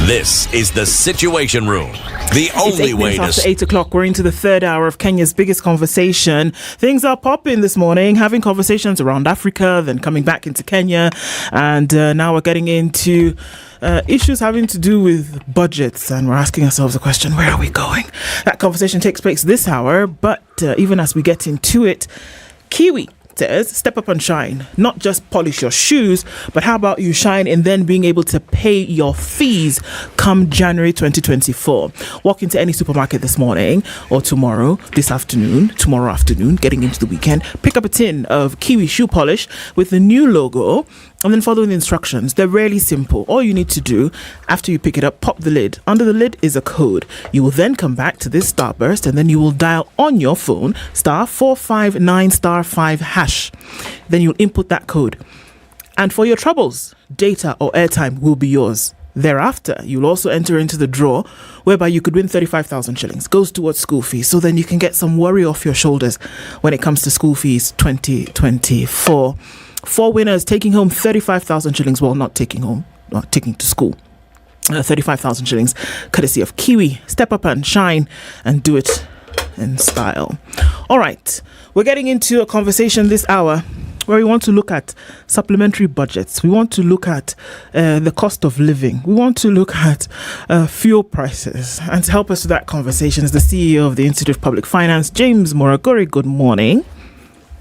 This is the Situation Room. The only way to... After 8 o'clock, we're into the third hour of Kenya's biggest conversation. Things are popping this morning, having conversations around Africa, then coming back into Kenya. And now we're getting into issues having to do with budgets. And we're asking ourselves the question, where are we going? That conversation takes place this hour. But even as we get into it, Kiwi says, step up and shine. Not just polish your shoes, but how about you shine in then being able to pay your fees come January 2024. Walk into any supermarket this morning or tomorrow afternoon, getting into the weekend, pick up a tin of Kiwi shoe polish with the new logo and then follow the instructions. They're really simple. All you need to do after you pick it up, pop the lid. Under the lid is a code. You will then come back to this starburst and then you will dial on your phone *459*5 hash. Then you'll input that code. And for your troubles, data or airtime will be yours. Thereafter, you'll also enter into the draw whereby you could win 35,000 shillings. Goes towards school fees. So then you can get some worry off your shoulders when it comes to school fees 2024. 4 winners taking home 35,000 shillings. Well, not taking to school. 35,000 shillings courtesy of Kiwi. Step up and shine and do it in style. All right. We're getting into a conversation this hour where we want to look at supplementary budgets. We want to look at the cost of living. We want to look at fuel prices. And to help us with that conversation is the CEO of the Institute of Public Finance, James Moragori. Good morning.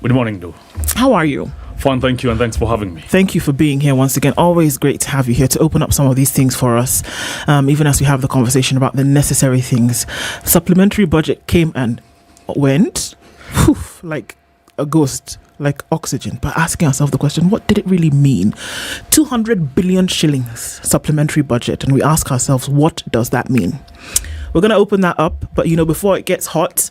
Good morning, Do. How are you? Fine, thank you, and thanks for having me. Thank you for being here once again. Always great to have you here to open up some of these things for us, even as we have the conversation about the necessary things. Supplementary budget came and went, like a ghost, like oxygen. But asking ourselves the question, what did it really mean? 200 billion shillings supplementary budget. And we ask ourselves, what does that mean? We're going to open that up. But, before it gets hot,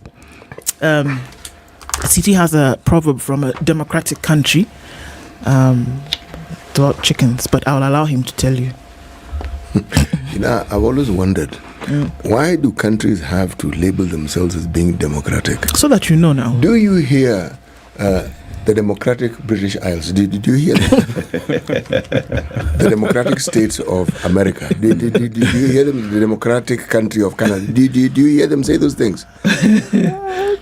CT has a proverb from a democratic country about chickens, but I'll allow him to tell you. I've always wondered, why do countries have to label themselves as being democratic? So that you know now. Do you hear the democratic British Isles? Did you hear them? The democratic states of America. Did you hear them? The democratic country of Canada. Did you hear them say those things?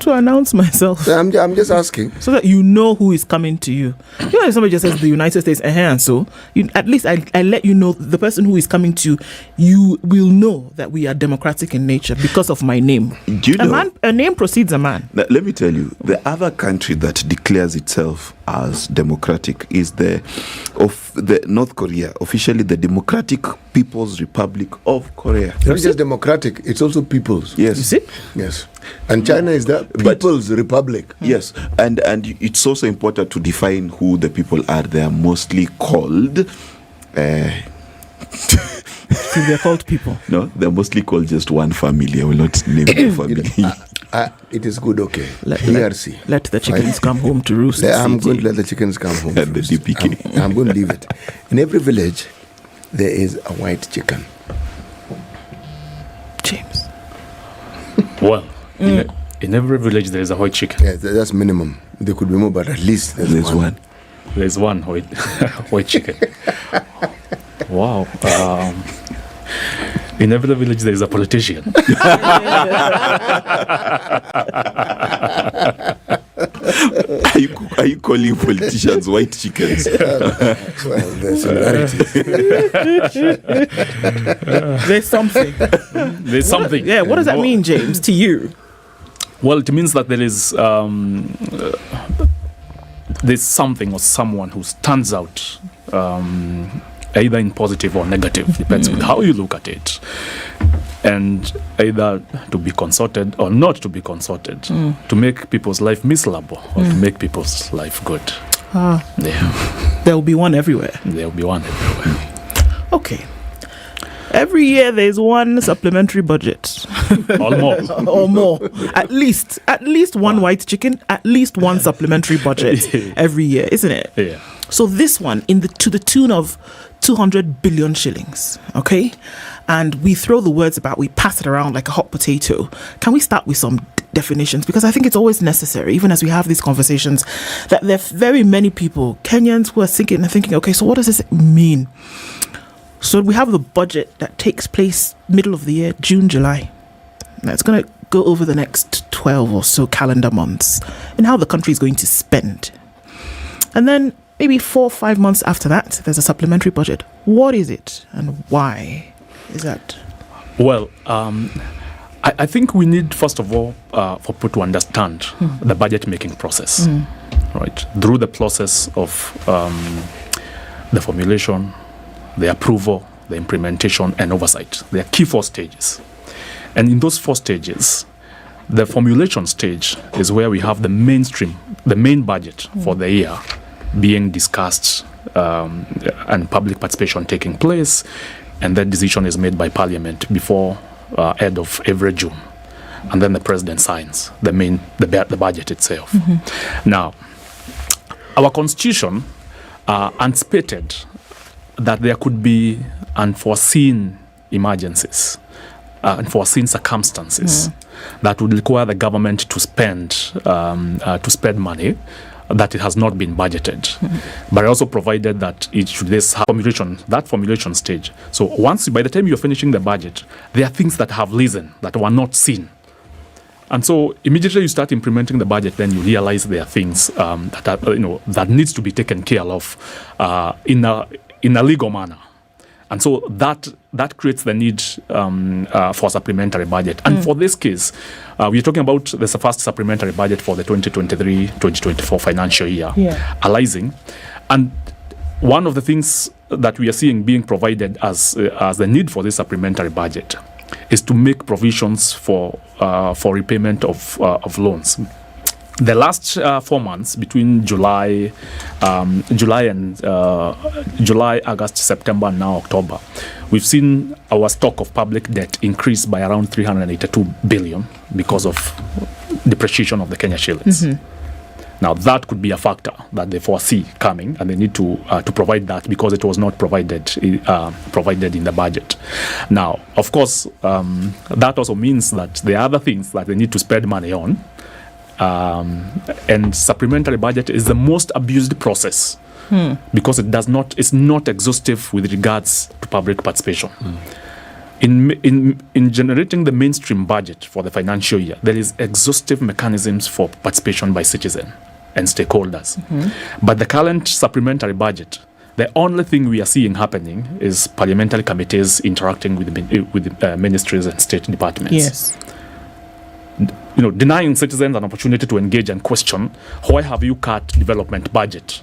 To announce myself. I'm just asking. So that you know who is coming to you. If somebody just says the United States, so at least I let you know the person who is coming to you will know that we are democratic in nature because of my name. Do you know? A name precedes a man. Now, let me tell you, the other country that declares itself as democratic is the North Korea, officially the Democratic People's Republic of Korea. It's not just democratic, it's also people's. Yes. You see? Yes. And China is the People's Republic. Yes. And it's also important to define who the people are. They are mostly called See, they're called people. No, they're mostly called just one family. I will not name the family. It is good, okay. Let the chickens come home to roost. I'm going to let the chickens come home to roost. I'm going to leave it. In every village, there is a white chicken. James. Well, in every village, there is a white chicken. Yeah, that's minimum. There could be more, but at least there's one. There's one white chicken. Wow. In every village, there is a politician. Are you calling politicians white chickens? Well, there's similarities. There's something. There's something. Yeah, what does that mean, James, to you? Well, it means that there is there's something or someone who stands out, either in positive or negative, depends on how you look at it, and either to be consorted or not to be consorted, to make people's life miserable or to make people's life good. Yeah. There will be one everywhere. There will be one everywhere. Okay. Every year there's one supplementary budget. Or more. Or more. At least one white chicken, at least one supplementary budget every year, isn't it? Yeah. So this one, to the tune of 200 billion shillings, okay? And we throw the words about, we pass it around like a hot potato. Can we start with some definitions? Because I think it's always necessary, even as we have these conversations, that there are very many people, Kenyans, who are thinking, okay, so what does this mean? So we have the budget that takes place middle of the year, June, July. Now it's going to go over the next 12 or so calendar months and how the country is going to spend. And then maybe 4 or 5 months after that, there's a supplementary budget. What is it and why is that? Well, I think we need, first of all, for people to understand the budget making process, right? Through the process of the formulation, the approval, the implementation, and oversight. There are key 4 stages. And in those 4 stages, the formulation stage is where we have the main budget for the year being discussed and public participation taking place, and that decision is made by Parliament before end of every June, and then the President signs the budget itself. Now, our Constitution anticipated that there could be unforeseen emergencies, unforeseen circumstances that would require the government to spend money that it has not been budgeted. But it also provided that it should that formulation stage. So by the time you're finishing the budget, there are things that have risen that were not seen. And so immediately you start implementing the budget, then you realize there are things that needs to be taken care of in a legal manner. And so that creates the need for supplementary budget. And for this case, we're talking about the first supplementary budget for the 2023-2024 financial year, arising. And one of the things that we are seeing being provided as the need for this supplementary budget is to make provisions for repayment of loans. The last 4 months, between July, August, September, and now October, we've seen our stock of public debt increase by around 382 billion because of depreciation of the Kenya shillings. Now, that could be a factor that they foresee coming, and they need to provide that because it was not provided in the budget. Now, of course, that also means that there are other things that they need to spend money on. And supplementary budget is the most abused process because it's not exhaustive with regards to public participation. In generating the mainstream budget for the financial year, there is exhaustive mechanisms for participation by citizens and stakeholders. But the current supplementary budget, the only thing we are seeing happening is parliamentary committees interacting with ministries and state departments. Yes. Denying citizens an opportunity to engage and question, why have you cut development budget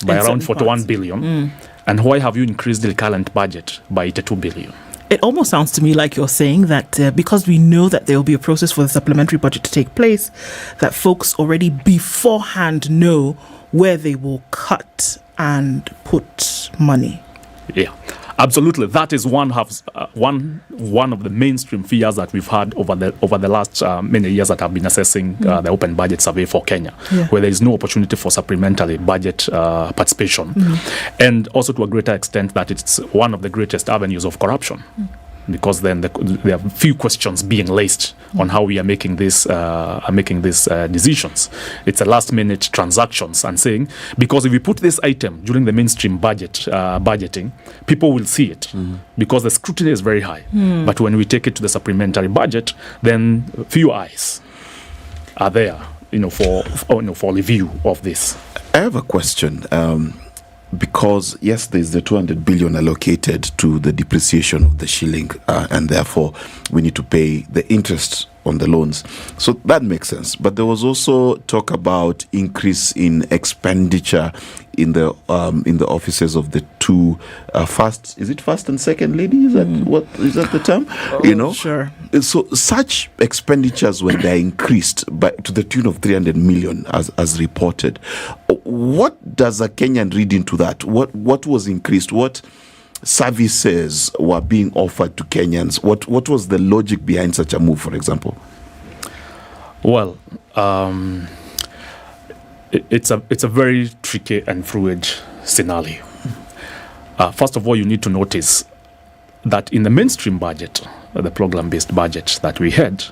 by around 41 billion? And why have you increased the current budget by 82 billion? It almost sounds to me like you're saying that because we know that there will be a process for the supplementary budget to take place, that folks already beforehand know where they will cut and put money. Yeah. Absolutely, that is one of the mainstream fears that we've had over the last many years that have been assessing the Open Budget Survey for Kenya, where there is no opportunity for supplementary budget participation, and also to a greater extent that it's one of the greatest avenues of corruption. Because then there are few questions being raised on how we are making these decisions. It's a last-minute transactions and saying, because if we put this item during the mainstream budgeting, people will see it because the scrutiny is very high. But when we take it to the supplementary budget, then few eyes are there, for review of this. I have a question. Because, yes, there's the 200 billion allocated to the depreciation of the shilling, and therefore we need to pay the interest on the loans. So that makes sense. But there was also talk about increase in expenditure in the offices of the two first and second lady? Is that the term? Sure. So such expenditures, when they're increased to the tune of 300 million as reported, what does a Kenyan read into that? What was increased? What services were being offered to Kenyans? What was the logic behind such a move, for example? Well, it's a very tricky and fluid scenario. First of all, you need to notice that in the mainstream budget, the program-based budget that we had,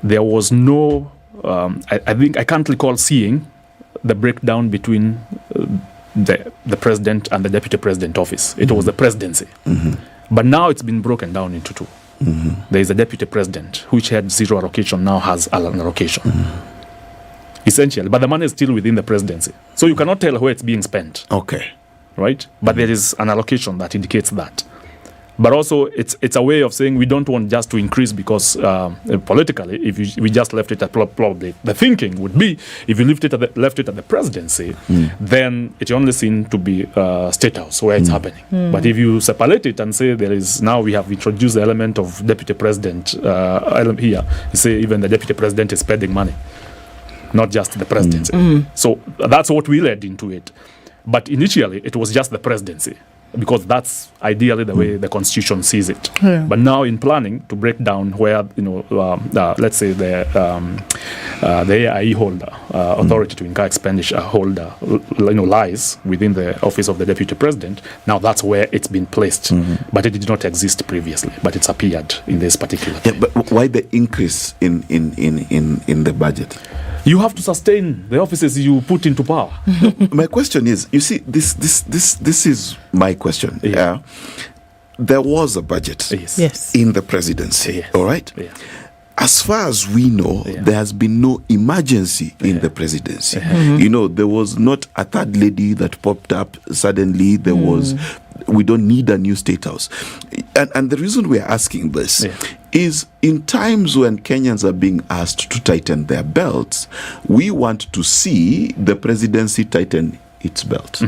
there was no, I think I can't recall seeing the breakdown between the president and the deputy president office. It was the presidency. But now it's been broken down into two. There is a deputy president, which had zero allocation, now has an allocation. Essentially, but the money is still within the presidency. So you cannot tell where it's being spent. Okay. Right? But there is an allocation that indicates that. But also, it's a way of saying we don't want just to increase because politically, if we just left it at probably the thinking would be if you left it at the presidency, then it only seen to be State House where it's happening. But if you separate it and say now we have introduced the element of deputy president here, you say even the deputy president is spending money, not just the presidency. So that's what we led into it. But initially, it was just the presidency, because that's ideally the way the constitution sees it. But now in planning to break down where let's say the AIE holder, authority to incur expenditure holder, lies within the office of the deputy president. Now that's where it's been placed, but it did not exist previously. But it's appeared in this particular. Yeah, but why the increase in the budget? You have to sustain the offices you put into power. My question is, you see, this is my question. Yeah. There was a budget in the presidency, all right? As far as we know, there has been no emergency in the presidency. There was not a third lady that popped up suddenly. There was, we don't need a new State House. And the reason we're asking this is in times when Kenyans are being asked to tighten their belts, we want to see the presidency tighten its belt.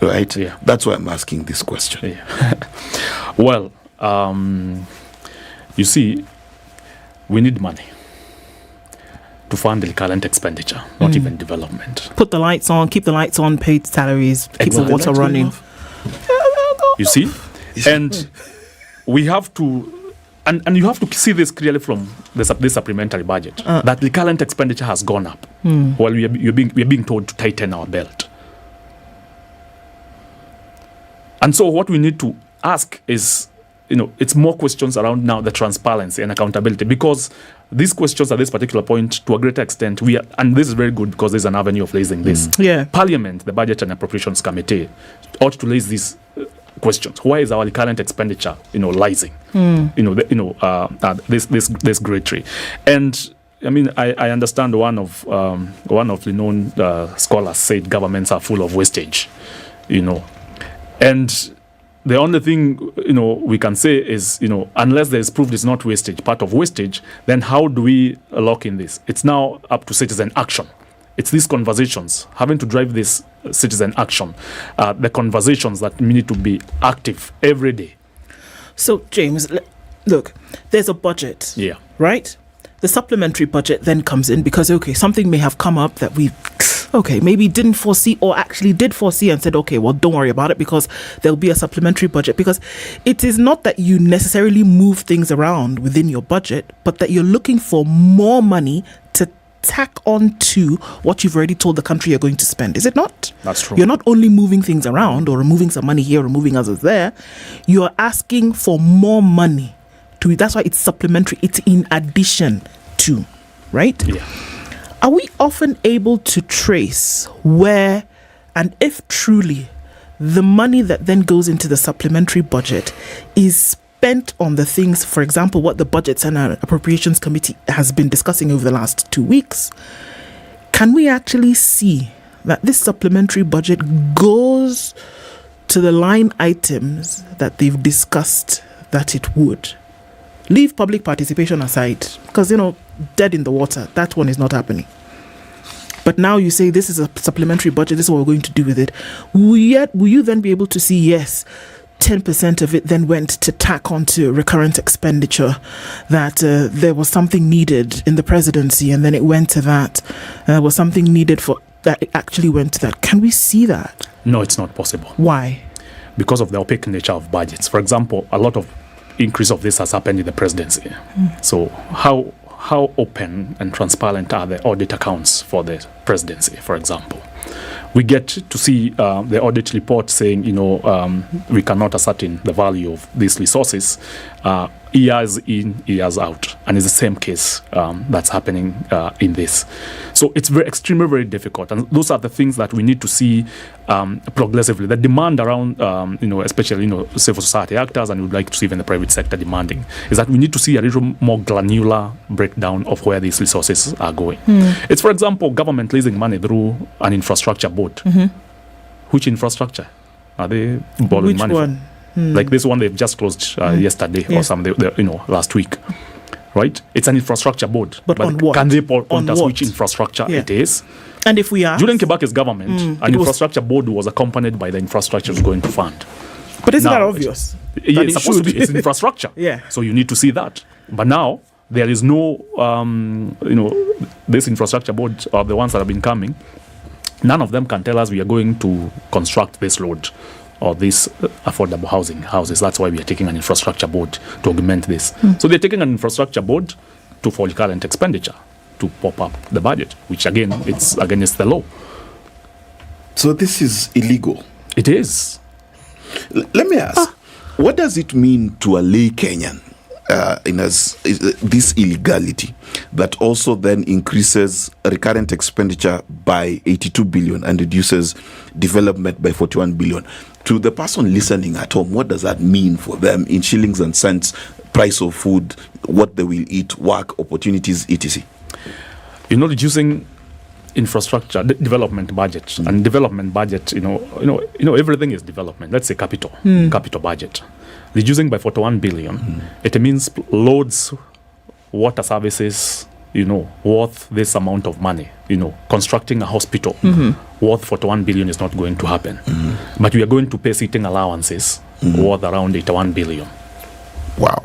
Right? That's why I'm asking this question. Well, you see, we need money to fund the current expenditure, not even development. Put the lights on, keep the lights on, paid salaries, keep the water running. You see? And we have to, and you have to see this clearly from this supplementary budget, that the current expenditure has gone up while we are being told to tighten our belt. And so what we need to ask is, it's more questions around now the transparency and accountability, because these questions at this particular point, to a greater extent, and this is very good because there's an avenue of raising this. Parliament, the Budget and Appropriations Committee, ought to raise these questions. Why is our current expenditure, rising? This great tree. And I mean, I understand one of the known scholars said governments are full of wastage, and the only thing, we can say is, unless there is proof it's not wastage, part of wastage, then how do we lock in this? It's now up to citizen action. It's these conversations, having to drive this citizen action, the conversations that need to be active every day. So, James, look, there's a budget, right? The supplementary budget then comes in because, something may have come up that maybe didn't foresee or actually did foresee and said, well, don't worry about it because there'll be a supplementary budget. Because it is not that you necessarily move things around within your budget, but that you're looking for more money to tack on to what you've already told the country you're going to spend. Is it not? That's true. You're not only moving things around or removing some money here, removing others there. You're asking for more money. That's why it's supplementary. It's in addition to, right? Yeah. Are we often able to trace where and if truly the money that then goes into the supplementary budget is spent on the things, for example, what the Budgets and Appropriations Committee has been discussing over the last 2 weeks? Can we actually see that this supplementary budget goes to the line items that they've discussed that it would? Leave public participation aside, because, dead in the water, that one is not happening. But now you say this is a supplementary budget, this is what we're going to do with it. Will you then be able to see, yes, 10% of it then went to tack onto recurrent expenditure, that there was something needed in the presidency and then it went to that. There was something needed for that, it actually went to that. Can we see that? No, it's not possible. Why? Because of the opaque nature of budgets. For example, a lot of increase of this has happened in the presidency. So how open and transparent are the audit accounts for the presidency, for example? we get to see the audit report saying, we cannot ascertain the value of these resources years in, years out. And it's the same case that's happening in this. So it's extremely, very difficult. And those are the things that we need to see progressively. The demand around, especially, civil society actors, and we'd like to see even the private sector demanding, is that we need to see a little more granular breakdown of where these resources are going. It's, for example, government raising money through an infrastructure board. Which infrastructure are they borrowing money one? Like this one they've just closed yesterday or something, last week, right? It's an infrastructure board. But on what? Can they point us which infrastructure it is? And if we ask? During Kibaki's government, an infrastructure board was accompanied by the infrastructure it's going to fund. But isn't that obvious? It's supposed to be. It's infrastructure. So you need to see that. But now, there is no, this infrastructure board, or the ones that have been coming, none of them can tell us we are going to construct this road or these affordable houses. That's why we are taking an infrastructure board to augment this. So they're taking an infrastructure board for current expenditure to pop up the budget, which again, it's against the law. So this is illegal. It is. Let me ask, what does it mean to a lay Kenyan this illegality that also then increases recurrent expenditure by 82 billion and reduces development by 41 billion? To the person listening at home, what does that mean for them in shillings and cents, price of food, what they will eat, work, opportunities, etc.? Reducing infrastructure development budget, and development budget, everything is development. Let's say capital budget. Reducing by 41 billion, it means loads, water services, worth this amount of money. Constructing a hospital worth 41 billion is not going to happen. But we are going to pay sitting allowances worth around 81 billion. Wow.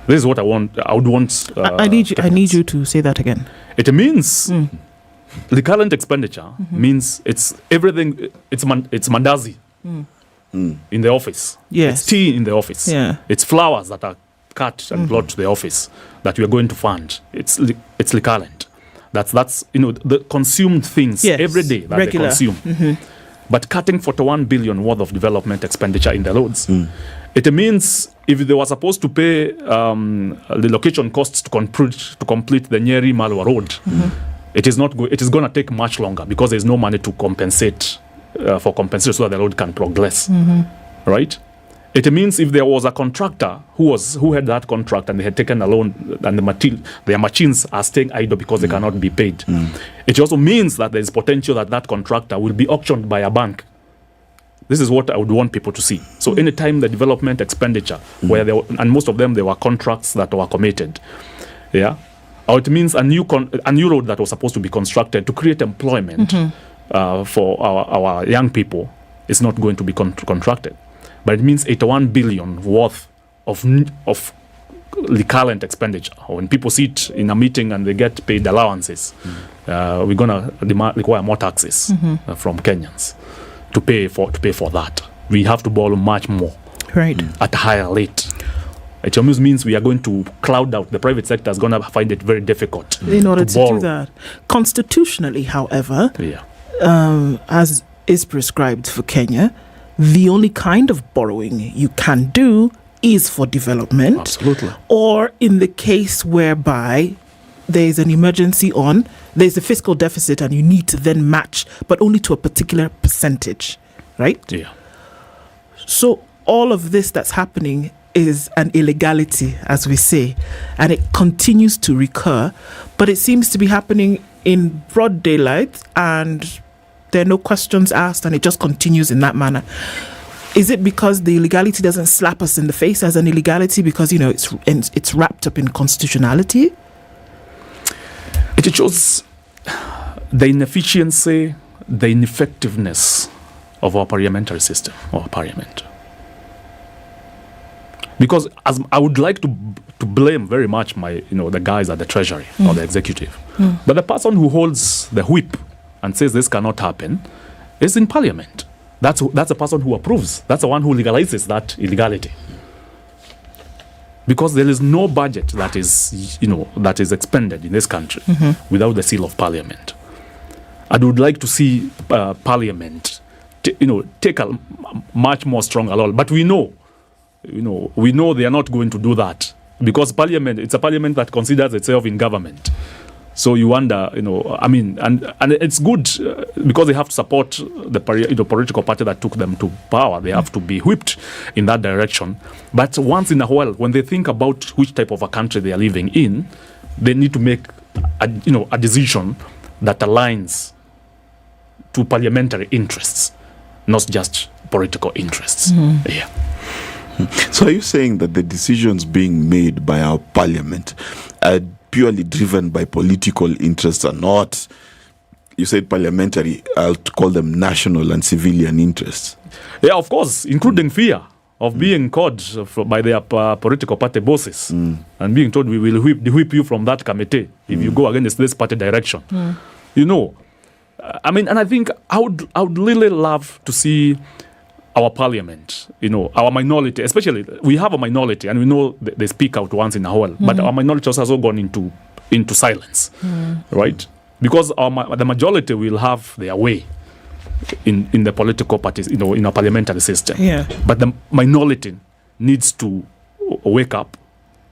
This is what I want. I would want. I need you to say that again. It means the current expenditure means it's everything. It's mandazi. In the office. Yes. It's tea in the office. Yeah. It's flowers that are cut and brought to the office that we are going to fund. It's recurrent. That's the consumed things every day that regular. They consume. But cutting 41 billion worth of development expenditure in the roads, it means if they were supposed to pay the location costs to complete the Nyeri Malwa road, it is going to take much longer because there's no money to compensate. For compensation so that the road can progress, right? It means if there was a contractor who had that contract and they had taken a loan and their machines are staying idle because they cannot be paid, it also means that there is potential that contractor will be auctioned by a bank. This is what I would want people to see. So anytime the development expenditure, and most of them, there were contracts that were committed, or it means a new road that was supposed to be constructed to create employment. For our young people, it's not going to be contracted. But it means 81 billion worth of recurrent expenditure. When people sit in a meeting and they get paid allowances, we're going to require more taxes from Kenyans to pay for that. We have to borrow much more at a higher rate. It almost means we are going to cloud out. The private sector is going to find it very difficult in order to borrow. Do that. Constitutionally, however, as is prescribed for Kenya, the only kind of borrowing you can do is for development. Absolutely. Or in the case whereby there's an emergency there's a fiscal deficit and you need to then match, but only to a particular percentage, right? Yeah. So all of this that's happening is an illegality, as we say, and it continues to recur, but it seems to be happening in broad daylight and there are no questions asked and it just continues in that manner. Is it because the illegality doesn't slap us in the face as an illegality because, it's wrapped up in constitutionality? It shows the inefficiency, the ineffectiveness of our parliamentary system, or parliament. Because as I would like to blame very much the guys at the treasury or the executive, but the person who holds the whip and says this cannot happen is in parliament. That's the person who approves. That's the one who legalizes that illegality. Because there is no budget that is expended in this country without the seal of parliament. I would like to see Parliament, take a much more stronger role. But we know they are not going to do that because Parliament, it's a Parliament that considers itself in government. So you wonder, and it's good because they have to support the political party that took them to power. They have to be whipped in that direction. But once in a while, when they think about which type of a country they are living in, they need to make a decision that aligns to parliamentary interests, not just political interests. Yeah. So are you saying that the decisions being made by our parliament are purely driven by political interests and not, you said parliamentary, I'll call them national and civilian interests? Yeah, of course, including fear of being caught by their political party bosses and being told we will whip you from that committee if you go against this party direction. And I think I would really love to see our parliament, our minority, especially we have a minority and we know they speak out once in a while, but our minority has also gone into silence, right? Because the majority will have their way in the political parties, in a parliamentary system. Yeah. But the minority needs to wake up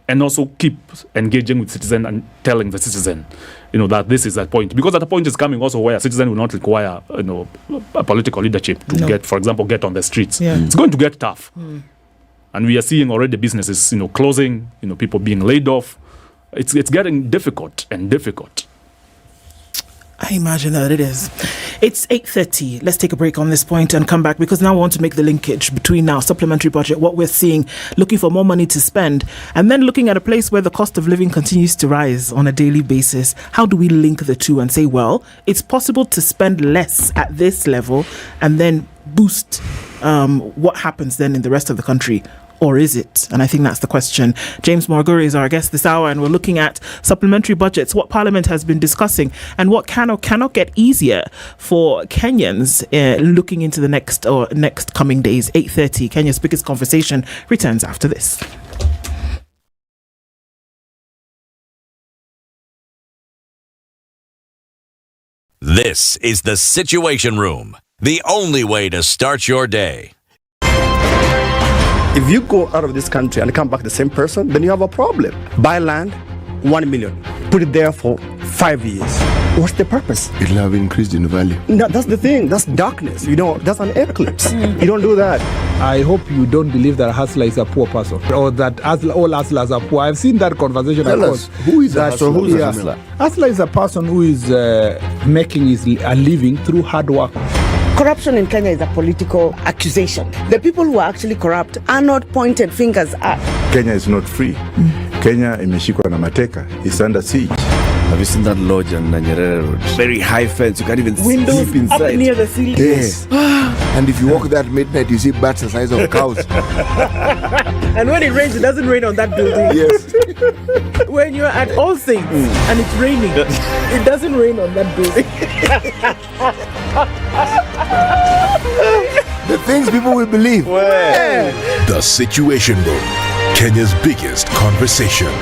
and also keep engaging with citizen and telling the citizen, that this is a point. Because at a point is coming also where a citizen will not require, a political leadership to get, for example, get on the streets. Yeah. It's going to get tough. And we are seeing already businesses, closing, people being laid off. It's getting difficult. I imagine that it is. It's 8:30. Let's take a break on this point and come back because now I want to make the linkage between now supplementary budget, what we're seeing, looking for more money to spend, and then looking at a place where the cost of living continues to rise on a daily basis. How do we link the two and say, well, it's possible to spend less at this level and then boost what happens then in the rest of the country? Or is it? And I think that's the question. James Morguri is our guest this hour, and we're looking at supplementary budgets, what Parliament has been discussing, and what can or cannot get easier for Kenyans looking into the next coming days. 8:30, Kenya's biggest conversation returns after this. This is the Situation Room, the only way to start your day. If you go out of this country and come back the same person, then you have a problem. Buy land, 1 million. Put it there for 5 years. What's the purpose? It'll have increased in value. No, that's the thing. That's darkness. That's an eclipse. You don't do that. I hope you don't believe that a hustler is a poor person or that all hustlers are poor. I've seen that conversation. Tell us, who is a hustler? Who is a hustler? Hustler is a person who is making a living through hard work. Corruption in Kenya is a political accusation. The people who are actually corrupt are not pointed fingers at. Kenya is not free. Kenya imeshikwa na mateka. It's under siege. Have you seen that lodge on Nyeri Road? Very high fence. You can't even Windows sleep inside. Up near the ceiling. Yes. And if you walk there at midnight, you see bats the size of cows. And when it rains, it doesn't rain on that building. Yes. When you're at All Saints and it's raining, it doesn't rain on that building. The things people will believe. The Situation Room, Kenya's biggest conversation.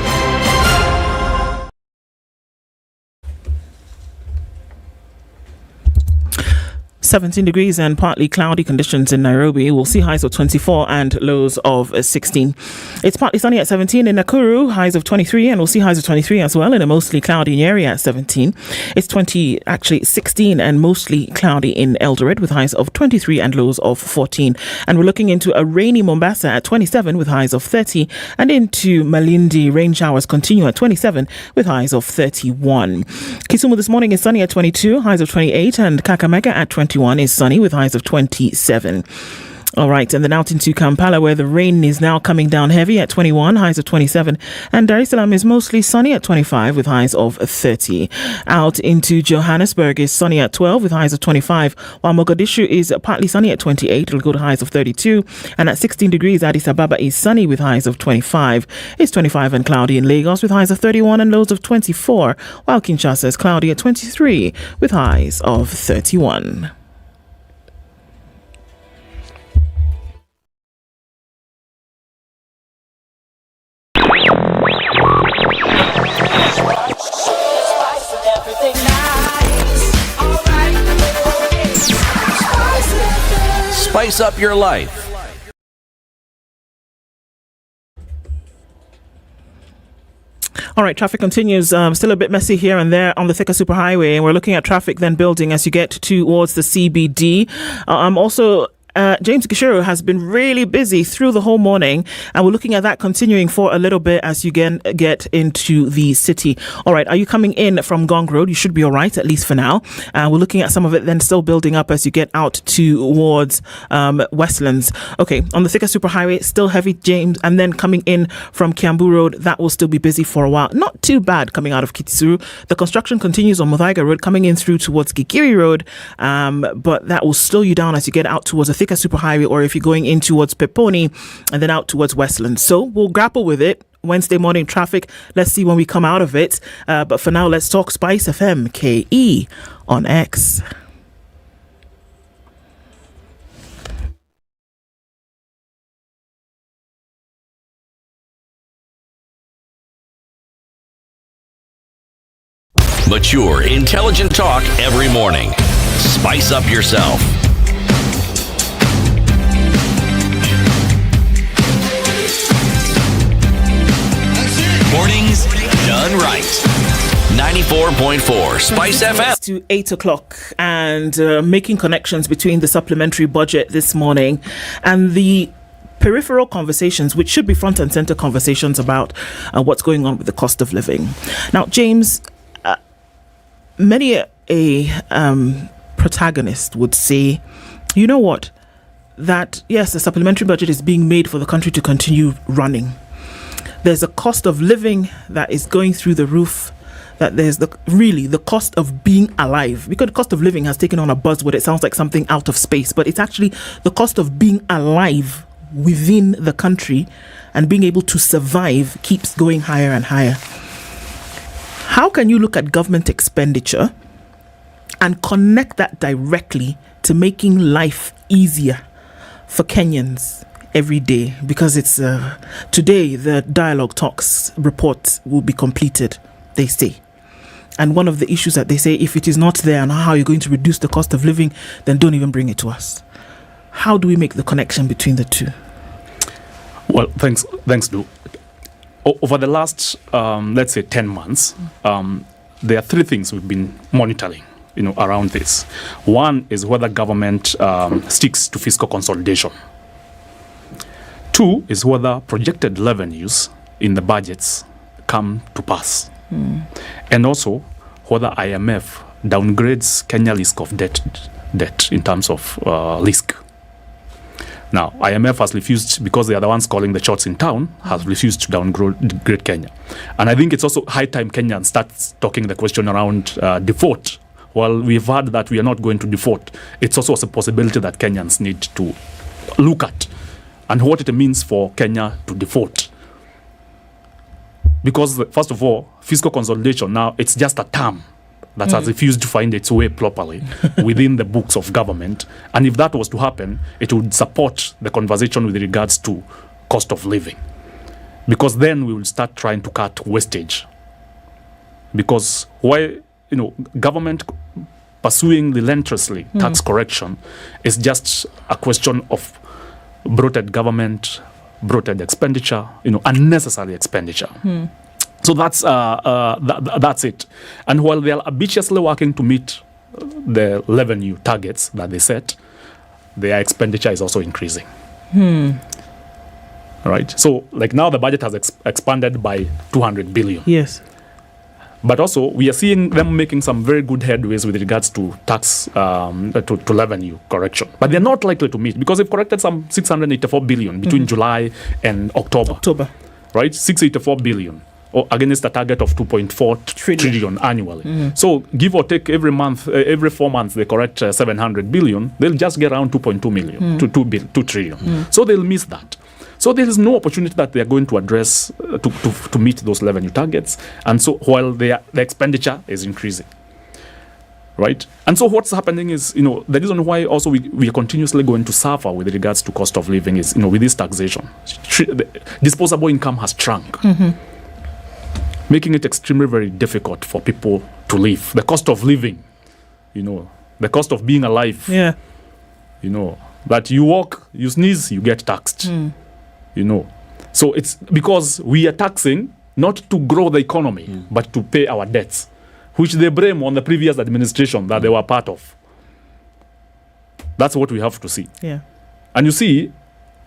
17 degrees and partly cloudy conditions in Nairobi. We'll see highs of 24 and lows of 16. It's partly sunny at 17 in Nakuru, highs of 23, and we'll see highs of 23 as well in a mostly cloudy Nyeri at 17. It's 16 and mostly cloudy in Eldoret with highs of 23 and lows of 14. And we're looking into a rainy Mombasa at 27 with highs of 30, and into Malindi, rain showers continue at 27 with highs of 31. Kisumu this morning is sunny at 22, highs of 28, and Kakamega at 21 is sunny with highs of 27. All right, and then out into Kampala, where the rain is now coming down heavy at 21, highs of 27, and Dar es Salaam is mostly sunny at 25 with highs of 30. Out into Johannesburg is sunny at 12 with highs of 25, while Mogadishu is partly sunny at 28, it'll go to highs of 32, and at 16 degrees, Addis Ababa is sunny with highs of 25. It's 25 and cloudy in Lagos with highs of 31 and lows of 24, while Kinshasa is cloudy at 23 with highs of 31. Everything nice, alright. spice up your life. All right, traffic continues. Still a bit messy here and there on the Thika Superhighway, and we're looking at traffic then building as you get towards the CBD. Also, James Gishero has been really busy through the whole morning, and we're looking at that continuing for a little bit as you get into the city. All right, are you coming in from Gong Road? You should be all right, at least for now. We're looking at some of it then still building up as you get out towards Westlands. Okay, on the Thika Superhighway, still heavy, James, and then coming in from Kiambu Road, that will still be busy for a while. Not too bad coming out of Kitisuru. The construction continues on Muthaiga Road, coming in through towards Gigiri Road, but that will slow you down as you get out towards the Thika Superhighway, or if you're going in towards Peponi and then out towards Westlands. So we'll grapple with it. Wednesday morning traffic. Let's see when we come out of it. But for now, let's talk Spice FM KE on X. Mature, intelligent talk every morning. Spice up yourself. Mornings done right. 94.4 Spice FM. To 8 o'clock, and making connections between the supplementary budget this morning and the peripheral conversations, which should be front and center conversations about what's going on with the cost of living. Now, James, many a protagonist would say, you know what, that yes, the supplementary budget is being made for the country to continue running. There's a cost of living that is going through the roof, that there's the cost of being alive, because the cost of living has taken on a buzzword. It sounds like something out of space, but it's actually the cost of being alive within the country, and being able to survive keeps going higher and higher. How can you look at government expenditure and connect that directly to making life easier for Kenyans every day? Because it's today the Dialogue Talks report will be completed, they say. And one of the issues that they say, if it is not there and how you're going to reduce the cost of living, then don't even bring it to us. How do we make the connection between the two? Well, thanks, Lou. Over the last, let's say, 10 months, there are three things we've been monitoring, around this. One is whether government sticks to fiscal consolidation. Two is whether projected revenues in the budgets come to pass. And also whether IMF downgrades Kenya risk of debt in terms of risk. Now, IMF has refused, because they are the ones calling the shots in town, has refused to downgrade Kenya. And I think it's also high time Kenyans start talking the question around default. Well, we've heard that we are not going to default. It's also a possibility that Kenyans need to look at and what it means for Kenya to default. Because, first of all, fiscal consolidation, now it's just a term that has refused to find its way properly within the books of government. And if that was to happen, it would support the conversation with regards to cost of living. Because then we will start trying to cut wastage. Because why, government pursuing relentlessly tax correction is just a question of bloated government, bloated expenditure, unnecessary expenditure. So that's it. And while they are ambitiously working to meet the revenue targets that they set, their expenditure is also increasing. Right? So, like now the budget has expanded by 200 billion. Yes. But also, we are seeing them making some very good headways with regards to tax, to revenue correction. But they're not likely to meet, because they've corrected some 684 billion between July and October. Right? 684 billion. Against a target of 2.4 trillion annually. So, give or take, every month, every 4 months, they correct 700 billion. They'll just get around 2.2 million to 2 trillion. So, they'll miss that. So there is no opportunity that they are going to address to meet those revenue targets. And so while the expenditure is increasing, right? And so what's happening is, the reason why also we are continuously going to suffer with regards to cost of living is, with this taxation, disposable income has shrunk, making it extremely very difficult for people to live. The cost of living, the cost of being alive, that you walk, you sneeze, you get taxed. You know, so it's because we are taxing not to grow the economy, but to pay our debts, which they blame on the previous administration that they were part of. That's what we have to see. Yeah. And you see,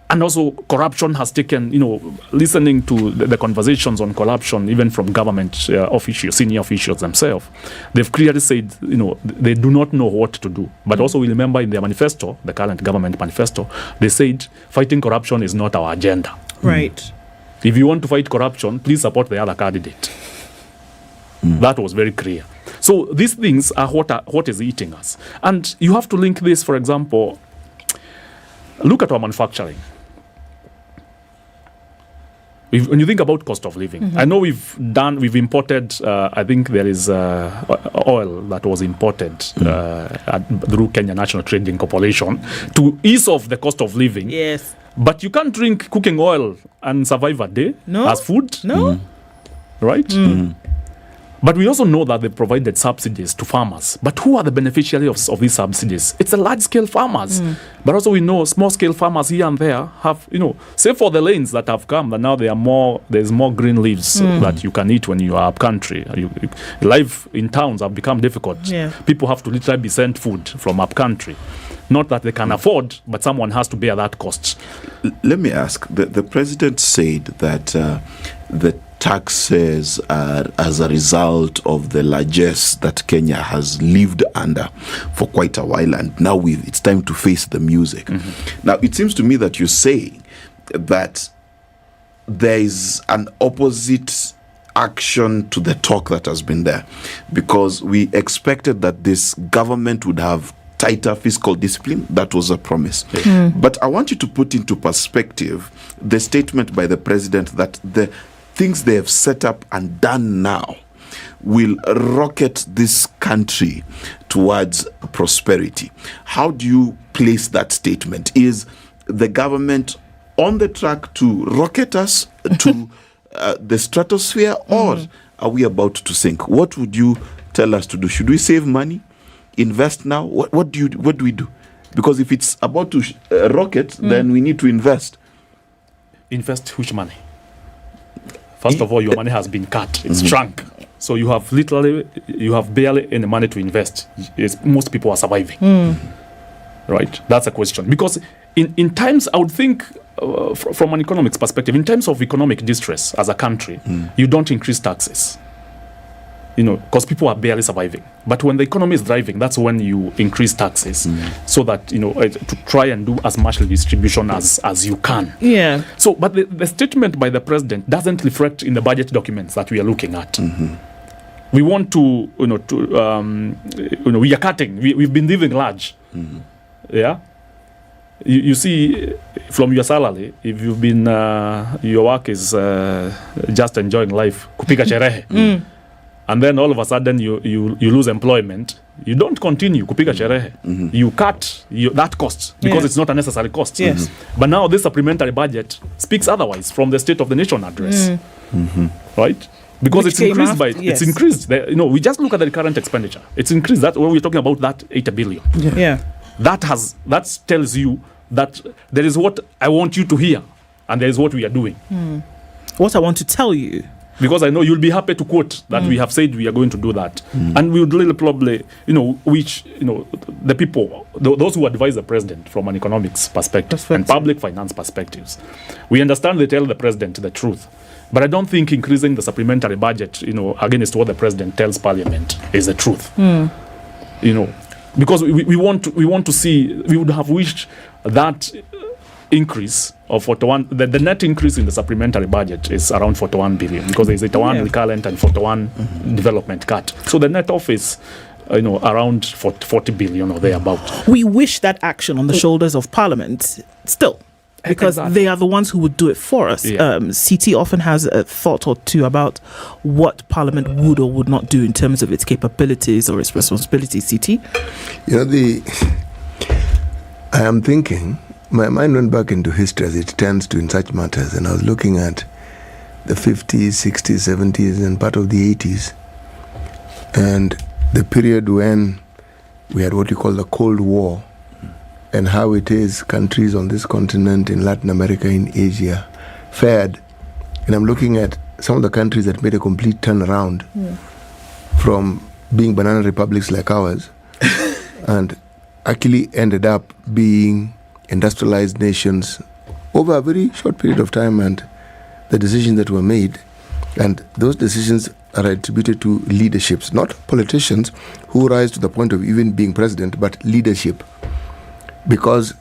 and also corruption has taken, you know, listening to the conversations on corruption, even from government officials, senior officials themselves, they've clearly said, you know, they do not know what to do. But also we remember in their manifesto, the current government manifesto, they said fighting corruption is not our agenda. Right. If you want to fight corruption, please support the other candidate. That was very clear. So these things are what is eating us. And you have to link this, for example, look at our manufacturing. When you think about cost of living, I know we've imported, I think there is oil that was imported through Kenya National Trading Corporation to ease off the cost of living. Yes. But you can't drink cooking oil and survive a day as food. No. Right? But we also know that they provided subsidies to farmers. But who are the beneficiaries of these subsidies? It's the large-scale farmers. But also we know small-scale farmers here and there have, you know, save for the lanes that have come, but now there's more green leaves that you can eat when you are up country. Life in towns have become difficult. Yeah. People have to literally be sent food from up country. Not that they can afford, but someone has to bear that cost. Let me ask, the president said that the taxes are as a result of the largesse that Kenya has lived under for quite a while, and now it's time to face the music. Now, it seems to me that you're saying that there is an opposite action to the talk that has been there, because we expected that this government would have tighter fiscal discipline. That was a promise. But I want you to put into perspective the statement by the president that the things they have set up and done now will rocket this country towards prosperity. How do you place that statement? Is the government on the track to rocket us to the stratosphere, or are we about to sink? What would you tell us to do? Should we save money, invest now? What do we do? Because if it's about to rocket, then we need to invest. Invest which money? First of all, your money has been cut. It's shrunk. So you have barely any money to invest. Most people are surviving. Right? That's a question. Because in times, I would think, from an economics perspective, in terms of economic distress as a country, you don't increase taxes. You know, because people are barely surviving. But when the economy is thriving, that's when you increase taxes, so that, you know, to try and do as much redistribution as you can. Yeah. So, but the statement by the president doesn't reflect in the budget documents that we are looking at. We want to, we are cutting. We've been living large. Yeah. You see, from your salary, if you've been, your work is just enjoying life, kupiga sherehe. And then all of a sudden you lose employment, you don't continue kupiga sherehe. You cut that cost because it's not a necessary cost. Yes. But now this supplementary budget speaks otherwise from the State of the Nation address. Right? Because Which it's increased yes. it's increased. We just look at the current expenditure. It's increased. That when we're talking about that 80 billion. Yeah. That tells you that there is what I want you to hear, and there is what we are doing. What I want to tell you. Because I know you'll be happy to quote that we have said we are going to do that. And we would really probably, the people, those who advise the president from an economics perspective and public finance perspectives, we understand they tell the president the truth. But I don't think increasing the supplementary budget, against what the president tells parliament is the truth. Because we want to see, we would have wished that increase of 41, the net increase in the supplementary budget is around 41 billion, because there's 81 recurrent and 41 development cut. So the net off is around 40 billion or thereabout. We wish that action on the shoulders of Parliament still, because they are the ones who would do it for us. CT often has a thought or two about what Parliament would or would not do in terms of its capabilities or its responsibilities. CT? I am thinking, my mind went back into history as it tends to in such matters, and I was looking at the 50s, 60s, 70s, and part of the 80s, and the period when we had what you call the Cold War, and how it is countries on this continent, in Latin America, in Asia, fared. And I'm looking at some of the countries that made a complete turnaround from being banana republics like ours and actually ended up being industrialized nations over a very short period of time, and the decisions that were made. And those decisions are attributed to leaderships, not politicians who rise to the point of even being president, but leadership. Because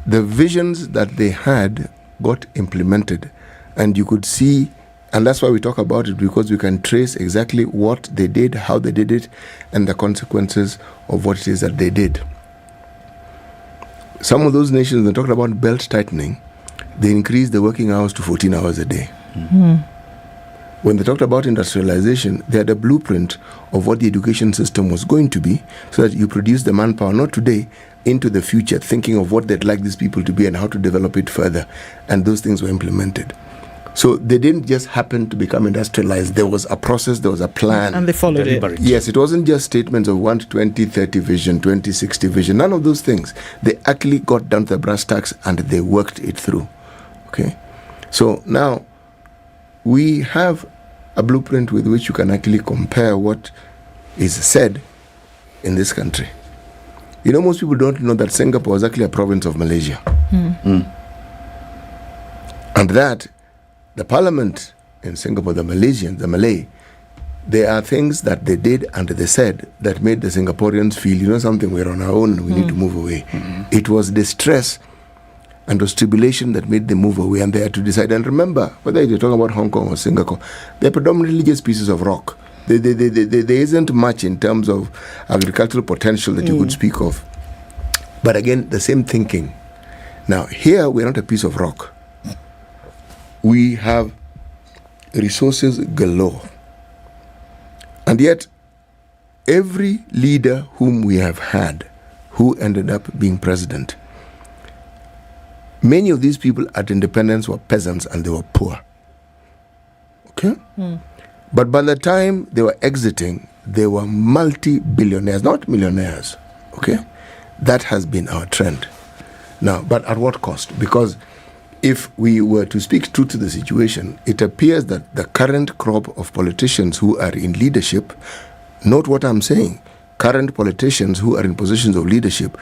the visions that they had got implemented, and you could see, and that's why we talk about it, because we can trace exactly what they did, how they did it, and the consequences of what it is that they did. Some of those nations, when talking about belt tightening, they increased the working hours to 14 hours a day. When they talked about industrialization, they had a blueprint of what the education system was going to be, so that you produce the manpower, not today, into the future, thinking of what they'd like these people to be and how to develop it further. And those things were implemented. So they didn't just happen to become industrialized. There was a process, there was a plan. And they followed it. Yes, it wasn't just statements of 2030 vision, 2060 vision, none of those things. They actually got down to the brass tacks and they worked it through. Okay? So now, we have a blueprint with which you can actually compare what is said in this country. You know, most people don't know that Singapore was actually a province of Malaysia. And that the parliament in Singapore, the Malaysians, the Malay, there are things that they did and they said that made the Singaporeans feel, you know something, we're on our own, we need to move away. It was distress and was tribulation that made them move away, and they had to decide. And remember, whether you're talking about Hong Kong or Singapore, they're predominantly just pieces of rock. There isn't much in terms of agricultural potential that you could speak of. But again, the same thinking. Now, here, we're not a piece of rock. We have resources galore. And yet, every leader whom we have had who ended up being president, many of these people at independence were peasants and they were poor. Okay? But by the time they were exiting, they were multi-billionaires, not millionaires. Okay? That has been our trend. Now, but at what cost? Because if we were to speak true to the situation, it appears that the current crop of politicians who are in leadership, note what I'm saying, current politicians who are in positions of leadership,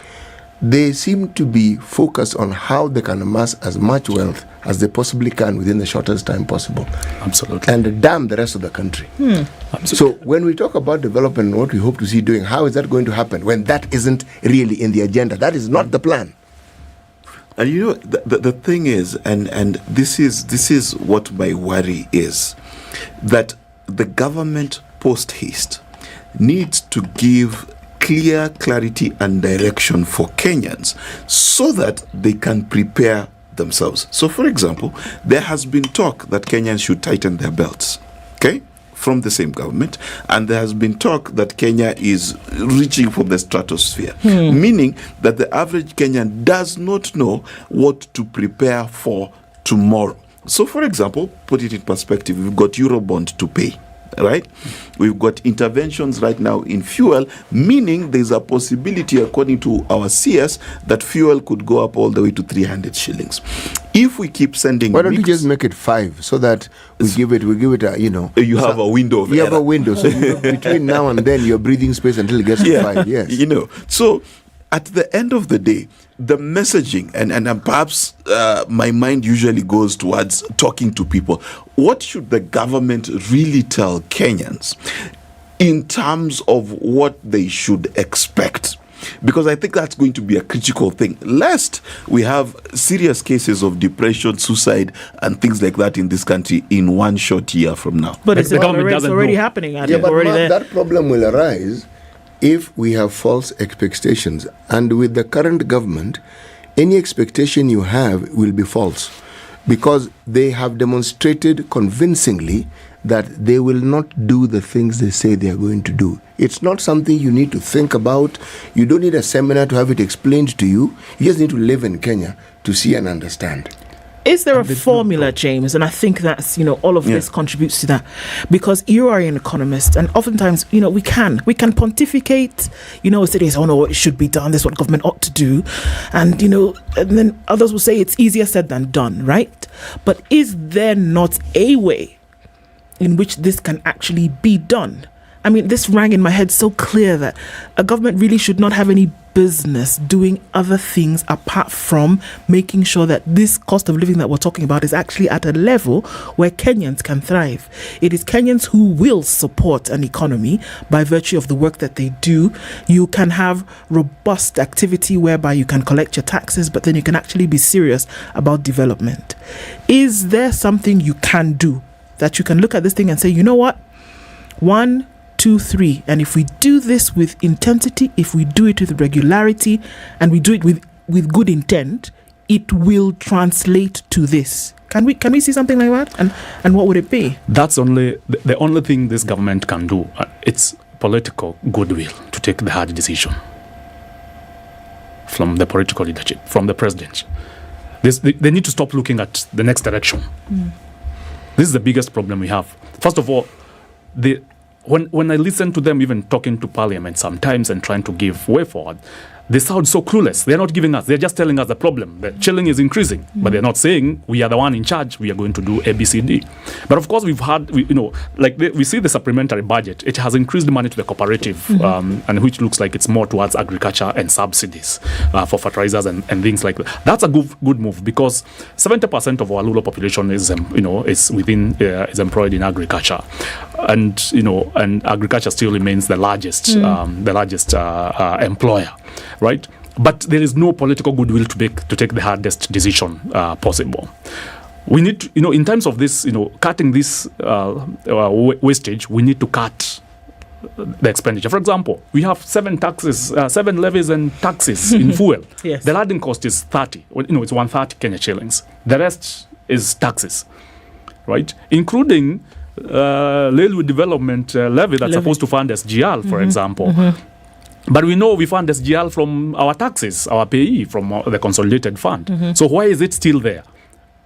they seem to be focused on how they can amass as much wealth as they possibly can within the shortest time possible. Absolutely. And damn the rest of the country. So when we talk about development and what we hope to see doing, how is that going to happen when that isn't really in the agenda? That is not the plan. And you know, the thing is, and this is what my worry is, that the government post-haste needs to give clear clarity and direction for Kenyans so that they can prepare themselves. So, for example, there has been talk that Kenyans should tighten their belts, okay, from the same government, and there has been talk that Kenya is reaching for the stratosphere, meaning that the average Kenyan does not know what to prepare for tomorrow. So, for example, put it in perspective, we've got Eurobond to pay. Right? We've got interventions right now in fuel, meaning there's a possibility, according to our CS, that fuel could go up all the way to 300 shillings. If we keep sending, why don't you just make it 5 so that we give it a, you know, you have a window of you error. have a window, so between now and then you're breathing space until it gets to 5. Yes, you know. So at the end of the day, the messaging, and perhaps my mind usually goes towards talking to people. What should the government really tell Kenyans in terms of what they should expect? Because I think that's going to be a critical thing, lest we have serious cases of depression, suicide, and things like that in this country in one short year from now. But the government doesn't already happening. Yeah, but that problem will arise if we have false expectations. And with the current government, any expectation you have will be false, because they have demonstrated convincingly that they will not do the things they say they are going to do. It's not something you need to think about. You don't need a seminar to have it explained to you. You just need to live in Kenya to see and understand. Is there a formula, James? And I think that's, all of this contributes to that. Because you are an economist, and oftentimes, we can pontificate, say, oh no, it should be done, this is what government ought to do. And, and then others will say it's easier said than done, right? But is there not a way in which this can actually be done? I mean, this rang in my head so clear that a government really should not have any business doing other things apart from making sure that this cost of living that we're talking about is actually at a level where Kenyans can thrive. It is Kenyans who will support an economy by virtue of the work that they do. You can have robust activity whereby you can collect your taxes, but then you can actually be serious about development. Is there something you can do that you can look at this thing and say, you know what? 1, 2, 3, and if we do this with intensity, if we do it with regularity, and we do it with good intent, it will translate to this. Can we see something like that? And what would it be? That's only the only thing this government can do. It's political goodwill to take the hard decision from the political leadership, from the president. They need to stop looking at the next direction. This is the biggest problem we have. First of all, when I listen to them even talking to Parliament sometimes and trying to give way forward, they sound so clueless. They're not giving us. They're just telling us the problem. The chilling is increasing, but they're not saying we are the one in charge. We are going to do A, B, C, D. But of course, we see the supplementary budget. It has increased money to the cooperative, and which looks like it's more towards agriculture and subsidies for fertilizers and things like that. That's a good move because 70% of our rural population is employed in agriculture, and agriculture still remains the largest employer. Right, but there is no political goodwill to take the hardest decision possible. We need to, in terms of this, cutting this wastage, we need to cut the expenditure. For example, we have 7 levies and taxes in fuel. Yes. The landing cost is 30. It's 130 Kenya shillings. The rest is taxes, right? Including railway development levy that's supposed to fund SGR, for example. But we know we fund SGR from our taxes, our payee, from the consolidated fund. So why is it still there?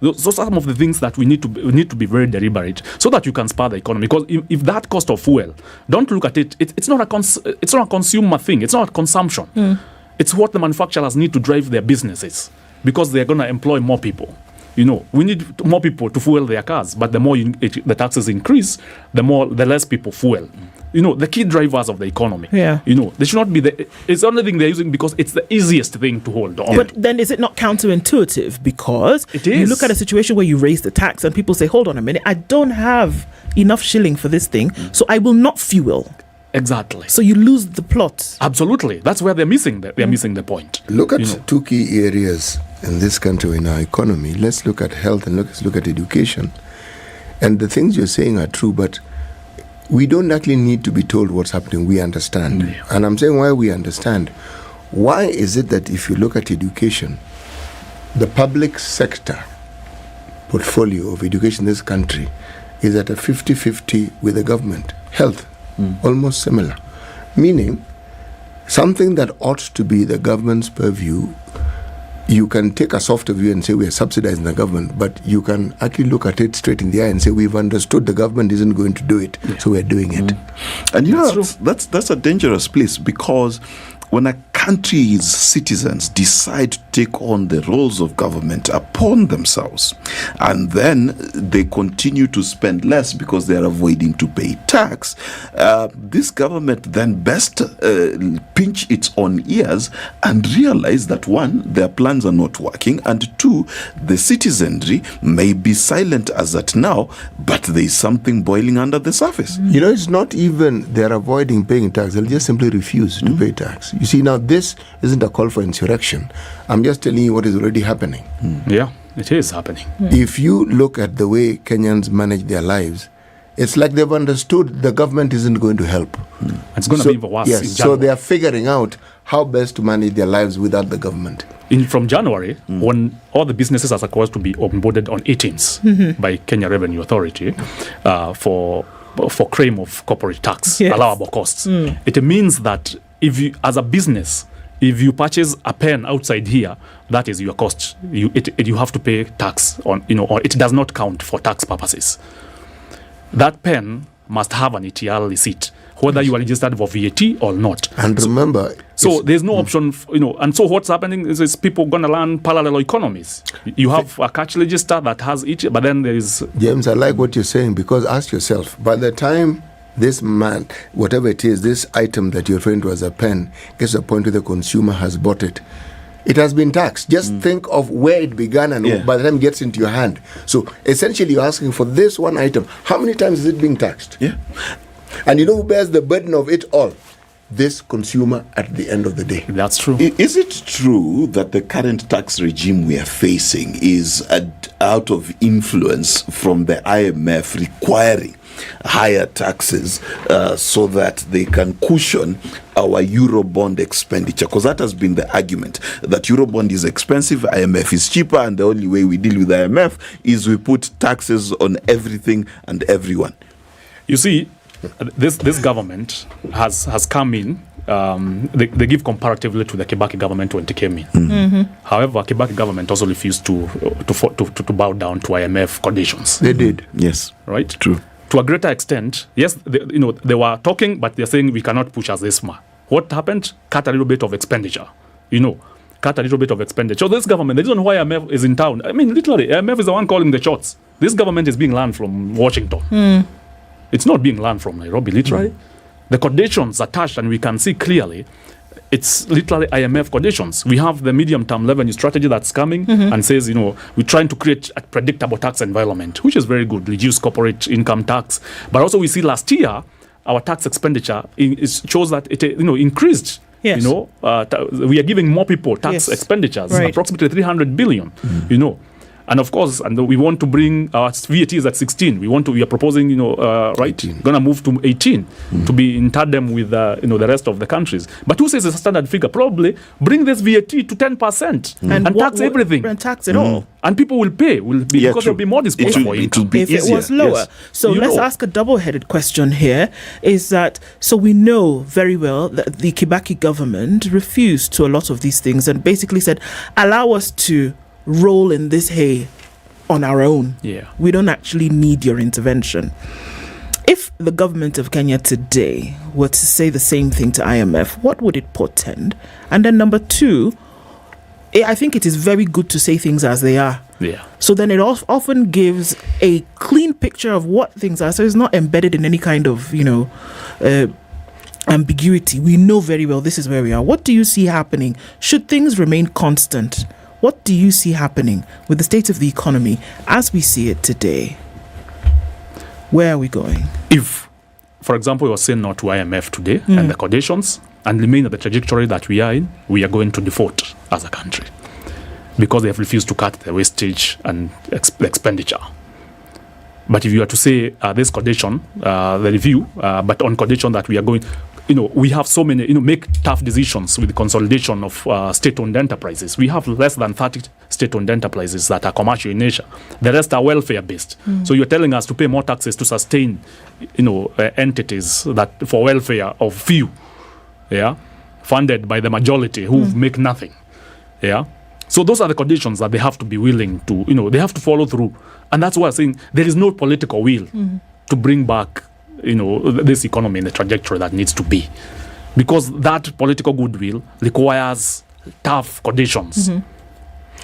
So some of the things that we need to be very deliberate so that you can spur the economy. Because if that cost of fuel, don't look at it. It's not a consumer thing. It's not consumption. It's what the manufacturers need to drive their businesses because they're going to employ more people. We need more people to fuel their cars. But the more the taxes increase, the less people fuel. The key drivers of the economy. Yeah. They should not be it's the only thing they're using because it's the easiest thing to hold on. But then is it not counterintuitive? Because you look at a situation where you raise the tax and people say, hold on a minute, I don't have enough shilling for this thing, so I will not fuel. Exactly. So you lose the plot. Absolutely. That's where they're missing the point. Look at 2 key areas in this country, in our economy. Let's look at health and let's look at education. And the things you're saying are true, but we don't actually need to be told what's happening. We understand. And I'm saying why we understand. Why is it that if you look at education, the public sector portfolio of education in this country is at a 50-50 with the government? Health, almost similar. Meaning, something that ought to be the government's purview, you can take a softer view and say we are subsidizing the government, but you can actually look at it straight in the eye and say we've understood the government isn't going to do it, so we're doing it. And that's a dangerous place because when a country's citizens decide to take on the roles of government upon themselves, and then they continue to spend less because they are avoiding to pay tax, this government then best pinch its own ears and realize that 1, their plans are not working, and 2, the citizenry may be silent as at now, but there is something boiling under the surface. It's not even they're avoiding paying tax, they'll just simply refuse to pay tax. You see, now this isn't a call for insurrection. I'm just telling you what is already happening. Yeah, it is happening. If you look at the way Kenyans manage their lives, it's like they've understood the government isn't going to help. It's going to be even worse. Yes, so they are figuring out how best to manage their lives without the government. From January, when all the businesses are supposed to be onboarded on 18s by Kenya Revenue Authority for claim of corporate tax, allowable costs, it means that if you, as a business, If you purchase a pen outside here, that is your cost. You have to pay tax on, or it does not count for tax purposes. That pen must have an ETR receipt, whether you are registered for VAT or not. And remember, so there's no option, and so what's happening is people going to learn parallel economies. You have a cash register that has each, but then there is... James, I like what you're saying, because ask yourself, by the time this man, whatever it is, this item that you're referring to as a pen, gets to a point where the consumer has bought it, it has been taxed. Just think of where it began and by the time it gets into your hand. So essentially you're asking for this one item. How many times is it being taxed? Yeah. And you know who bears the burden of it all? This consumer at the end of the day. That's true. Is it true that the current tax regime we are facing is out of influence from the IMF requiring higher taxes so that they can cushion our Eurobond expenditure? Because that has been the argument, that Eurobond is expensive, IMF is cheaper, and the only way we deal with IMF is we put taxes on everything and everyone. You see, this government has come in. They give comparatively to the Kibaki government when it came in. However, Kibaki government also refused to bow down to IMF conditions. They did. Yes. Right? True. To a greater extent, yes, they were talking, but they're saying we cannot push us this far. What happened? Cut a little bit of expenditure. Cut a little bit of expenditure. So this government, the reason why IMF is in town, I mean, literally, IMF is the one calling the shots. This government is being learned from Washington. It's not being learned from Nairobi, literally. The conditions attached, and we can see clearly, it's literally IMF conditions. We have the medium-term revenue strategy that's coming and says, we're trying to create a predictable tax environment, which is very good, reduce corporate income tax. But also we see last year, our tax expenditure shows that it increased. Yes. We are giving more people tax expenditures, approximately 300 billion, And of course, we want to bring our VAT is at 16. We are proposing, going to move to 18 to be in tandem with, the rest of the countries. But who says it's a standard figure? Probably bring this VAT to 10% and tax everything. And tax it all. And people will pay, because there'll be more disposable income. If it was lower. So let's ask a double-headed question here, is that, so we know very well that the Kibaki government refused to a lot of these things and basically said, allow us to roll in this hay on our own. We don't actually need your intervention. If the government of Kenya today were to say the same thing to IMF, what would it portend? And then number two, I think it is very good to say things as they are. So then it often gives a clean picture of what things are. So it's not embedded in any kind of, ambiguity. We know very well this is where we are. What do you see happening? Should things remain constant? What do you see happening with the state of the economy as we see it today? Where are we going? If, for example, we are saying no to IMF today and the conditions and remain at the trajectory that we are in, we are going to default as a country because they have refused to cut the wastage and expenditure. But if you are to say this condition, the review, but on condition that we are going, we have so many, make tough decisions with the consolidation of state-owned enterprises. We have less than 30 state-owned enterprises that are commercial in nature. The rest are welfare-based. So you're telling us to pay more taxes to sustain, entities that for welfare of few, funded by the majority who make nothing, So those are the conditions that they have to be willing to, they have to follow through. And that's why I'm saying there is no political will to bring back this economy in the trajectory that needs to be, because that political goodwill requires tough conditions.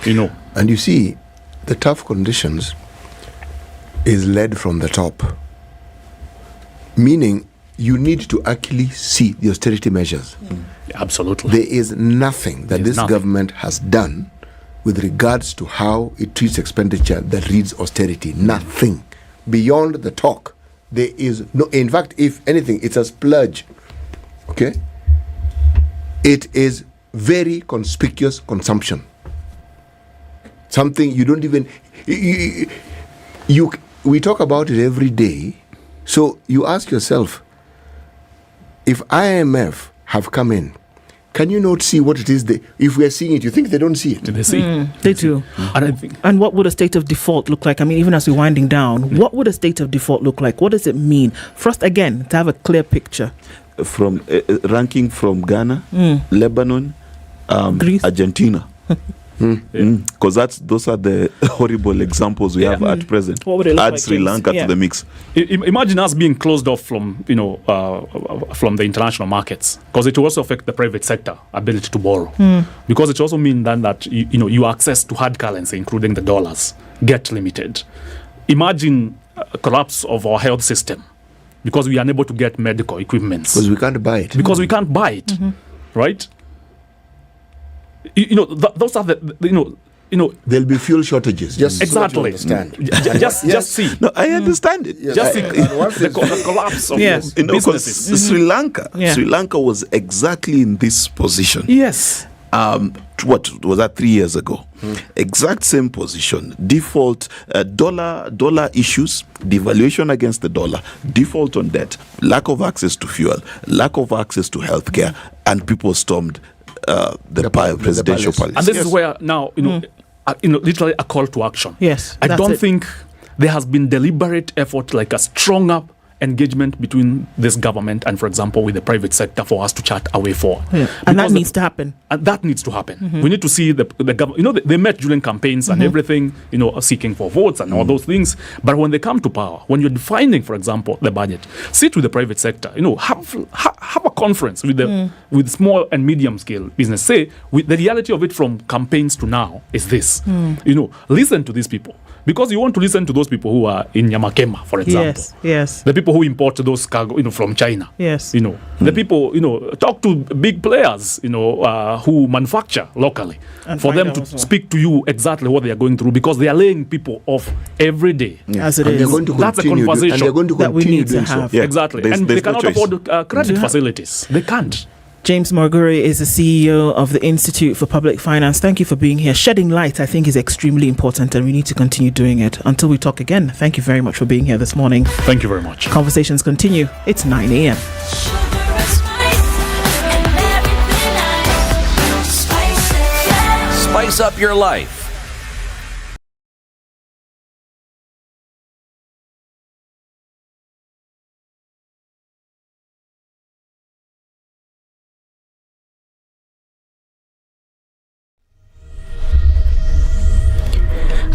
And you see, the tough conditions is led from the top, meaning you need to actually see the austerity measures. Absolutely. There is nothing that this government has done with regards to how it treats expenditure that reads austerity. Nothing. Beyond the talk. There is no, in fact, if anything, it's a splurge. Okay? It is very conspicuous consumption. Something you don't even, we talk about it every day. So you ask yourself, if IMF have come in, can you not see what it is? If we are seeing it, you think they don't see it? They see. They do. And what would a state of default look like? I mean, even as we're winding down, what would a state of default look like? What does it mean? For us, again, to have a clear picture. From ranking from Ghana, Lebanon, Argentina. Because those are the horrible examples we have at present. What would it look Add like, Sri James? Lanka to the mix. Imagine us being closed off from from the international markets, because it will also affect the private sector ability to borrow, because it also means then that your access to hard currency, including the dollars, get limited. Imagine a collapse of our health system because we are unable to get medical equipment because we can't buy it. Right? Those are there'll be fuel shortages. Exactly. Just see. No, I understand it. Just see the collapse of businesses. Sri Lanka was exactly in this position. Yes. What was that 3 years ago? Exact same position. Default, dollar issues, devaluation against the dollar, default on debt, lack of access to fuel, lack of access to healthcare, and people stormed the presidential palace. And this is where now, literally a call to action. Yes. I don't think there has been deliberate effort, like a stronger engagement between this government and, for example, with the private sector for us to chart a way forward. And that needs to happen. And that needs to happen. We need to see the government. They met during campaigns and everything, seeking for votes and all those things. But when they come to power, when you're defining, for example, the budget, sit with the private sector. Have a conference with small and medium scale business. Say the reality of it from campaigns to now is this. Listen to these people. Because you want to listen to those people who are in Yamakema, for example. Yes. The people who import those cargo, from China. Yes. The people, talk to big players, who manufacture locally, and for them to speak to you exactly what they are going through, because they are laying people off every day. As it is. That's a conversation and they're going to that we need to so. have. Yeah, exactly. And they cannot afford credit facilities. They can't. James Morguri is the CEO of the Institute for Public Finance. Thank you for being here. Shedding light, I think, is extremely important, and we need to continue doing it. Until we talk again, thank you very much for being here this morning. Thank you very much. Conversations continue. It's 9 a.m. Spice up your life.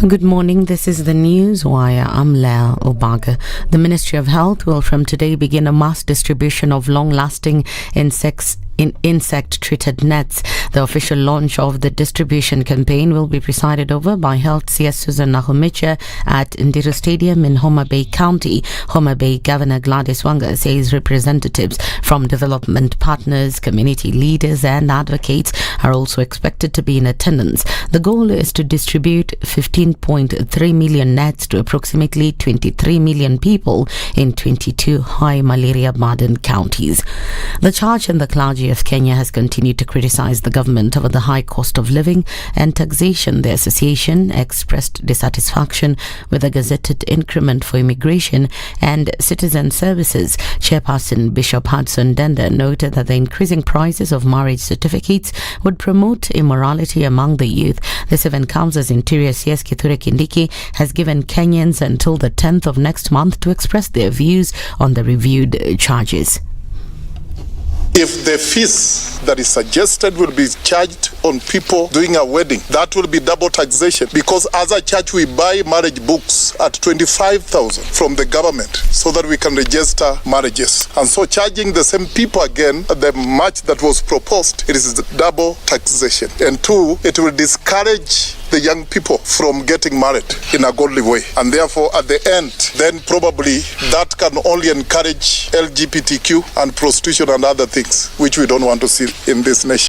Good morning. This is the news via Amla Obaga. The Ministry of Health will from today begin a mass distribution of long-lasting insect-treated nets. The official launch of the distribution campaign will be presided over by Health CS Susan Nahumicha at Ndiru Stadium in Homa Bay County. Homa Bay Governor Gladys Wanga says representatives from development partners, community leaders and advocates are also expected to be in attendance. The goal is to distribute 15.3 million nets to approximately 23 million people in 22 high malaria burden counties. The church and the clergy of Kenya has continued to criticize the government over the high cost of living and taxation. The association expressed dissatisfaction with the gazetted increment for immigration and citizen services. Chairperson Bishop Hudson Denda noted that the increasing prices of marriage certificates would promote immorality among the youth. This event comes as Interior CS Kithure Kindiki has given Kenyans until the 10th of next month to express their views on the reviewed charges. If the fees that is suggested will be charged on people doing a wedding, that will be double taxation, because as a church we buy marriage books at 25,000 from the government so that we can register marriages. And so charging the same people again the much that was proposed, it is double taxation. And two, it will discourage the young people from getting married in a godly way. And therefore, at the end, then probably that can only encourage LGBTQ and prostitution and other things, which we don't want to see in this nation.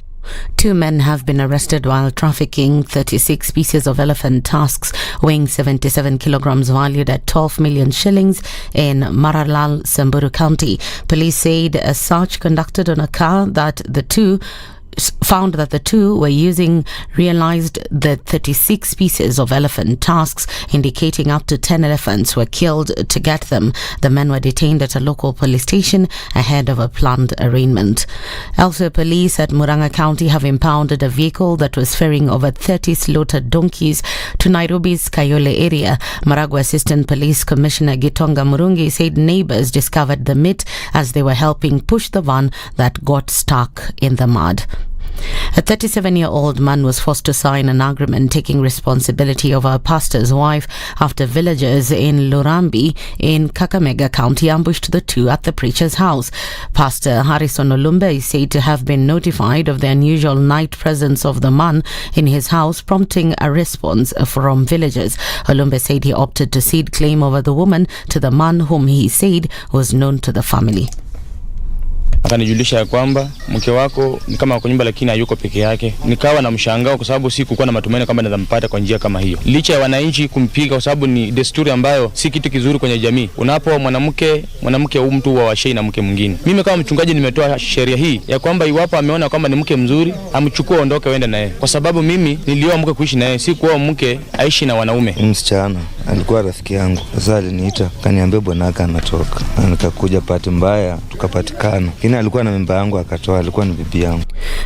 2 men have been arrested while trafficking 36 pieces of elephant tusks weighing 77 kilograms valued at 12 million shillings in Maralal, Samburu County. Police said a search conducted on a car that the two found that the two were using realized the 36 pieces of elephant tusks, indicating up to 10 elephants were killed to get them. The men were detained at a local police station ahead of a planned arraignment. Elsewhere, police at Murang'a County have impounded a vehicle that was ferrying over 30 slaughtered donkeys to Nairobi's Kayole area. Maragua Assistant Police Commissioner Gitonga Murungi said neighbors discovered the meat as they were helping push the van that got stuck in the mud. A 37-year-old man was forced to sign an agreement taking responsibility over a pastor's wife after villagers in Lurambi in Kakamega County ambushed the two at the preacher's house. Pastor Harrison Olumbe is said to have been notified of the unusual night presence of the man in his house, prompting a response from villagers. Olumbe said he opted to cede claim over the woman to the man whom he said was known to the family. Akanijulisha ya kwamba mke wako ni kama kwa nyumba lakini hayuko peke yake. Nikawa na mshangao kwa sababu sikuwa na matumaini kwamba naweza mpata kwa njia kama hiyo. Licha ya wananchi kumpiga kwa sababu ni desturi ambayo si kitu kizuri kwenye jamii. Unapo mwanamke mtu wa washei na mke mwingine. Mimi kama mchungaji nimetoa sheria hii ya kwamba iwapo ameona kwamba ni mke mzuri, amchukue aondoke aende naye. Kwa sababu mimi nilioa mke kuishi naye, si kuoa mke aishi na wanaume. Msichana alikuwa rafiki yangu. Sasa aliniita, kaniambia bwanaka anatoka. Nikakuja pati mbaya, tukapatikana. Alikuwa na mimba yangu akatoa, alikuwa ni bibi yangu.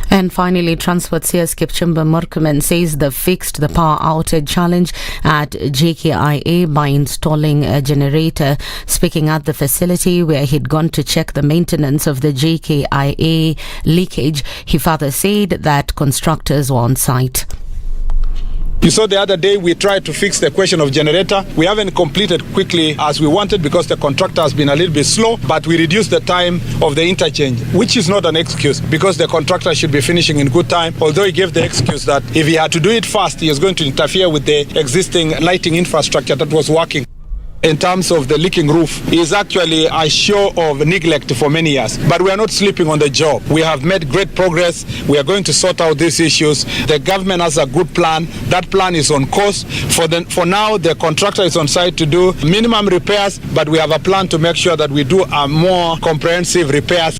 And finally, Transport CS Kipchumba Murkomen says they've fixed the power outage challenge at JKIA by installing a generator. Speaking at the facility where he'd gone to check the maintenance of the JKIA leakage, he further said that constructors were on site. You saw the other day we tried to fix the question of generator. We haven't completed quickly as we wanted because the contractor has been a little bit slow, but we reduced the time of the interchange, which is not an excuse because the contractor should be finishing in good time, although he gave the excuse that if he had to do it fast, he was going to interfere with the existing lighting infrastructure that was working. In terms of the leaking roof, is actually a show of neglect for many years. But we are not sleeping on the job. We have made great progress. We are going to sort out these issues. The government has a good plan. That plan is on course. For now, the contractor is on site to do minimum repairs, but we have a plan to make sure that we do a more comprehensive repairs.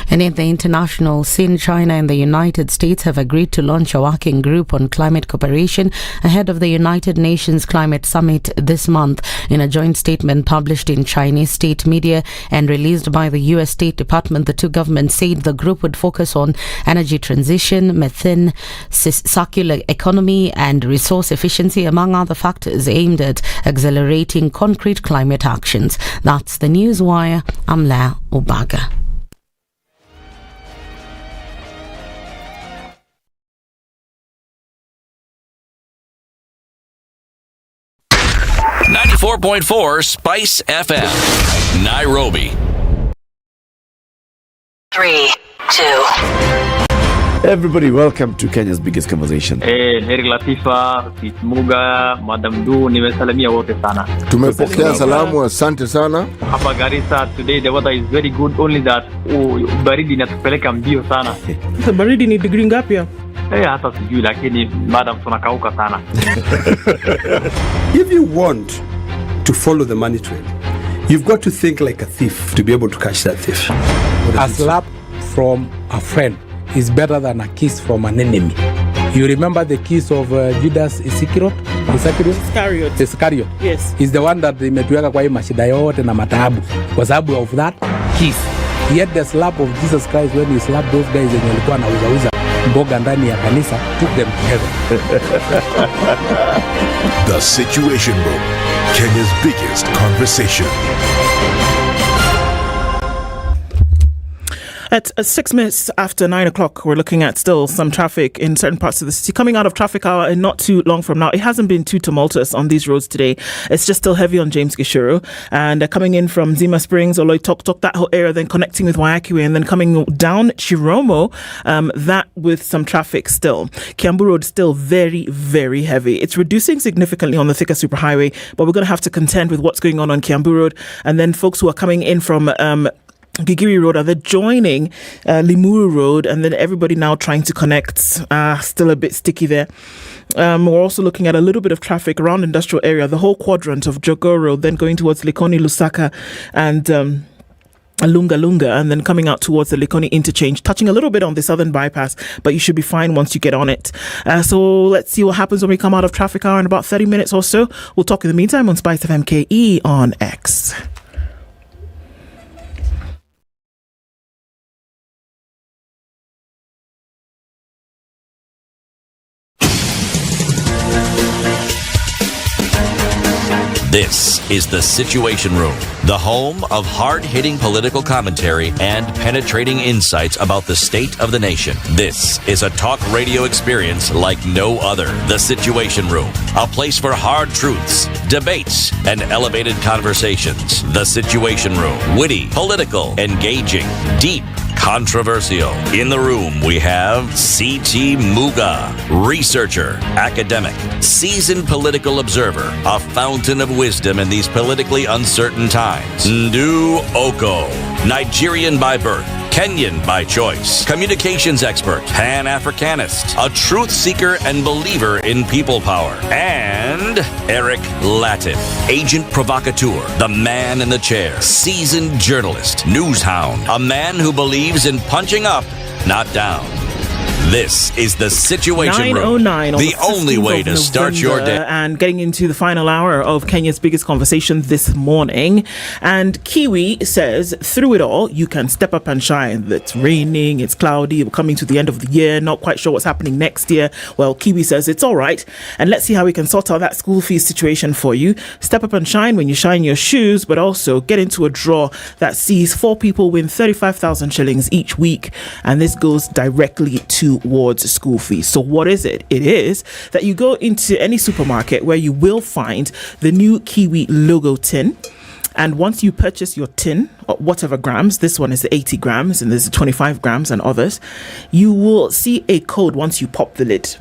And in the international scene, China and the United States have agreed to launch a working group on climate cooperation ahead of the United Nations Climate Summit this month. In a joint statement published in Chinese state media and released by the U.S. State Department, the two governments said the group would focus on energy transition, methane, circular economy and resource efficiency, among other factors aimed at accelerating concrete climate actions. That's the Newswire. I'm La Obaga. .4 Spice FM, Nairobi. 3, 2. Everybody, welcome to Kenya's biggest conversation. Heri Latifa, Muga, Madam Du, nimesalamia wote sana. Tumepokea salamu, asante sana. Hapa Garissa today the weather is very good, only that baridi inatupeleka mbio sana. Baridi ni degree ngapi hapo? Hata sijui lakini madam tunakauka sana. If you want to follow the money trail, you've got to think like a thief to be able to catch that thief. A slap from a friend is better than a kiss from an enemy. You remember the kiss of Judas Iscariot? Yes. He's the one that imetuweka kwa hii mashida yote na mataabu kwa sababu of that kiss. Yet the slap of Jesus Christ when he slapped those guys wenye walikuwa wanauza mboga ndani ya kanisa took them to heaven. The Situation Room, Kenya's biggest conversation. At 6 minutes after 9 o'clock, we're looking at still some traffic in certain parts of the city. Coming out of traffic hour and not too long from now, it hasn't been too tumultuous on these roads today. It's just still heavy on James Gishuru. And coming in from Zima Springs, Oloitoktok, that whole area, then connecting with Waiakiwe, and then coming down Chiromo, that with some traffic still. Kiambu Road still very, very heavy. It's reducing significantly on the Thika Superhighway, but we're going to have to contend with what's going on Kiambu Road. And then folks who are coming in from Gigiri Road, they're joining Limuru Road, and then everybody now trying to connect. Still a bit sticky there. We're also looking at a little bit of traffic around industrial area, the whole quadrant of Jogo Road, then going towards Likoni, Lusaka, and Lunga, and then coming out towards the Likoni interchange, touching a little bit on the southern bypass, but you should be fine once you get on it. So let's see what happens when we come out of traffic hour in about 30 minutes or so. We'll talk in the meantime on Spice FM KE on X. This is The Situation Room, the home of hard-hitting political commentary and penetrating insights about the state of the nation. This is a talk radio experience like no other. The Situation Room, a place for hard truths, debates, and elevated conversations. The Situation Room, witty, political, engaging, deep, controversial. In the room, we have C.T. Muga, researcher, academic, seasoned political observer, a fountain of wisdom in these politically uncertain times. Ndu Oko, Nigerian by birth, Kenyan by choice, communications expert, Pan-Africanist, a truth seeker and believer in people power, and Eric Latin, agent provocateur, the man in the chair, seasoned journalist, news hound, a man who believes in punching up, not down. This is The Situation Room, the only way to start your day. And getting into the final hour of Kenya's biggest conversation this morning. And Kiwi says, through it all, you can step up and shine. It's raining, it's cloudy, we're coming to the end of the year, not quite sure what's happening next year. Well, Kiwi says it's all right. And let's see how we can sort out that school fees situation for you. Step up and shine when you shine your shoes, but also get into a draw that sees 4 people win 35,000 shillings each week. And this goes directly towards school fees. So what is it? It is that you go into any supermarket where you will find the new Kiwi logo tin. And once you purchase your tin, or whatever grams, this one is 80 grams and there's 25 grams and others, you will see a code once you pop the lid.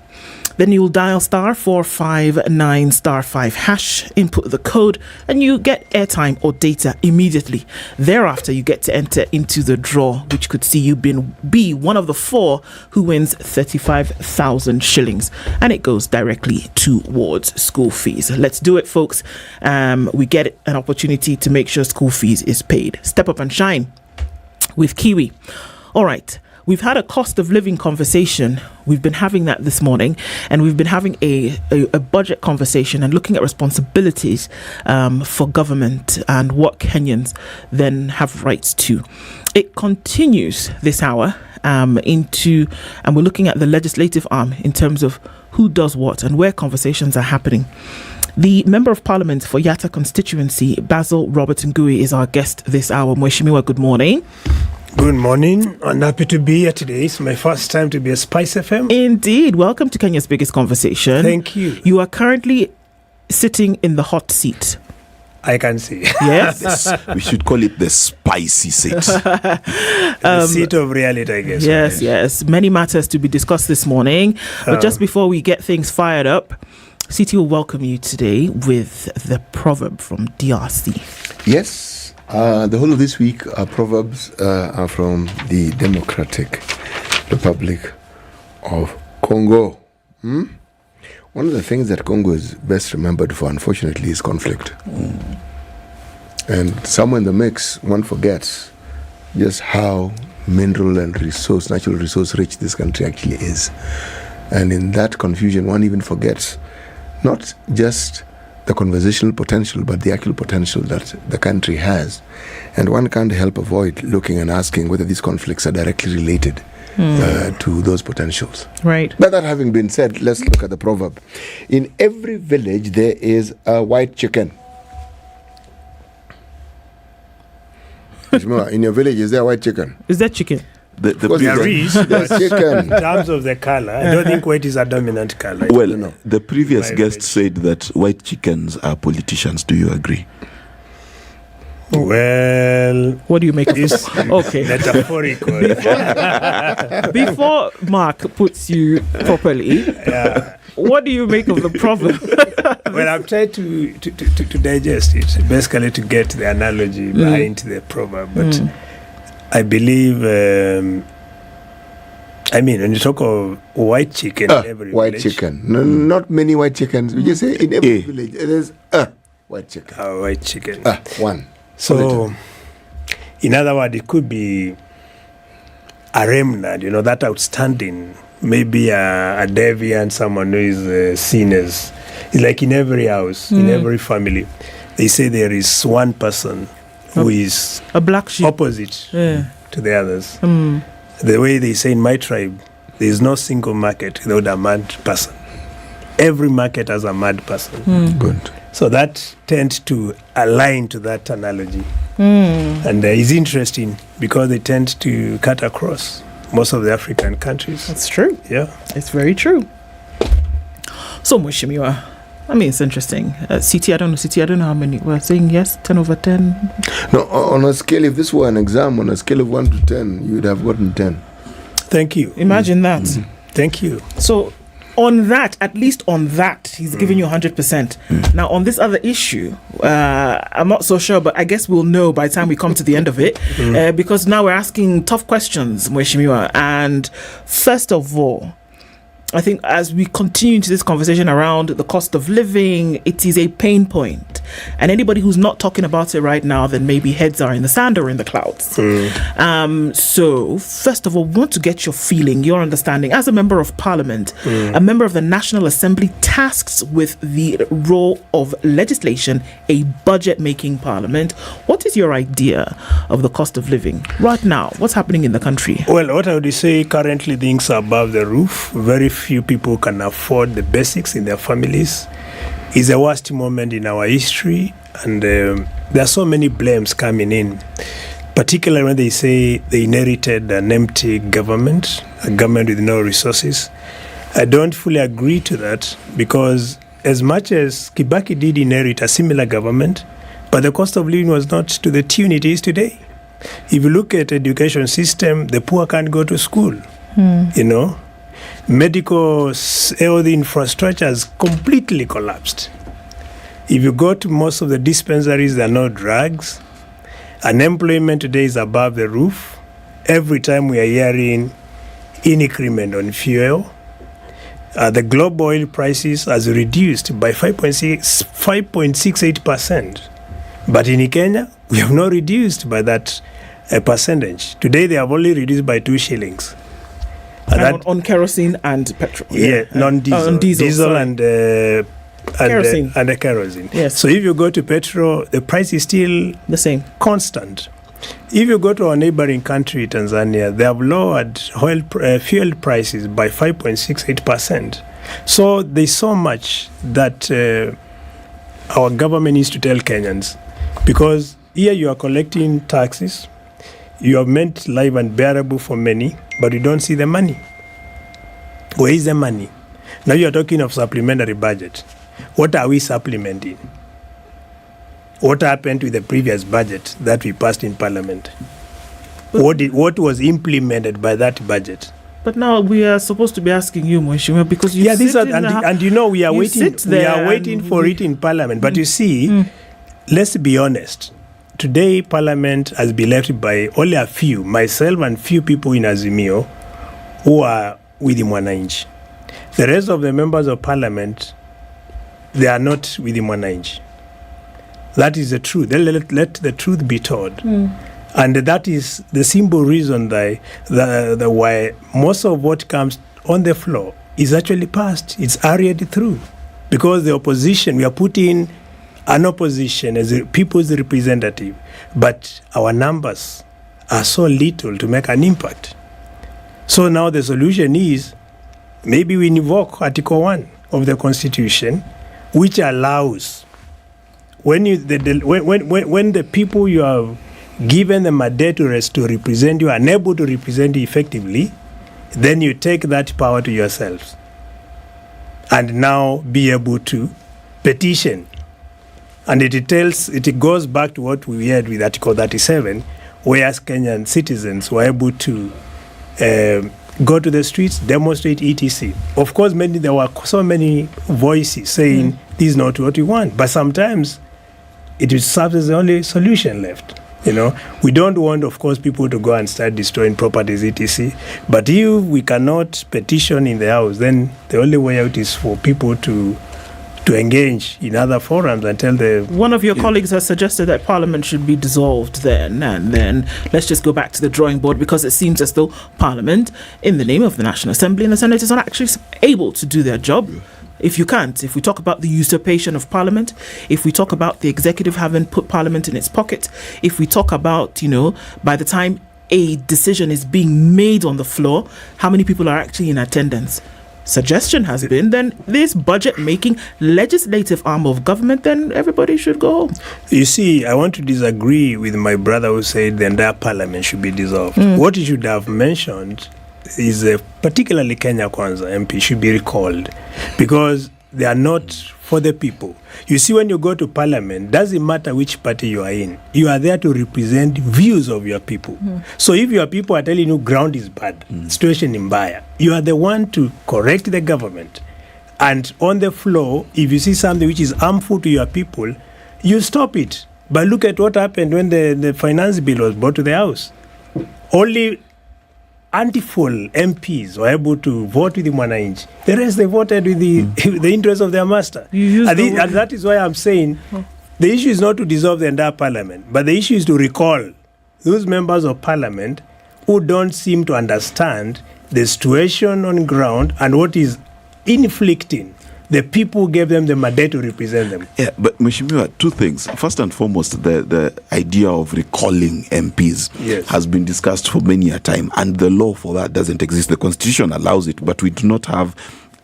Then you'll dial *459*5#, input the code, and you get airtime or data immediately. Thereafter, you get to enter into the draw, which could see you be one of the 4 who wins 35,000 shillings. And it goes directly towards school fees. Let's do it, folks. We get an opportunity to make sure school fees is paid. Step up and shine with Kiwi. All right. We've had a cost of living conversation. We've been having that this morning, and we've been having a budget conversation and looking at responsibilities for government and what Kenyans then have rights to. It continues this hour and we're looking at the legislative arm in terms of who does what and where conversations are happening. The Member of Parliament for Yatta constituency, Basil Robert Ngui, is our guest this hour. Mweshimiwa, good morning. Good morning. I'm happy to be here today. It's my first time to be at Spice FM. Indeed. Welcome to Kenya's biggest conversation. Thank you. You are currently sitting in the hot seat. I can see. Yes. We should call it the spicy seat. The seat of reality, I guess. Yes. Many matters to be discussed this morning. But just before we get things fired up, CT will welcome you today with the proverb from DRC. Yes. The whole of this week, our proverbs are from the Democratic Republic of Congo. One of the things that Congo is best remembered for, unfortunately, is conflict. And somewhere in the mix, one forgets just how mineral and natural resource rich this country actually is. And in that confusion, one even forgets not just the conversational potential, but the actual potential that the country has. And one can't help avoid looking and asking whether these conflicts are directly related to those potentials. Right. But that having been said, let's look at the proverb. In every village, there is a white chicken. In your village, is there a white chicken? Is that chicken? There is chicken. In terms of the color, I don't think white is a dominant color. Well, the previous guest said that white chickens are politicians. Do you agree? Well, what do you make of this? Okay. Metaphorical. Before Mark puts you properly, what do you make of the proverb? Well, I'm trying to digest it, basically to get the analogy behind the proverb, but I believe, when you talk of white chicken in every white village. Chicken. No, not many white chickens. We just say in every village, there's a white chicken. A white chicken. One. So, in other words, it could be a remnant, that outstanding, maybe a deviant, someone who is seen as, it's like in every house, in every family, they say there is one person who is a black sheep opposite to the others. The way they say in my tribe, there is no single market without a mad person. Every market has a mad person. Good. So that tends to align to that analogy. And it's interesting because they tend to cut across most of the African countries. That's true. Yeah. It's very true. So, Mheshimiwa, I mean, it's interesting. CT, I don't know how many. We're saying yes, 10 over 10. No, on a scale, if this were an exam, on a scale of 1 to 10, you would have gotten 10. Thank you. Imagine that. Thank you. So, on that, at least on that, he's giving you 100%. Now, on this other issue, I'm not so sure, but I guess we'll know by the time we come to the end of it, because now we're asking tough questions, Mheshimiwa. And first of all, I think as we continue into this conversation around the cost of living, it is a pain point. And anybody who's not talking about it right now, then maybe heads are in the sand or in the clouds. So, first of all, we want to get your feeling, your understanding. As a member of parliament, a member of the National Assembly tasked with the role of legislation, a budget-making parliament, what is your idea of the cost of living right now? What's happening in the country? Well, what I would say, currently things are above the roof. Very few people can afford the basics in their families. It's the worst moment in our history, and there are so many blames coming in, particularly when they say they inherited an empty government, a government with no resources. I don't fully agree to that, because as much as Kibaki did inherit a similar government, but the cost of living was not to the tune it is today. If you look at education system, the poor can't go to school, you know. Medical health infrastructure has completely collapsed. If you go to most of the dispensaries, there are no drugs. Unemployment today is above the roof. Every time we are hearing increment on fuel. The global oil prices has reduced by 5.68%. But in Kenya, we have not reduced by that percentage. Today, they have only reduced by 2 shillings. And on kerosene and petrol. Non-diesel. On diesel and kerosene. And the kerosene. Yes. So if you go to petrol, the price is still the same, constant. If you go to our neighboring country, Tanzania, they have lowered fuel prices by 5.68%. So there's so much that our government needs to tell Kenyans, because here you are collecting taxes, you have made life unbearable for many, but you don't see the money. Where is the money? Now you are talking of supplementary budget. What are we supplementing? What happened with the previous budget that we passed in Parliament? What was implemented by that budget? But now we are supposed to be asking you, Mheshimiwa, because you and you know we are waiting. We are waiting for it in Parliament. But you see, let's be honest. Today, Parliament has been left by only a few, myself and few people in Azimio, who are with the Mwananchi. The rest of the members of Parliament, they are not with the Mwananchi. That is the truth. Let the truth be told. And that is the simple reason why most of what comes on the floor is actually passed. It's hurried through. Because the opposition, we are putting an opposition as a people's representative, but our numbers are so little to make an impact. So now the solution is maybe we invoke Article 1 of the Constitution, which allows when the people you have given them a mandate to represent you are unable to represent you effectively, then you take that power to yourselves and now be able to petition. And it goes back to what we had with Article 37, where Kenyan citizens were able to go to the streets, demonstrate, etc. Of course, there were so many voices saying this is not what we want, but sometimes it serves as the only solution left. You know, we don't want, of course, people to go and start destroying properties, etc. But if we cannot petition in the House, then the only way out is for people to engage in other forums and tell One of your colleagues has suggested that Parliament should be dissolved then, and then let's just go back to the drawing board, because it seems as though Parliament, in the name of the National Assembly and the Senate, is not actually able to do their job. If you can't, if we talk about the usurpation of Parliament, if we talk about the executive having put Parliament in its pocket, if we talk about, by the time a decision is being made on the floor, how many people are actually in attendance? suggestion has been, then this budget-making legislative arm of government, then everybody should go home. You see, I want to disagree with my brother who said the entire parliament should be dissolved. What he should have mentioned is particularly Kenya Kwanza MP should be recalled, because they are not for the people. You see, when you go to parliament, doesn't matter which party you are in, you are there to represent views of your people. So if your people are telling you ground is bad, situation in Mbaya, you are the one to correct the government. And on the floor, if you see something which is harmful to your people, you stop it. But look at what happened when the finance bill was brought to the House. Only handful MPs were able to vote with the Mwananchi. The rest, they voted with the interest of their master. And that is why I'm saying the issue is not to dissolve the entire parliament, but the issue is to recall those members of parliament who don't seem to understand the situation on ground and what is inflicting the people who gave them the mandate to represent them. Yeah, but Mheshimiwa, two things. First and foremost, the idea of recalling MPs has been discussed for many a time, and the law for that doesn't exist. The Constitution allows it, but we do not have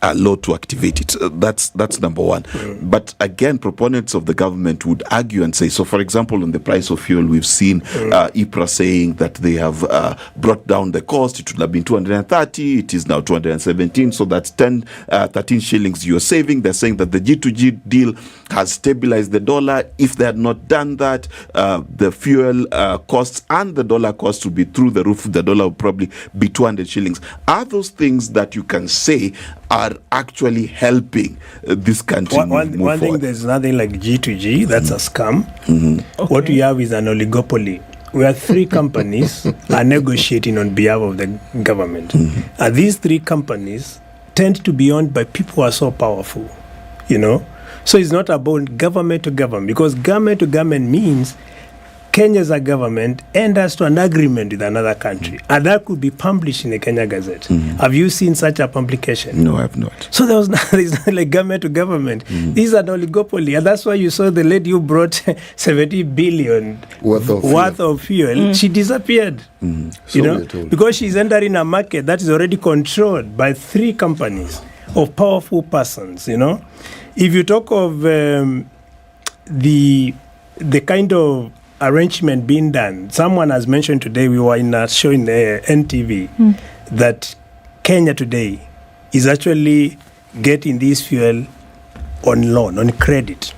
a law to activate it. That's number one. But again, proponents of the government would argue and say, so for example, on the price of fuel, we've seen IPRA saying that they have brought down the cost. It would have been 230, it is now 217, so that's 13 shillings you're saving. They're saying that the G2G deal has stabilized the dollar. If they had not done that, the fuel costs and the dollar costs would be through the roof. The dollar would probably be 200 shillings. Are those things that you can say are actually helping this country move one forward? Thing, there's nothing like G2G. That's a scam. What we have is an oligopoly where three companies are negotiating on behalf of the government. And these three companies tend to be owned by people who are so powerful, you know. So it's not about government to government, because government to government means Kenya as a government enters to an agreement with another country, and that could be published in the Kenya Gazette. Have you seen such a publication? No, I have not. So there's not like government to government. These are an oligopoly, and that's why you saw the lady who brought 70 billion worth of fuel. She disappeared. You know, because she's entering a market that is already controlled by three companies of powerful persons. You know, if you talk of the kind of arrangement being done, someone has mentioned today, we were in a show in the NTV, that Kenya today is actually getting this fuel on loan, on credit.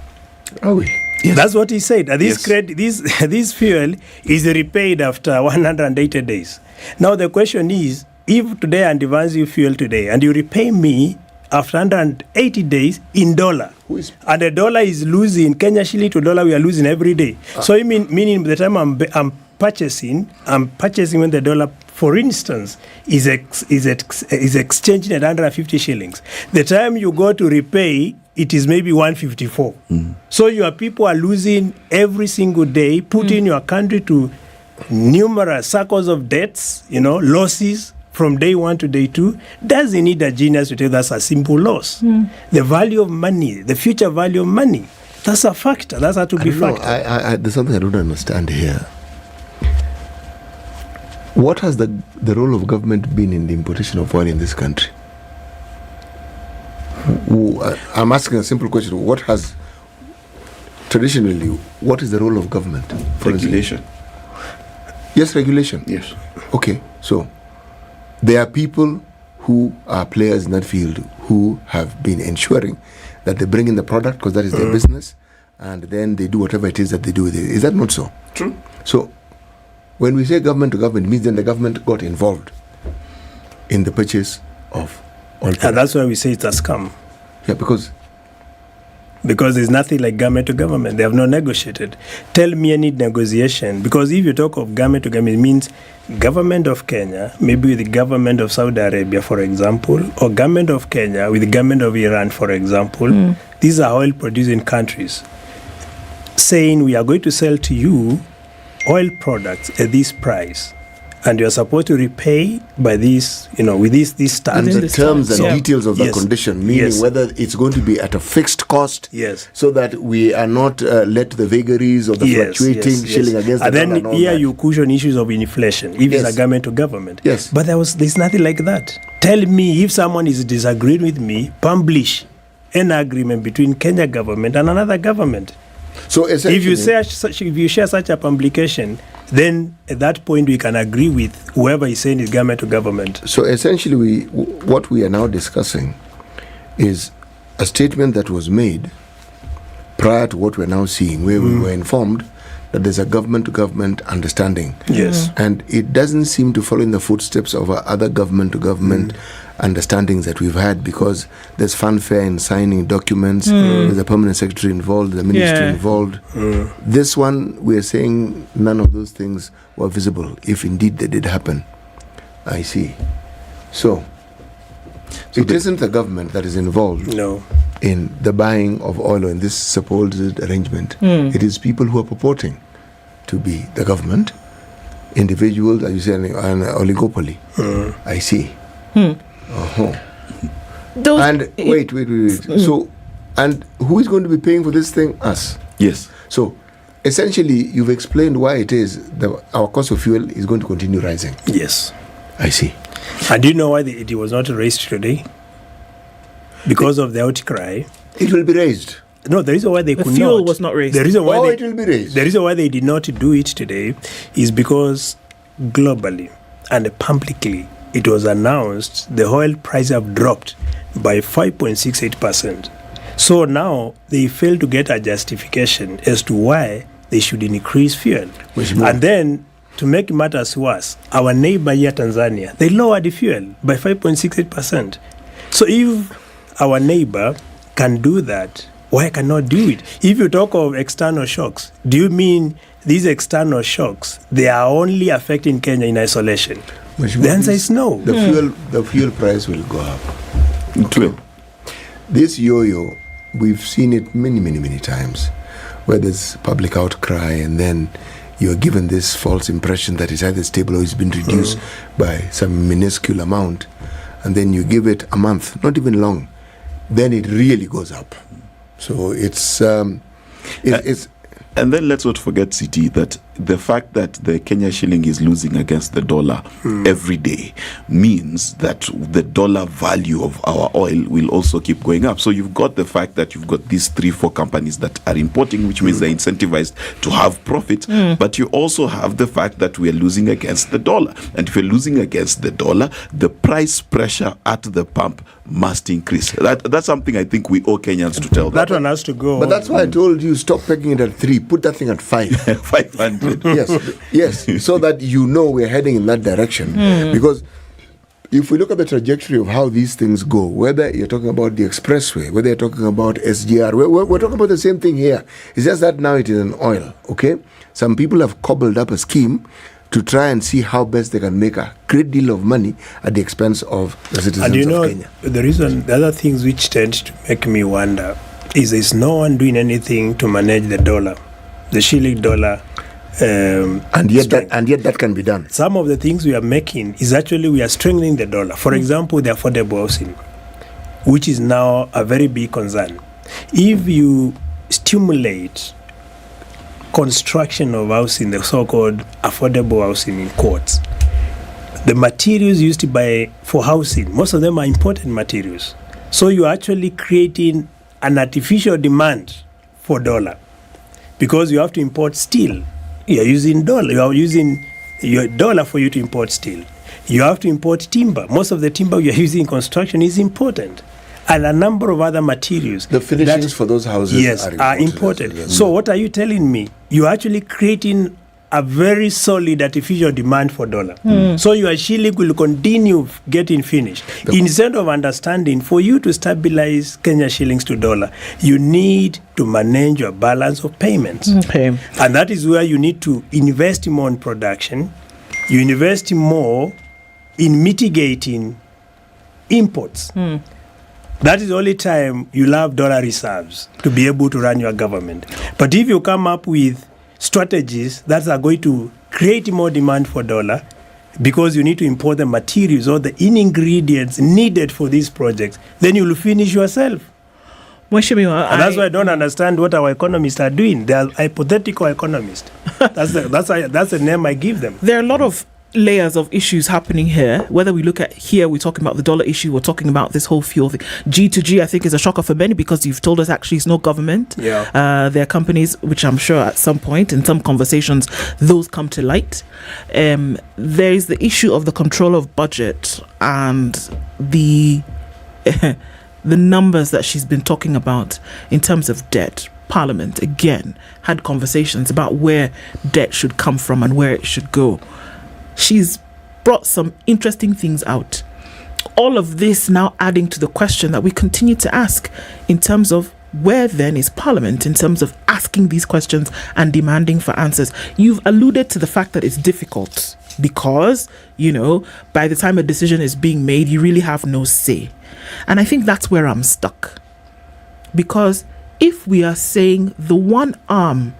Yes. That's what he said. This fuel is repaid after 180 days. Now the question is, if today I advance you fuel today and you repay me after 180 days in dollar, and the dollar is losing, Kenya shilling to dollar, we are losing every day. So meaning by the time I'm purchasing when the dollar, for instance, is exchanging at 150 shillings. The time you go to repay, it is maybe 154. So your people are losing every single day, putting your country to numerous circles of debts, you know, losses from day one to day two. Doesn't need a genius to tell that's a simple loss. The value of money, the future value of money, that's a factor. That's how to be factor. There's something I don't understand here. What has the role of government been in the importation of oil in this country? I'm asking a simple question. What is the role of government? Regulation. Yes, regulation. Yes. Okay, so there are people who are players in that field who have been ensuring that they bring in the product because that is their business, and then they do whatever it is that they do with it. Is that not so? True. So when we say government to government, it means then the government got involved in the purchase of oil. And that's why we say it's a scam. Yeah, because there's nothing like government to government. They have not negotiated. Tell me any negotiation. Because if you talk of government to government, it means government of Kenya, maybe with the government of Saudi Arabia, for example, or government of Kenya with the government of Iran, for example. These are oil-producing countries saying we are going to sell to you oil products at this price, and you are supposed to repay by this, you know, with this terms. And the terms and details of the condition, meaning whether it's going to be at a fixed cost, so that we are not let the vagaries of the fluctuating shilling against the dollar. And then here you cushion issues of inflation, if it's a government to government. Yes. But there's nothing like that. tell me if someone is disagreeing with me, publish an agreement between Kenya government and another government. So if you share such a publication, then at that point we can agree with whoever is saying is government to government. So essentially, what we are now discussing is a statement that was made prior to what we're now seeing, where we were informed that there's a government-to-government understanding. Yes. And it doesn't seem to follow in the footsteps of our other government-to-government understandings that we've had, because there's fanfare in signing documents, there's a permanent secretary involved, the ministry involved. This one, we're saying none of those things were visible, if indeed they did happen. I see. So it isn't the government that is involved in the buying of oil or in this supposed arrangement. It is people who are purporting to be the government, individuals, as you say, an oligopoly. I see. And wait. So, and who is going to be paying for this thing? Us. Yes. So, essentially, you've explained why it is that our cost of fuel is going to continue rising. Yes. I see. And do you know why it was not raised today? Because of the outcry. It will be raised. No, the reason why they could not. The fuel was not raised. The reason why it will be raised. The reason why they did not do it today is because globally and publicly it was announced the oil prices have dropped by 5.68%. So now they fail to get a justification as to why they should increase fuel. And then, to make matters worse, our neighbor here, Tanzania, they lowered the fuel by 5.68%. So if our neighbor can do that, why cannot do it? If you talk of external shocks, do you mean these external shocks, they are only affecting Kenya in isolation? The answer is no. The fuel price will go up. It will. This yo-yo, we've seen it many times, where there's public outcry and then you're given this false impression that it's either stable or it's been reduced by some minuscule amount, and then you give it a month, not even long, then it really goes up. So it's and then let's not forget, CT, that the fact that the Kenya shilling is losing against the dollar every day means that the dollar value of our oil will also keep going up. So you've got the fact that you've got these 3-4 companies that are importing, which means they're incentivized to have profit. But you also have the fact that we are losing against the dollar. And if you're losing against the dollar, the price pressure at the pump must increase. That's something I think we owe Kenyans to tell them. That one has to go. But that's why I told you, stop pegging it at 3, put that thing at 5. 500. Yes, so that you know we're heading in that direction. Because if we look at the trajectory of how these things go, whether you're talking about the expressway, whether you're talking about SGR, we're talking about the same thing here. It's just that now it is an oil, okay? Some people have cobbled up a scheme to try and see how best they can make a great deal of money at the expense of the citizens of Kenya. The other things which tend to make me wonder is there's no one doing anything to manage the dollar, the shilling dollar. And yet that can be done. Some of the things we are making is actually we are strengthening the dollar. For example, the affordable housing, which is now a very big concern. If you stimulate construction of housing, the so-called affordable housing in quotes, the materials used to buy for housing, most of them are imported materials. So you are actually creating an artificial demand for dollar because you have to import steel. You are using dollar. You are using your dollar for you to import steel. You have to import timber. Most of the timber you are using in construction is important. And a number of other materials. The finishings for those houses are imported. So what are you telling me? You're actually creating a very solid artificial demand for dollar. So your shilling will continue getting finished. Instead of understanding, for you to stabilize Kenya shillings to dollar, you need to manage your balance of payments. Okay. And that is where you need to invest more in production. You invest more in mitigating imports. That is the only time you'll have dollar reserves to be able to run your government. But if you come up with strategies that are going to create more demand for dollar because you need to import the materials or the ingredients needed for these projects, then you'll finish yourself. And that's why I don't understand what our economists are doing. They are hypothetical economists. That's the name I give them. There are a lot of layers of issues happening here. Whether we look at here, we're talking about the dollar issue, we're talking about this whole fuel thing. G2G, I think, is a shocker for many because you've told us actually it's no government. Yeah. There are companies, which I'm sure at some point in some conversations, those come to light. There is the issue of the control of budget and the the numbers that she's been talking about in terms of debt. Parliament, again, had conversations about where debt should come from and where it should go. She's brought some interesting things out. All of this now adding to the question that we continue to ask in terms of where then is Parliament in terms of asking these questions and demanding for answers. You've alluded to the fact that it's difficult because, by the time a decision is being made, you really have no say. And I think that's where I'm stuck. Because if we are saying the one arm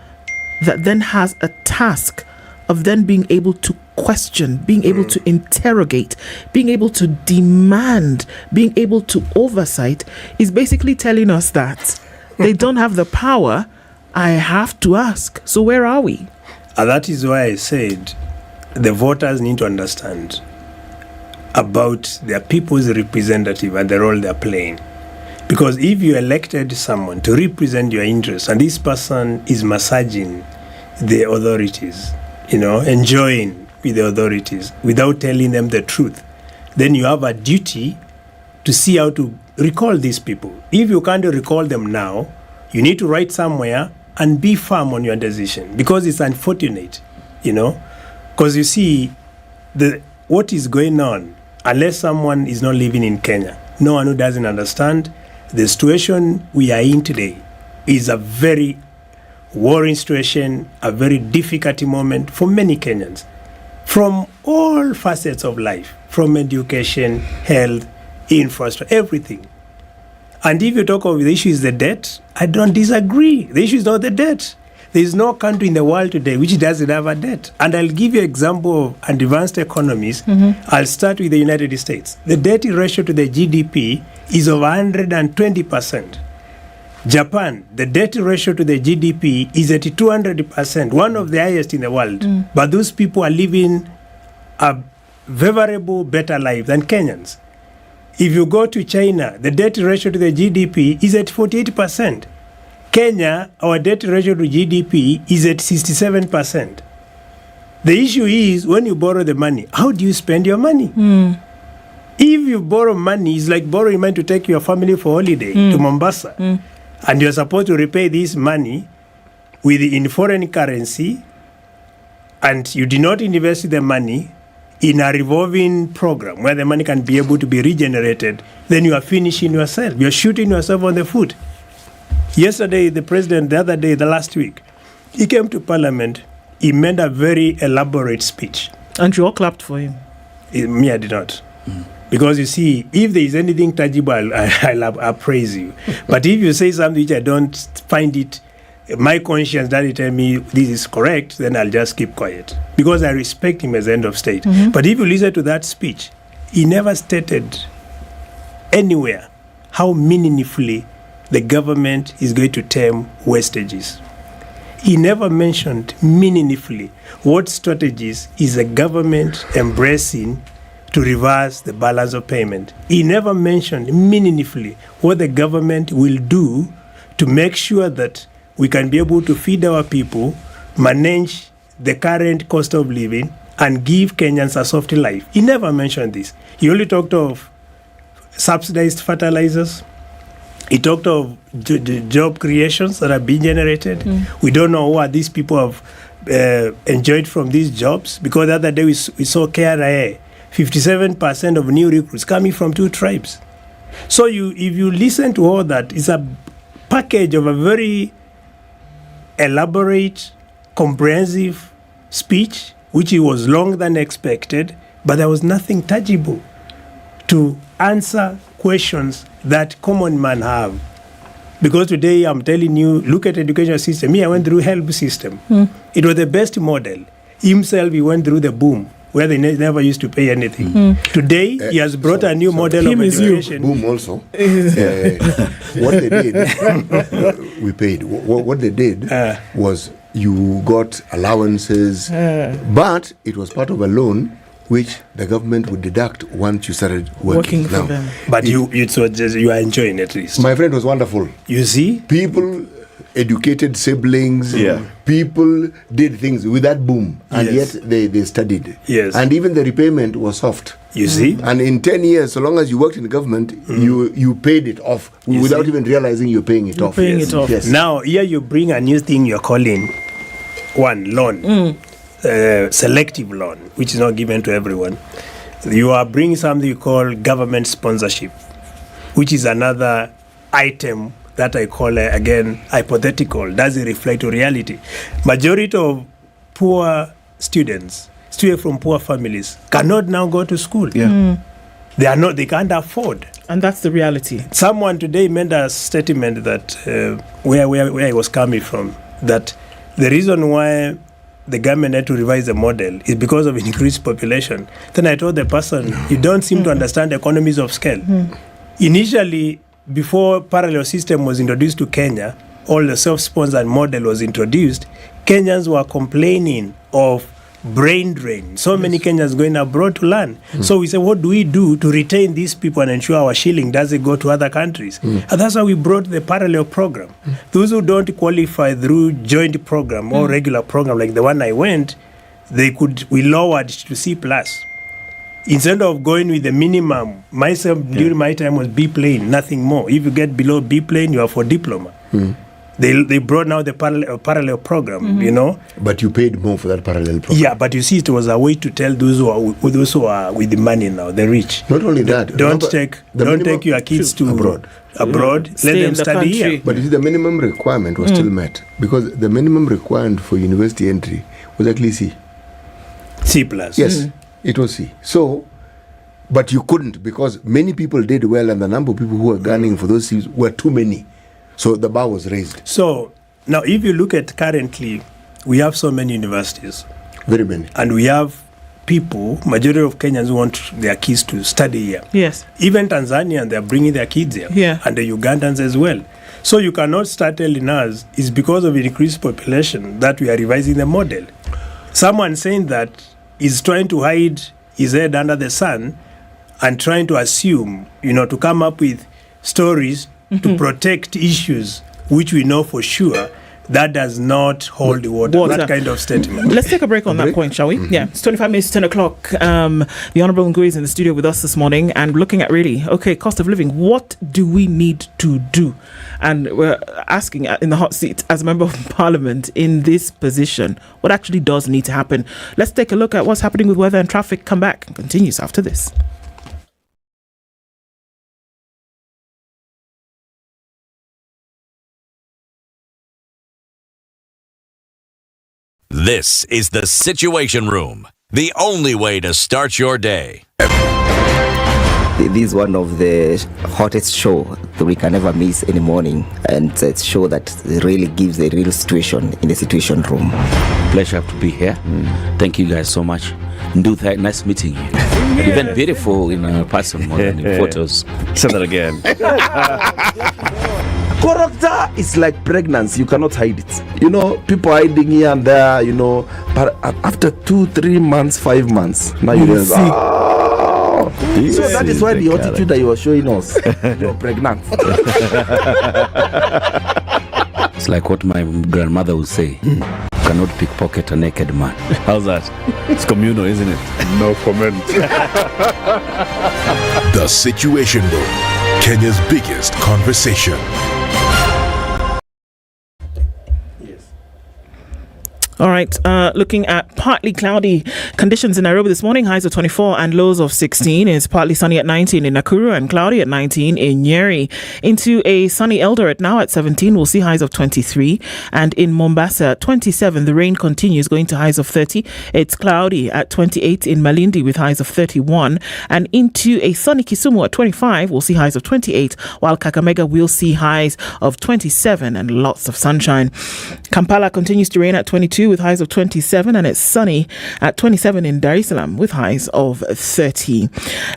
that then has a task of then being able to question, being able to interrogate, being able to demand, being able to oversight, is basically telling us that they don't have the power, I have to ask. So where are we? And that is why I said the voters need to understand about their people's representative and the role they're playing. Because if you elected someone to represent your interests and this person is massaging the authorities, enjoying with the authorities without telling them the truth, then you have a duty to see how to recall these people. If you can't recall them now, you need to write somewhere and be firm on your decision, because it's unfortunate, because you see what is going on, unless someone is not living in Kenya, no one who doesn't understand the situation we are in today is a very worrying situation, a very difficult moment for many Kenyans, from all facets of life, from education, health, infrastructure, everything. And if you talk of the issue is the debt, I don't disagree. The issue is not the debt. There is no country in the world today which doesn't have a debt. And I'll give you an example of advanced economies. I'll start with the United States. The debt ratio to the GDP is of 120%. Japan, the debt ratio to the GDP is at 200%, one of the highest in the world. But those people are living a favorable, better life than Kenyans. If you go to China, the debt ratio to the GDP is at 48%. Kenya, our debt ratio to GDP is at 67%. The issue is, when you borrow the money, how do you spend your money? If you borrow money, it's like borrowing money to take your family for holiday to Mombasa. And you're supposed to repay this money in foreign currency, and you do not invest the money in a revolving program where the money can be able to be regenerated, then you are finishing yourself. You're shooting yourself on the foot. Yesterday, the president, the last week, he came to Parliament, he made a very elaborate speech. And you all clapped for him? Me, I did not. Because you see, if there is anything tangible, I'll praise you. But if you say something which I don't find it, my conscience doesn't tell me this is correct, then I'll just keep quiet. Because I respect him as the head of state. But if you listen to that speech, he never stated anywhere how meaningfully the government is going to term wastages. He never mentioned meaningfully what strategies is the government embracing to reverse the balance of payment. He never mentioned meaningfully what the government will do to make sure that we can be able to feed our people, manage the current cost of living, and give Kenyans a soft life. He never mentioned this. He only talked of subsidized fertilizers. He talked of job creations that are being generated. We don't know what these people have enjoyed from these jobs, because the other day we saw KRA, 57% of new recruits coming from 2 tribes. So if you listen to all that, it's a package of a very elaborate, comprehensive speech, which was longer than expected, but there was nothing tangible to answer questions that common man have. Because today I'm telling you, look at education system. Me, I went through help system. It was the best model. Himself, he went through the boom, where they never used to pay anything. Today, he has brought a new model of education. Boom also. What they did, we paid. What they did was you got allowances, but it was part of a loan which the government would deduct once you started working. For them. But you are enjoying it at least. My friend was wonderful. You see? People educated siblings. People did things with that boom. And yet they studied. Yes. And even the repayment was soft. You see? And in 10 years, so long as you worked in the government, you paid it off without even realizing you're paying it off. Yes. Now, here you bring a new thing you're calling loan. Selective loan, which is not given to everyone. You are bringing something you call government sponsorship, which is another item that I call, again, hypothetical. Does it reflect reality? Majority of poor students from poor families cannot now go to school. They can't afford. And that's the reality. Someone today made a statement that where I was coming from, that the reason why the government had to revise the model is because of increased population. Then I told the person, you don't seem to understand economies of scale. Initially, before parallel system was introduced to Kenya, all the self-sponsored model was introduced, Kenyans were complaining of brain drain. So many Kenyans going abroad to learn. So we said, what do we do to retain these people and ensure our shilling doesn't go to other countries? And that's why we brought the parallel program. Those who don't qualify through joint program or regular program like the one I went, we lowered to C+. Instead of going with the minimum, during my time was B plane, nothing more. If you get below B plane, you are for diploma. They brought now the parallel program, you know. But you paid more for that parallel program. Yeah, but you see, it was a way to tell those who are with the money now, the rich. Not only that, don't take your kids to abroad. Let them study here. But you see, the minimum requirement was still met, because the minimum requirement for university entry was actually C. C+. Yes, it was C. So, but you couldn't, because many people did well, and the number of people who were gunning for those C's were too many. So the bar was raised. So now, if you look at currently, we have so many universities. Very many. And we have people, majority of Kenyans want their kids to study here. Yes. Even Tanzania, they are bringing their kids here. Yeah. And the Ugandans as well. So you cannot start telling us it's because of increased population that we are revising the model. Someone saying that is trying to hide his head under the sun and trying to assume, to come up with stories to protect issues which we know for sure that does not hold the water. That kind of statement. Let's take a break on that point, shall we? Yeah, it's 25 minutes to 10 o'clock. The Honourable Ngui is in the studio with us this morning and looking at cost of living. What do we need to do? And we're asking in the hot seat as a member of Parliament in this position, what actually does need to happen? Let's take a look at what's happening with weather and traffic. Come back and continues after this. This is the Situation Room, the only way to start your day. This is one of the hottest show that we can ever miss in the morning, and it's a show that really gives the real situation in the Situation Room. Pleasure to be here. Thank you guys so much. Nduthai, nice meeting you. Even beautiful in person more than in photos. Say that again. Character is like pregnancy, you cannot hide it. People hiding here and there, but after 2-3 months, 5 months, now you realize, so that is why the attitude that you are showing us, you're pregnant. It's like what my grandmother would say. Cannot pickpocket a naked man. How's that? It's communal, isn't it? No comment. The Situation Room, Kenya's biggest conversation. All right, looking at partly cloudy conditions in Nairobi this morning, highs of 24 and lows of 16. It's partly sunny at 19 in Nakuru and cloudy at 19 in Nyeri. Into a sunny Eldoret now at 17, we'll see highs of 23. And in Mombasa, 27, the rain continues going to highs of 30. It's cloudy at 28 in Malindi with highs of 31. And into a sunny Kisumu at 25, we'll see highs of 28, while Kakamega will see highs of 27 and lots of sunshine. Kampala continues to rain at 22. 22 with highs of 27, and it's sunny at 27 in Dar es Salaam with highs of 30.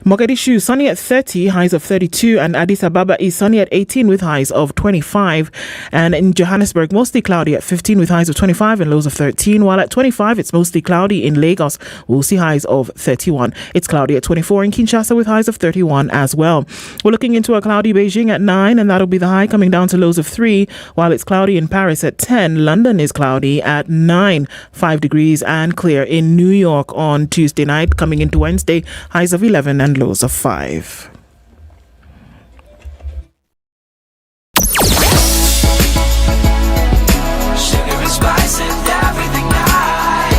Mogadishu sunny at 30, highs of 32, and Addis Ababa is sunny at 18 with highs of 25. And in Johannesburg, mostly cloudy at 15 with highs of 25 and lows of 13, while at 25 it's mostly cloudy in Lagos. We'll see highs of 31. It's cloudy at 24 in Kinshasa with highs of 31 as well. We're looking into a cloudy Beijing at 9, and that'll be the high, coming down to lows of 3, while it's cloudy in Paris at 10. London is cloudy at 9, 5 degrees, and clear in New York on Tuesday night, coming into Wednesday, highs of 11 and lows of 5. Spice and everything nice.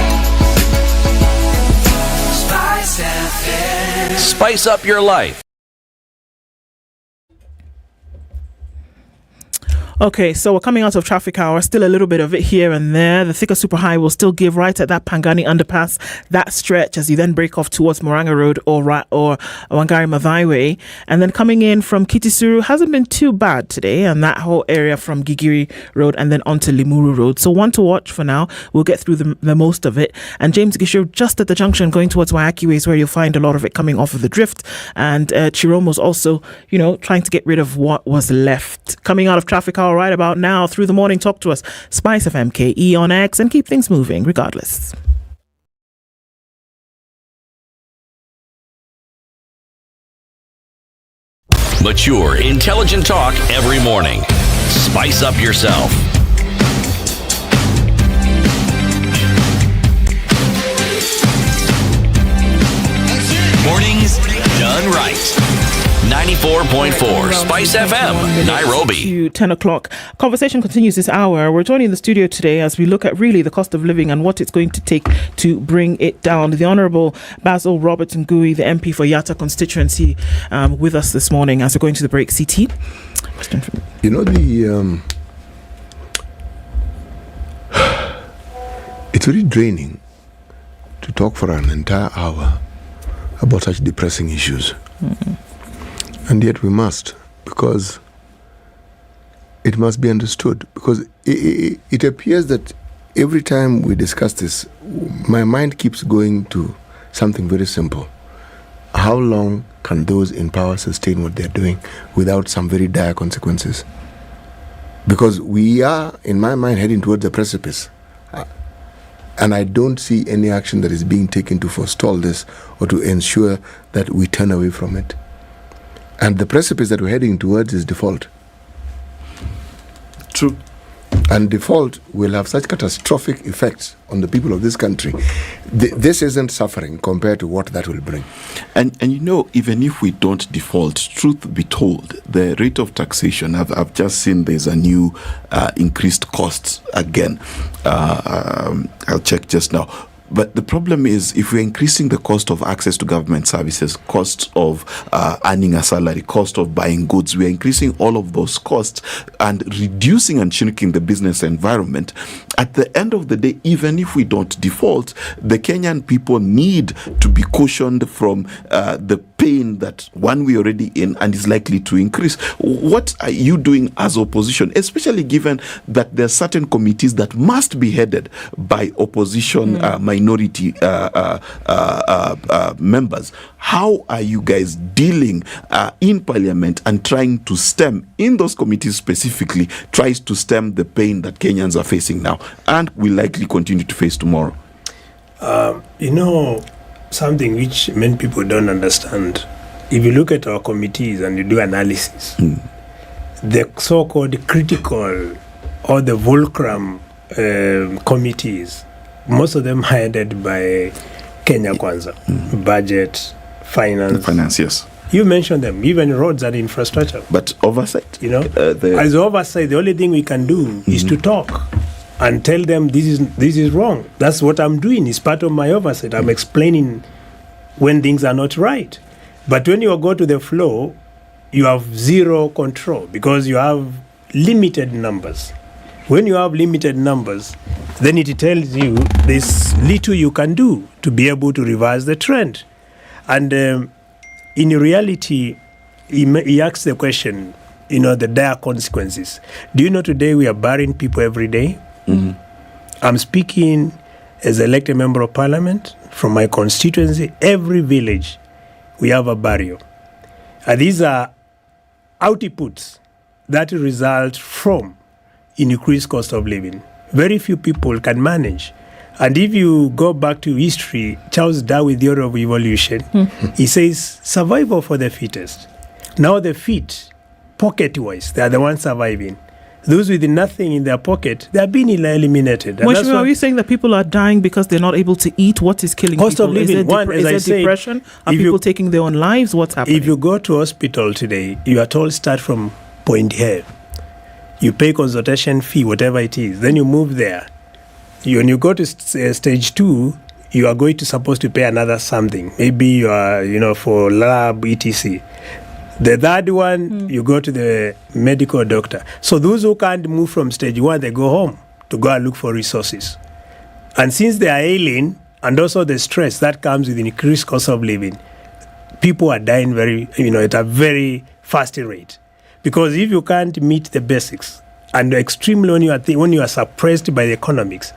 Spice FM. Spice up your life. Okay, so we're coming out of traffic hour, still a little bit of it here and there. The thicker super high will still give right at that Pangani underpass, that stretch as you then break off towards Moranga Road or Wangari Maathai Way. And then coming in from Kitisuru hasn't been too bad today, and that whole area from Gigiri Road and then onto Limuru Road. So one to watch for now. We'll get through the most of it. And James Gisho just at the junction going towards Waiyaki Way is where you'll find a lot of it coming off of the drift. And Chiromo's also, trying to get rid of what was left. Coming out of traffic hour right about now through the morning, talk to us. Spice FM KE on X, and keep things moving regardless. Mature, intelligent talk every morning. Spice up yourself. Mornings done right. 94.4 Spice FM, Nairobi. To 10 o'clock. Conversation continues this hour. We're joining the studio today as we look at really the cost of living and what it's going to take to bring it down. The Honourable Basil Robert Ngui, the MP for Yatta constituency, with us this morning as we're going to the break. CT? It's really draining to talk for an entire hour about such depressing issues. Mm-hmm. And yet we must, because it must be understood. Because it appears that every time we discuss this, my mind keeps going to something very simple. How long can those in power sustain what they're doing without some very dire consequences? Because we are, in my mind, heading towards a precipice. And I don't see any action that is being taken to forestall this or to ensure that we turn away from it. And the precipice that we're heading towards is default. True. And default will have such catastrophic effects on the people of this country. This isn't suffering compared to what that will bring. And even if we don't default, truth be told, the rate of taxation, I've just seen there's a new increased cost again. I'll check just now. But the problem is, if we're increasing the cost of access to government services, cost of earning a salary, cost of buying goods, we're increasing all of those costs and reducing and shrinking the business environment. At the end of the day, even if we don't default, the Kenyan people need to be cautioned from the pain that one we're already in and is likely to increase. What are you doing as opposition, especially given that there are certain committees that must be headed by opposition minority members? How are you guys dealing in Parliament and trying to stem, in those committees specifically, tries to stem the pain that Kenyans are facing now and will likely continue to face tomorrow? Something which many people don't understand. If you look at our committees and you do analysis, the so-called critical or the fulcrum committees, most of them are headed by Kenya Kwanza, budget, finance. Yes. You mentioned them, even roads and infrastructure. But oversight, as oversight, the only thing we can do is to talk and tell them this is wrong. That's what I'm doing. It's part of my oversight. I'm explaining when things are not right. But when you go to the floor, you have zero control because you have limited numbers. When you have limited numbers, then it tells you there's little you can do to be able to reverse the trend. And in reality, he asks the question, the dire consequences. Do you know today we are burying people every day? I'm speaking as elected member of parliament from my constituency. Every village, we have a barrio. And these are outputs that result from increased cost of living. Very few people can manage. And if you go back to history, Charles Darwin, theory of evolution, he says survival for the fittest. Now the fit, pocket-wise, they are the ones surviving. Those with nothing in their pocket, they are being eliminated. And are you saying that people are dying because they're not able to eat? What is killing cost people? of living. Is there depression? Are people taking their own lives? What's happening? If you go to hospital today, you are told start from point here. You pay consultation fee, whatever it is. Then you move there. When you go to stage 2, you are going to supposed to pay another something. Maybe you are, for lab, etc. The third one, you go to the medical doctor. So those who can't move from stage 1, they go home to go and look for resources. And since they are ailing, and also the stress that comes with increased cost of living, people are dying at a very fast rate. Because if you can't meet the basics, and extremely when you are suppressed by the economics,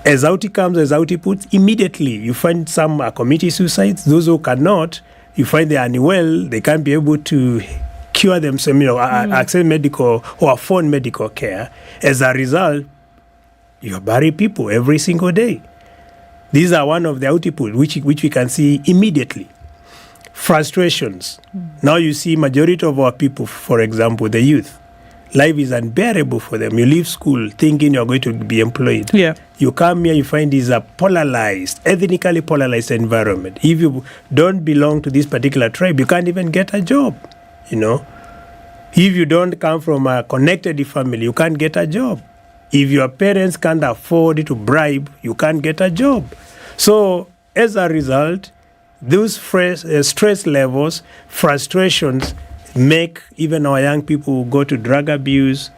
as outcomes, as outputs, immediately you find some are committing suicides. Those who cannot, you find they are unwell, they can't be able to cure themselves, access medical or afford medical care. As a result, you bury people every single day. These are one of the outputs which we can see immediately. Frustrations. Now you see majority of our people, for example, the youth, life is unbearable for them. You leave school thinking you're going to be employed. Yeah. You come here, you find this a polarized, ethnically polarized environment. If you don't belong to this particular tribe, you can't even get a job, If you don't come from a connected family, you can't get a job. If your parents can't afford to bribe, you can't get a job. So, as a result, those stress levels, frustrations, make even our young people go to drug abuse.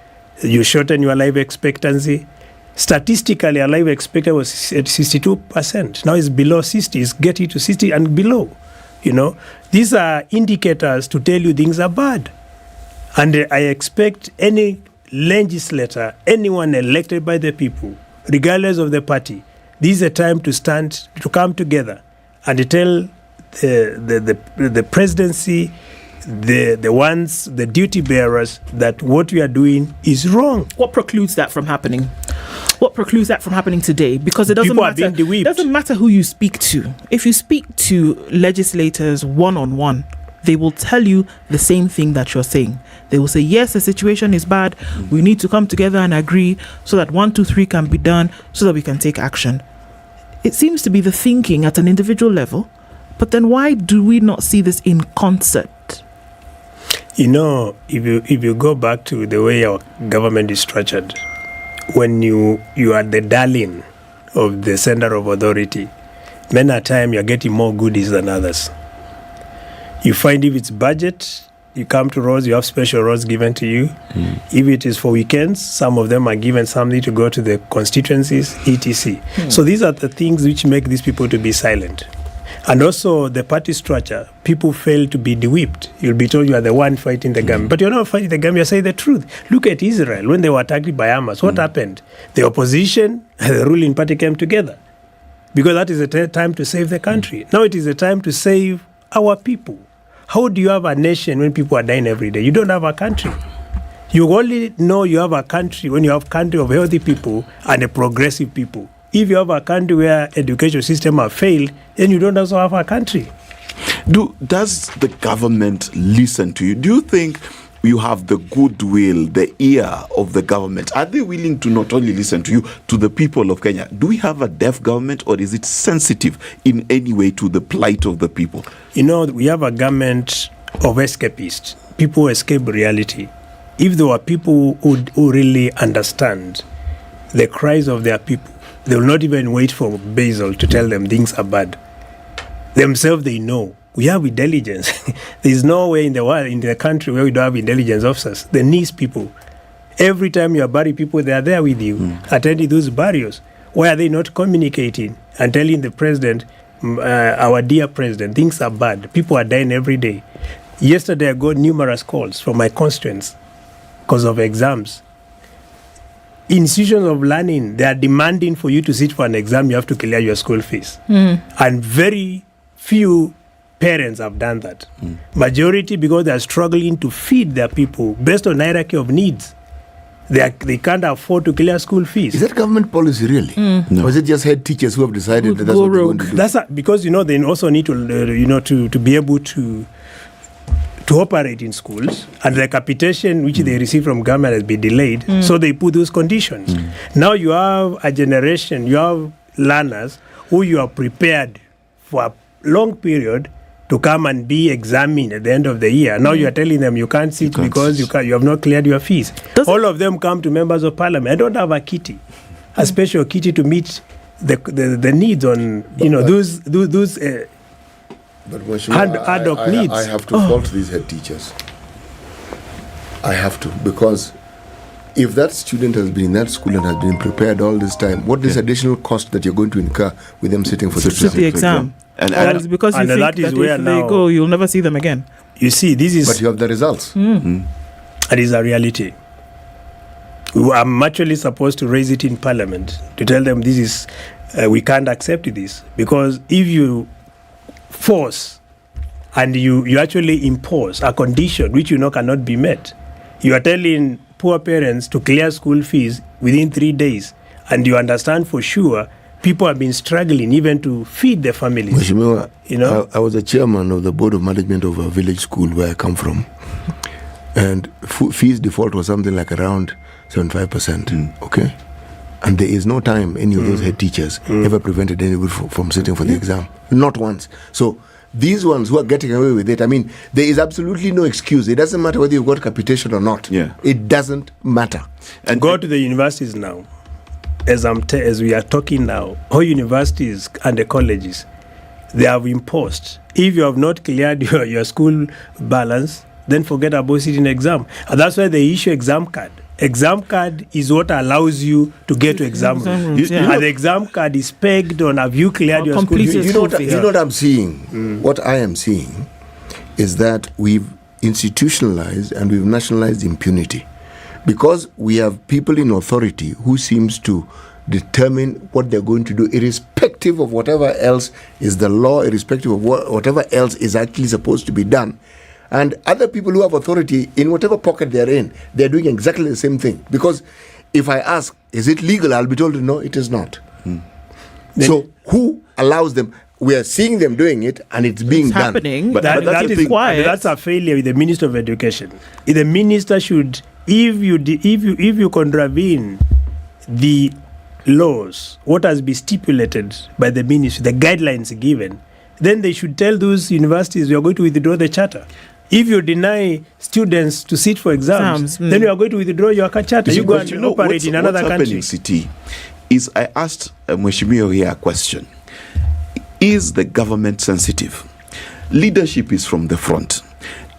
You shorten your life expectancy. Statistically, our life expectancy was at 62%. Now it's below 60. It's getting to 60 and below. These are indicators to tell you things are bad. And I expect any legislator, anyone elected by the people, regardless of the party, this is a time to come together and to tell the presidency, the duty bearers, that what we are doing is wrong. What precludes that from happening? What precludes that from happening today? Because it doesn't matter. It doesn't matter who you speak to. If you speak to legislators one-on-one, they will tell you the same thing that you're saying. They will say, yes, the situation is bad. We need to come together and agree so that 1, 2, 3 can be done so that we can take action. It seems to be the thinking at an individual level. But then why do we not see this in concert? If you go back to the way our government is structured, when you are the darling of the center of authority, many a time you're getting more goodies than others. You find if it's budget, you come to roads, you have special roads given to you. If it is for weekends, some of them are given something to go to the constituencies, etc. So these are the things which make these people to be silent. And also the party structure, people fail to be de-whipped. You'll be told you are the one fighting the government. But you're not fighting the government, you're saying the truth. Look at Israel, when they were attacked by Hamas, what happened? The opposition and the ruling party came together. Because that is the time to save the country. Now it is the time to save our people. How do you have a nation when people are dying every day? You don't have a country. You only know you have a country when you have a country of healthy people and a progressive people. If you have a country where education system have failed, then you don't also have a country. Does the government listen to you? Do you think you have the goodwill, the ear of the government? Are they willing to not only listen to you, to the people of Kenya? Do we have a deaf government, or is it sensitive in any way to the plight of the people? We have a government of escapists. People escape reality. If there were people who really understand the cries of their people, they will not even wait for Basil to tell them things are bad. Themselves, they know. We have intelligence. There is no way in the world, in the country, where we don't have intelligence officers. They need people. Every time you bury people, they are there with you, attending those burials. Why are they not communicating and telling the president, our dear president, things are bad. People are dying every day. Yesterday, I got numerous calls from my constituents because of exams. institutions of learning, they are demanding for you to sit for an exam, you have to clear your school fees. And very few parents have done that. Majority, because they are struggling to feed their people based on hierarchy of needs. They can't afford to clear school fees. Is that government policy really? Or is it just head teachers who have decided that that's what they're going to do? Because they also need to to be able to operate in schools, and the capitation which they receive from government has been delayed, so they put those conditions. Now you have a generation, you have learners who you are prepared for a long period to come and be examined at the end of the year. Now you are telling them you can't sit because you have not cleared your fees. All of them come to members of parliament. I don't have a kitty, a special kitty to meet the needs on those But ad hoc needs. I have to fault these head teachers. I have to, because if that student has been in that school and has been prepared all this time, what is additional cost that you're going to incur with them sitting for the exam? And it's because you think that if they go, you'll never see them again. You see, this is... But you have the results. It is a reality. I'm actually supposed to raise it in parliament to tell them this is... we can't accept this. Because if you force and you actually impose a condition which cannot be met, you are telling poor parents to clear school fees within 3 days, and you understand for sure people have been struggling even to feed their families. Mheshimiwa, I was a chairman of the board of management of a village school where I come from, and fees default was something like around 75%. Okay, and there is no time any of those head teachers ever prevented anybody from sitting for the exam, not once. So these ones who are getting away with it, I mean, there is absolutely no excuse. It doesn't matter whether you've got capitation or not. It doesn't matter. And go to the universities now. As we are talking now, all universities and the colleges, they have imposed, if you have not cleared your school balance, then forget about sitting exam. And that's why they issue exam card. Exam card is what allows you to get to exam room. And the exam card is pegged on have you cleared your school. You know what I'm seeing? What I am seeing is that we've institutionalized and we've nationalized impunity. Because we have people in authority who seems to determine what they're going to do, irrespective of whatever else is the law, irrespective of whatever else is actually supposed to be done. And other people who have authority, in whatever pocket they're in, they're doing exactly the same thing. Because if I ask, is it legal? I'll be told, no, it is not. So who allows them? We are seeing them doing it, and it's being done. Happening. But that is quiet. That's a failure with the Minister of Education. The minister should... If you contravene the laws, what has been stipulated by the ministry, the guidelines given, then they should tell those universities, we are going to withdraw the charter. If you deny students to sit for exams, then you are going to withdraw your charter. You go and operate in another country. What's happening, is I asked Mheshimiwa here a question. Is the government sensitive? Leadership is from the front.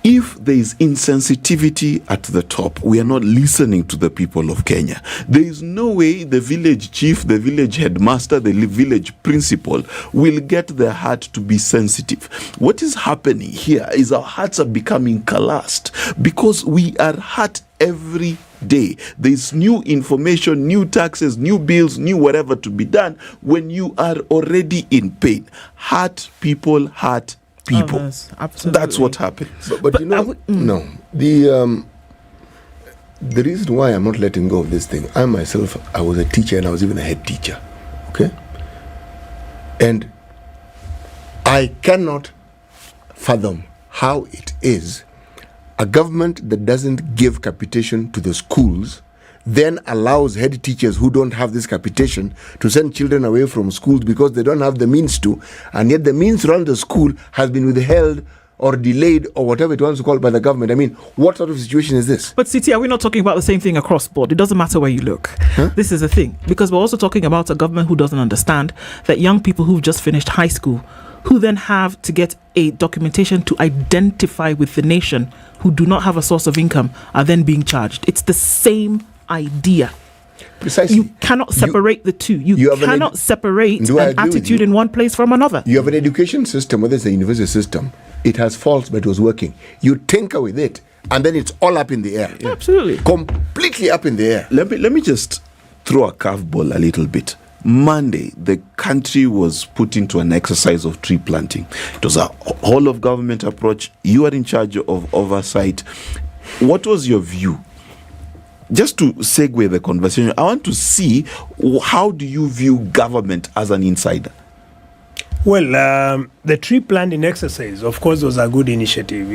If there is insensitivity at the top, we are not listening to the people of Kenya. There is no way the village chief, the village headmaster, the village principal will get their heart to be sensitive. What is happening here is our hearts are becoming calloused because we are hurt every day. There's new information, new taxes, new bills, new whatever to be done when you are already in pain. Hurt people, hurt people. That's what happened. But no. The reason why I'm not letting go of this thing, I myself, I was a teacher and I was even a head teacher. Okay? And I cannot fathom how it is a government that doesn't give capitation to the schools then allows head teachers who don't have this capitation to send children away from schools because they don't have the means to, and yet the means to run the school has been withheld or delayed or whatever it wants to call by the government. I mean, what sort of situation is this? But Siti, are we not talking about the same thing across board? It doesn't matter where you look. This is the thing. Because we're also talking about a government who doesn't understand that young people who've just finished high school, who then have to get a documentation to identify with the nation, who do not have a source of income, are then being charged. It's the same idea. Precisely. You cannot separate the two. You cannot separate an attitude in one place from another. You have an education system, whether it's a university system, it has faults, but it was working. You tinker with it, and then it's all up in the air. Absolutely. Completely up in the air. Let me just throw a curveball a little bit. Monday, the country was put into an exercise of tree planting. It was a whole of government approach. You are in charge of oversight. What was your view? Just to segue the conversation, I want to see, how do you view government as an insider? Well, the tree planting exercise, of course, was a good initiative,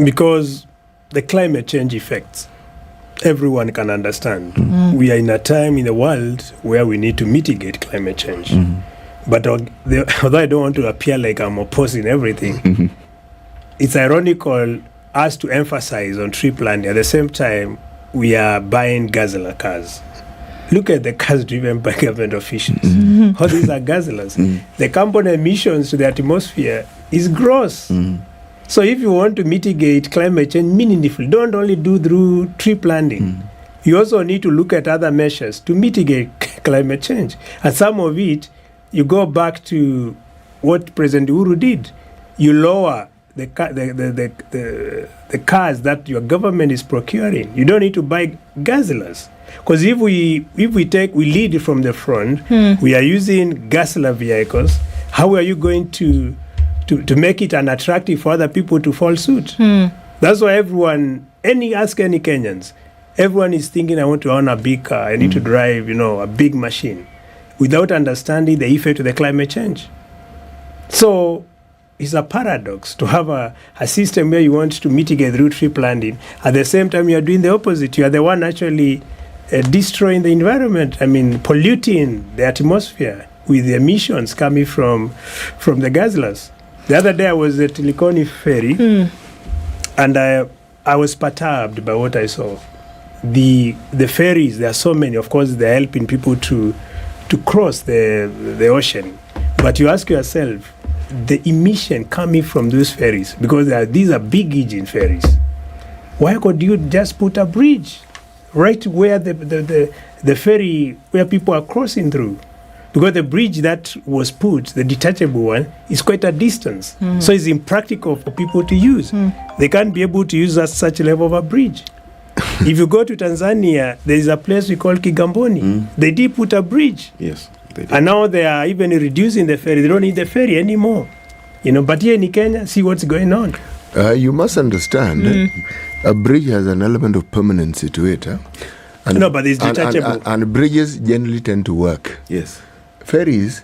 because the climate change effects, everyone can understand. We are in a time in the world where we need to mitigate climate change. But although I don't want to appear like I'm opposing everything, it's ironical us to emphasize on tree planting. At the same time, we are buying guzzler cars. Look at the cars driven by government officials. All these are guzzlers. The carbon emissions to the atmosphere is gross. So if you want to mitigate climate change meaningfully, don't only do through tree planting. You also need to look at other measures to mitigate climate change. And some of it, you go back to what President Uhuru did. You lower the cars that your government is procuring. You don't need to buy guzzlers. Because if we lead from the front, we are using guzzler vehicles. How are you going to make it unattractive for other people to follow suit? That's why ask any Kenyans, everyone is thinking, I want to own a big car, I need to drive, a big machine, without understanding the effect of the climate change. So it's a paradox to have a system where you want to mitigate through tree planting. At the same time, you are doing the opposite. You are the one actually destroying the environment, polluting the atmosphere with the emissions coming from the guzzlers. The other day I was at Likoni Ferry, and I was perturbed by what I saw. The ferries, there are so many, of course, they're helping people to cross the ocean. But you ask yourself, the emission coming from those ferries, because these are big engine ferries, why could you just put a bridge right where the ferry, where people are crossing through? Because the bridge that was put, the detachable one, is quite a distance. So it's impractical for people to use. They can't be able to use such a level of a bridge. If you go to Tanzania, there is a place we call Kigamboni. They did put a bridge. Yes. And now they are even reducing the ferry. They don't need the ferry anymore. But here in Kenya, see what's going on. You must understand, a bridge has an element of permanency to it. No, but it's detachable. And bridges generally tend to work. Yes. Ferries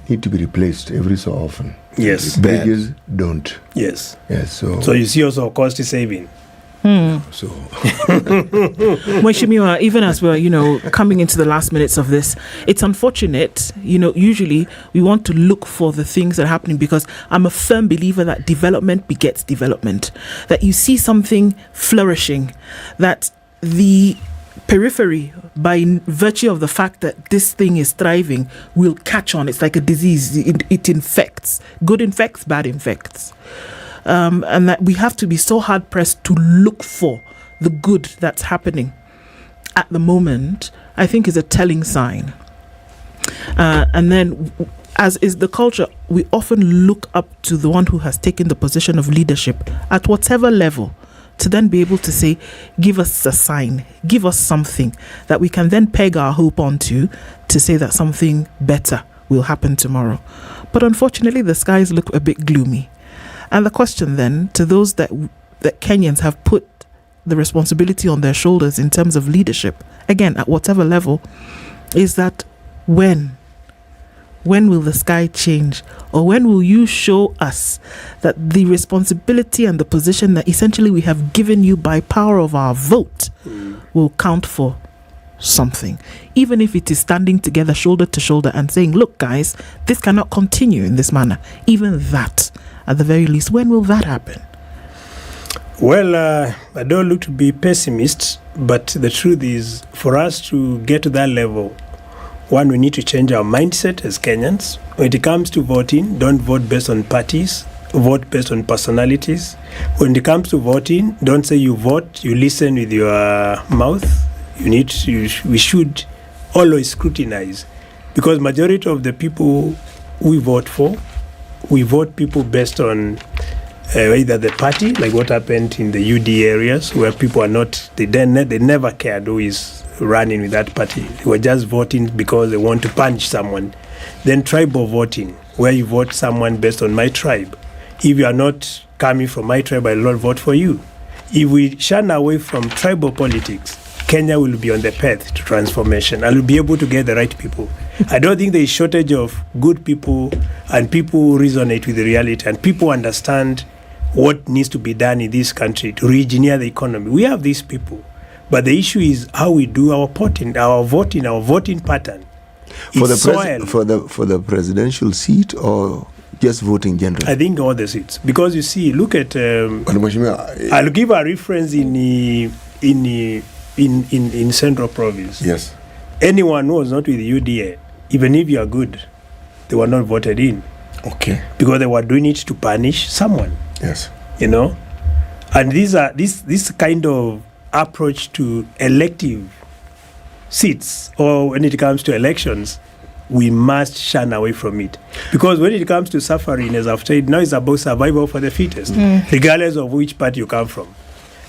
need to be replaced every so often. Yes. Bridges don't. Yes. Yes. So you see also cost saving. So, Mweshimiwa, even as we're, coming into the last minutes of this, it's unfortunate, usually we want to look for the things that are happening, because I'm a firm believer that development begets development. That you see something flourishing, that the periphery, by virtue of the fact that this thing is thriving, will catch on. It's like a disease. It infects. Good infects, bad infects. And that we have to be so hard pressed to look for the good that's happening at the moment, I think is a telling sign. And then, as is the culture, we often look up to the one who has taken the position of leadership at whatever level, to then be able to say, give us a sign, give us something that we can then peg our hope onto, to say that something better will happen tomorrow. But unfortunately, the skies look a bit gloomy. And the question then, to those that Kenyans have put the responsibility on their shoulders in terms of leadership, again, at whatever level, is that when will the sky change? Or when will you show us that the responsibility and the position that essentially we have given you by power of our vote will count for something? Even if it is standing together shoulder to shoulder and saying, look guys, this cannot continue in this manner. Even that, at the very least, when will that happen? Well, I don't look to be pessimist, but the truth is, for us to get to that level, one, we need to change our mindset as Kenyans. When it comes to voting, don't vote based on parties, vote based on personalities. When it comes to voting, don't say you vote, you listen with your mouth. We should always scrutinize, because majority of the people we vote for, we vote people based on either the party, like what happened in the UD areas, where people are not, they never cared who is running with that party. They were just voting because they want to punish someone. Then tribal voting, where you vote someone based on my tribe. If you are not coming from my tribe, I will not vote for you. If we shun away from tribal politics, Kenya will be on the path to transformation and will be able to get the right people. I don't think there is shortage of good people and people who resonate with the reality and people understand what needs to be done in this country to re-engineer the economy. We have these people, but the issue is how we do our voting pattern. For the presidential seat or just voting generally? I think all the seats, because you see, look at. I'll give a reference in Central Province. Yes. Anyone who was not with the UDA, even if you are good, they were not voted in. Okay. Because they were doing it to punish someone. Yes. You know? And this kind of approach to elective seats, or when it comes to elections, we must shun away from it. Because when it comes to suffering, as I've said, now it's about survival for the fittest, regardless of which party you come from.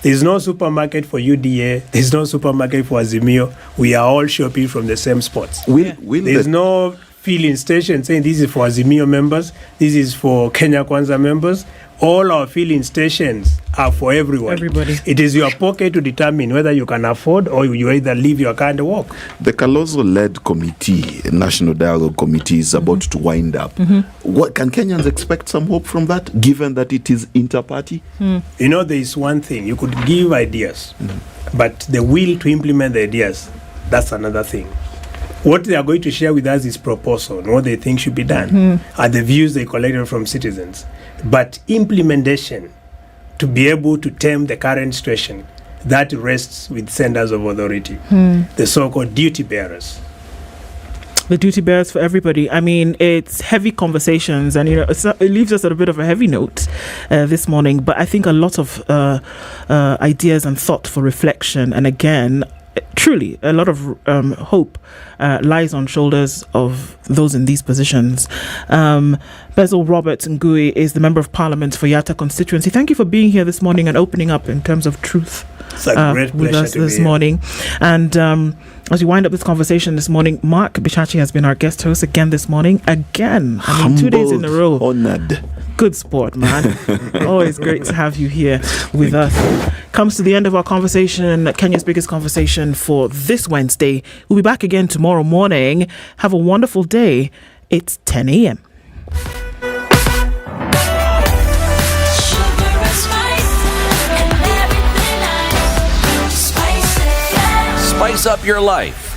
There's no supermarket for UDA. There's no supermarket for Azimio. We are all shopping from the same spots. There's no filling station saying this is for Azimio members, this is for Kenya Kwanza members. All our filling stations are for everyone. Everybody. It is your pocket to determine whether you can afford or you either leave your car and walk. The Kalonzo-led committee, National Dialogue Committee, is about to wind up. What can Kenyans expect some hope from that, given that it is inter-party? You know, there is one thing. You could give ideas, but the will to implement the ideas, that's another thing. What they are going to share with us is proposal, and what they think should be done, and the views they collected from citizens. But implementation, to be able to tame the current situation, that rests with centers of authority, the so-called duty bearers. The duty bearers for everybody. I mean, it's heavy conversations, and it leaves us at a bit of a heavy note this morning. But I think a lot of ideas and thought for reflection, and again, truly a lot of hope lies on shoulders of those in these positions. Bezel Robert Ngui is the Member of Parliament for Yatta constituency. Thank you for being here this morning and opening up in terms of truth with us this morning. And as we wind up this conversation this morning, Mark Bichachi has been our guest host again this morning. Again, I mean, 2 days in a row. Honored. Good sport, man. Always great to have you here with us. Comes to the end of our conversation, Kenya's biggest conversation for this Wednesday. We'll be back again tomorrow morning. Have a wonderful day. It's 10 a.m. Spice up your life